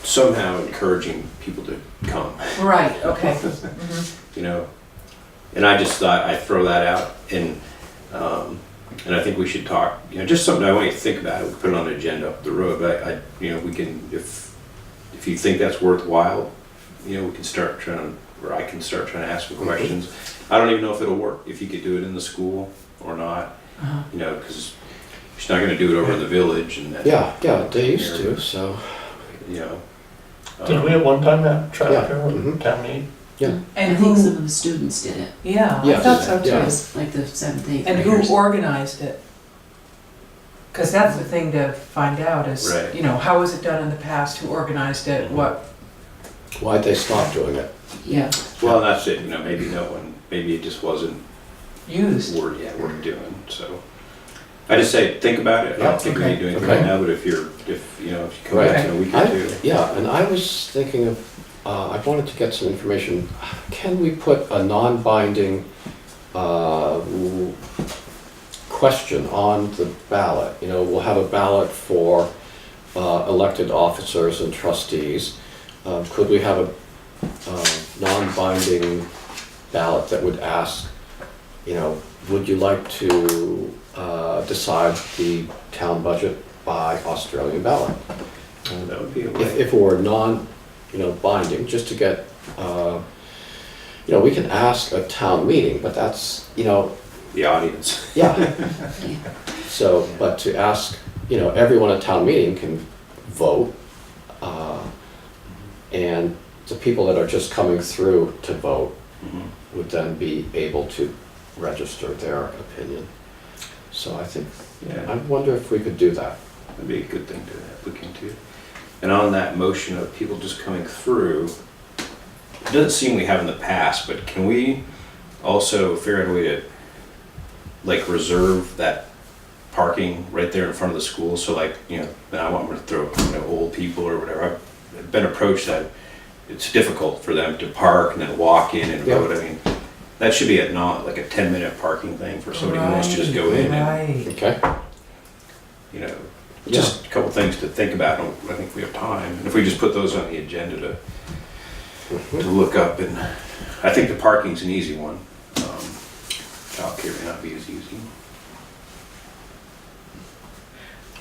Speaker 3: somehow encouraging people to come,
Speaker 4: Right, okay. Mhm.
Speaker 3: and I just thought I'd throw that out, and I think we should talk, just something I want you to think about, we put it on the agenda up the road, but we can, if you think that's worthwhile, we can start trying, or I can start trying to ask some questions. I don't even know if it'll work, if you could do it in the school or not, because she's not gonna do it over in the village and that.
Speaker 1: Yeah, they used to, so,
Speaker 2: Did we at one time have traffic
Speaker 1: Yeah,
Speaker 2: here, town meeting?
Speaker 1: yeah.
Speaker 9: I
Speaker 4: And
Speaker 9: think
Speaker 4: who,
Speaker 9: some of the students did it,
Speaker 4: yeah, I
Speaker 1: Yes,
Speaker 4: thought so
Speaker 1: yeah.
Speaker 4: too.
Speaker 9: just like the 7th, 8th
Speaker 4: And
Speaker 9: graders.
Speaker 4: who organized it? Because that's the thing to find out is,
Speaker 3: Right.
Speaker 4: how was it done in the past, who organized it, what,
Speaker 1: Why'd they stop doing it?
Speaker 9: Yeah,
Speaker 3: Well, that's it, maybe maybe it just wasn't
Speaker 4: used.
Speaker 3: worth doing, so. I just say, think about it, I don't think we need to do anything right
Speaker 1: Okay.
Speaker 3: now, but if you come back in a week or two.
Speaker 1: Yeah, and I was thinking of, I wanted to get some information. Can we put a non-binding question on the ballot? We'll have a ballot for elected officers and trustees. Could we have a non-binding ballot that would ask, would you like to decide the town budget by Australian ballot?
Speaker 3: That would be a way.
Speaker 1: If it were binding, just to get, we can ask a town meeting, but that's,
Speaker 3: The audience.
Speaker 1: yeah. So, but to ask, everyone at town meeting can vote, and the people that are just coming through to vote would then be able to register their opinion. So I think, I
Speaker 3: Yeah,
Speaker 1: wonder if we could do that.
Speaker 3: that'd be a good thing to look into. And on that motion of people just coming through, it doesn't seem we have in the past, but can we also figure out a way to like reserve that parking right there in front of the school? So like, then I want to throw, old people or whatever. I've been approached that it's difficult for them to park and then walk in and
Speaker 1: Yeah.
Speaker 3: vote. I mean, that should be like a 10-minute parking thing for somebody who wants to just go in and,
Speaker 4: Right.
Speaker 1: Okay?
Speaker 3: just a couple things to think about. I think we have time. And if we just put those on the agenda to look up, and I think the parking's an easy one. Childcare may not be as easy.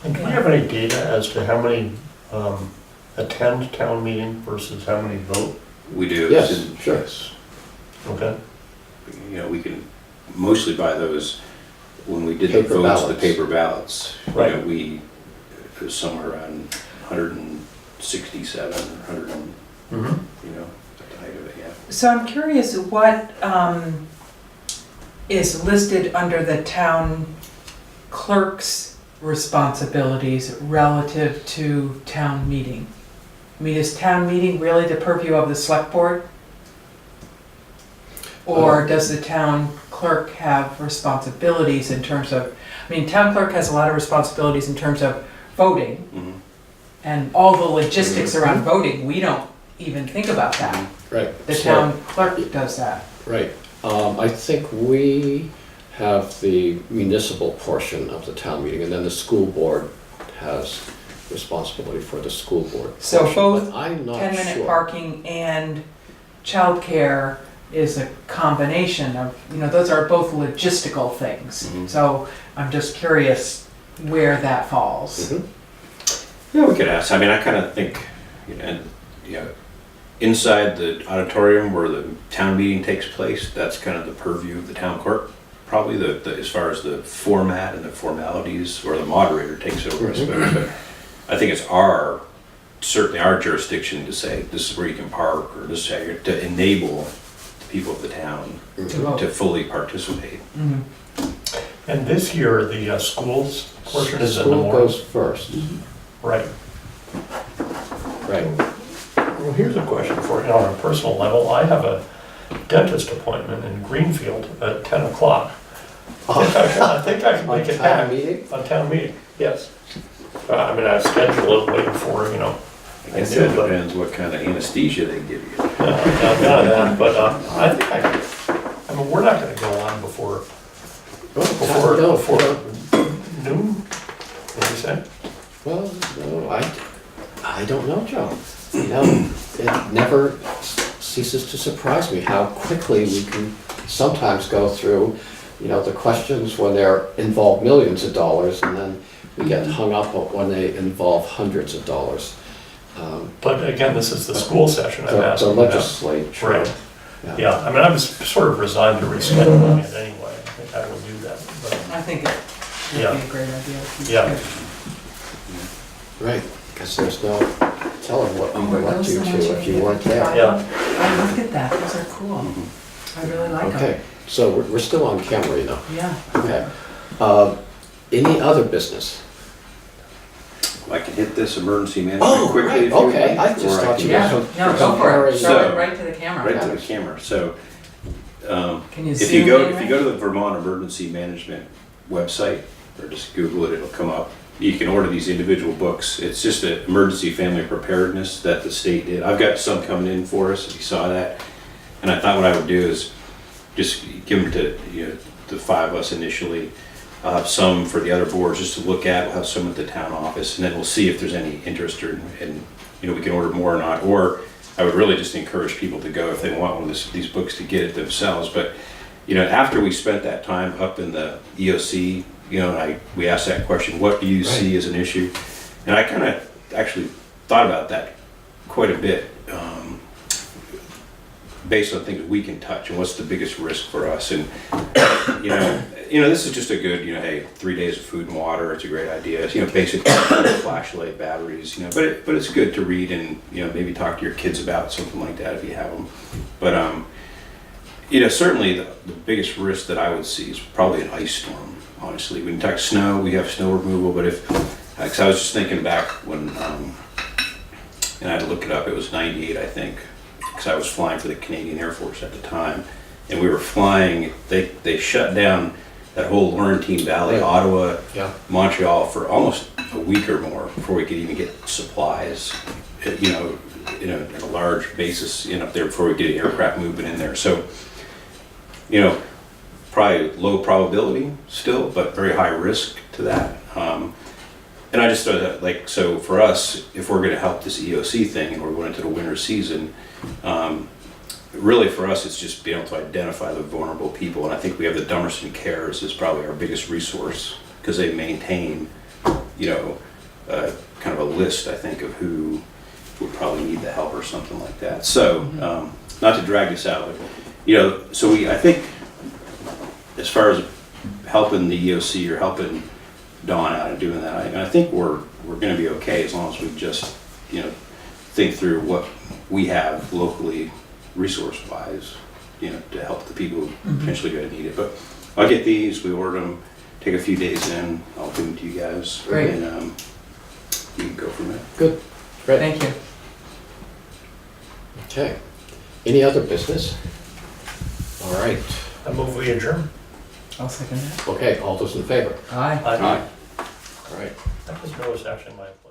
Speaker 2: And do we have any data as to how many attend town meeting versus how many vote?
Speaker 3: We do.
Speaker 1: Yes,
Speaker 3: and-
Speaker 1: sure.
Speaker 3: yes.
Speaker 2: Okay.
Speaker 3: We can mostly buy those when we did the
Speaker 1: Paper
Speaker 3: votes, the
Speaker 1: ballots.
Speaker 3: paper ballots.
Speaker 2: Right.
Speaker 3: It was somewhere around 167 or 100,
Speaker 2: Mm-hmm.
Speaker 3: at the height of it, yeah.
Speaker 10: So I'm curious what is listed under the town clerk's responsibilities relative to town meeting? I mean, is town meeting really the purview of the select board? Or does the town clerk have responsibilities in terms of, town clerk has a lot of responsibilities in terms of voting
Speaker 3: Mhm.
Speaker 10: and all the logistics around voting. We don't even think about that.
Speaker 1: Right.
Speaker 10: The
Speaker 1: So-
Speaker 10: town clerk does that.
Speaker 1: Right. I think we have the municipal portion of the town meeting, and then the school board has responsibility for the school board.
Speaker 10: So
Speaker 1: portion,
Speaker 10: both
Speaker 1: but I'm not
Speaker 10: 10-minute
Speaker 1: sure.
Speaker 10: parking and childcare is a combination of, those are both logistical things.
Speaker 3: Mhm.
Speaker 10: So I'm just curious where that falls.
Speaker 1: Mhm.
Speaker 3: Yeah, we could ask. I kind of think, inside the auditorium where the town meeting takes place, that's kind of the purview of the town clerk. Probably as far as the format and the formalities, or the moderator takes over, I suppose. But I think it's certainly our jurisdiction to say, this is where you can park, or this is how to enable the people of the town to fully participate.
Speaker 10: Mhm.
Speaker 2: And this year, the schools portion
Speaker 1: The
Speaker 2: is in the
Speaker 1: school
Speaker 2: morning.
Speaker 1: goes first.
Speaker 2: Right.
Speaker 1: Right.
Speaker 2: Well, here's a question for you. On a personal level, I have a dentist appointment in Greenfield at 10 o'clock. I think I can
Speaker 1: On
Speaker 2: make it
Speaker 1: town
Speaker 2: happen.
Speaker 1: meeting?
Speaker 2: On town meeting, yes. I schedule it waiting for,
Speaker 3: I guess it depends what kind of anesthesia they give you.
Speaker 2: none of that, but I think I can. We're not gonna go on before
Speaker 1: No,
Speaker 2: noon, what do you say?
Speaker 1: well, no, I don't know, Joe. It never ceases to surprise me how quickly we can sometimes go through, the questions when they involve millions of dollars, and then we get hung up when they involve hundreds of dollars.
Speaker 2: But again, this is the school session I'm
Speaker 1: The
Speaker 2: asking about.
Speaker 1: legislature.
Speaker 2: Right. Yeah, I was sort of resigned to rescheduling it anyway. I think I will do that, but,
Speaker 10: I think it would
Speaker 2: Yeah.
Speaker 10: be a great idea.
Speaker 2: Yeah.
Speaker 1: Right, because there's no telling what we
Speaker 10: Oh,
Speaker 1: would
Speaker 10: are
Speaker 1: elect
Speaker 10: those
Speaker 1: you
Speaker 10: the ones
Speaker 1: to
Speaker 10: you
Speaker 1: if you
Speaker 10: get
Speaker 1: weren't
Speaker 10: to
Speaker 1: there.
Speaker 10: buy?
Speaker 2: Yeah.
Speaker 10: Oh, look at that, those are cool. I really like them.
Speaker 1: Okay, so we're still on camera,
Speaker 10: Yeah.
Speaker 1: Okay. Any other business?
Speaker 3: I can hit this emergency management quickly
Speaker 1: right,
Speaker 3: if you
Speaker 1: okay,
Speaker 3: like,
Speaker 1: I just
Speaker 3: or
Speaker 1: thought
Speaker 3: can
Speaker 1: you
Speaker 10: Yeah,
Speaker 1: were
Speaker 10: no, go for it. Show
Speaker 3: So-
Speaker 10: it right to the camera.
Speaker 3: right to the camera. So,
Speaker 10: Can you
Speaker 3: if
Speaker 10: zoom
Speaker 3: you go
Speaker 10: in,
Speaker 3: if you go to the Vermont Emergency Management website, or just Google it, it'll come up. You can order these individual books. It's just an emergency family preparedness that the state did. I've got some coming in for us, if you saw that. And I thought what I would do is just give them to the five of us initially. I'll have some for the other boards just to look at. We'll have some at the town office, and then we'll see if there's any interest, or and we can order more or not. Or I would really just encourage people to go if they want one of these books to get it themselves. But after we spent that time up in the EOC, we asked that question: what do you see as an issue? And I kind of actually thought about that quite a bit, based on things we can touch and what's the biggest risk for us. And this is just a good, hey, 3 days of food and water. It's a great idea. Basic flashlight, batteries. But it's good to read and maybe talk to your kids about something like that if you have them. But certainly the biggest risk that I would see is probably an ice storm, honestly. When you talk snow, we have snow removal, but because I was just thinking back when, and I had to look it up, it was 98, I think, because I was flying for the Canadian Air Force at the time. And we were flying, they shut down that whole Laurentine Valley,
Speaker 1: Right.
Speaker 3: Ottawa,
Speaker 1: Yeah.
Speaker 3: Montreal for almost a week or more before we could even get supplies, in a large basis up there before we get aircraft movement in there. So, probably low probability still, but very high risk to that. And I just thought that, so for us, if we're going to help this EOC thing and we're going into the winter season, really for us, it's just being able to identify the vulnerable people. And I think we have the Dummerston Cares is probably our biggest resource because they maintain, kind of a list, I think, of who would probably need the help or something like that. So, not to drag this out, but, I think as far as helping the EOC or helping Dawn out and doing that, I think we're going to be okay as long as we just, think through what we have locally, resource-wise, to help the people who potentially going to need it. But I'll get these, we order them, take a few days in, I'll give them to you guys.
Speaker 4: Great.
Speaker 3: And you can go from there.
Speaker 1: Good, great.
Speaker 4: Thank you.
Speaker 1: Okay. Any other business? All right.
Speaker 2: I move we adjourn.
Speaker 4: I'll second that.
Speaker 1: Okay, all those in favor?
Speaker 4: Aye.
Speaker 1: All right.
Speaker 2: That was no, it's actually my place.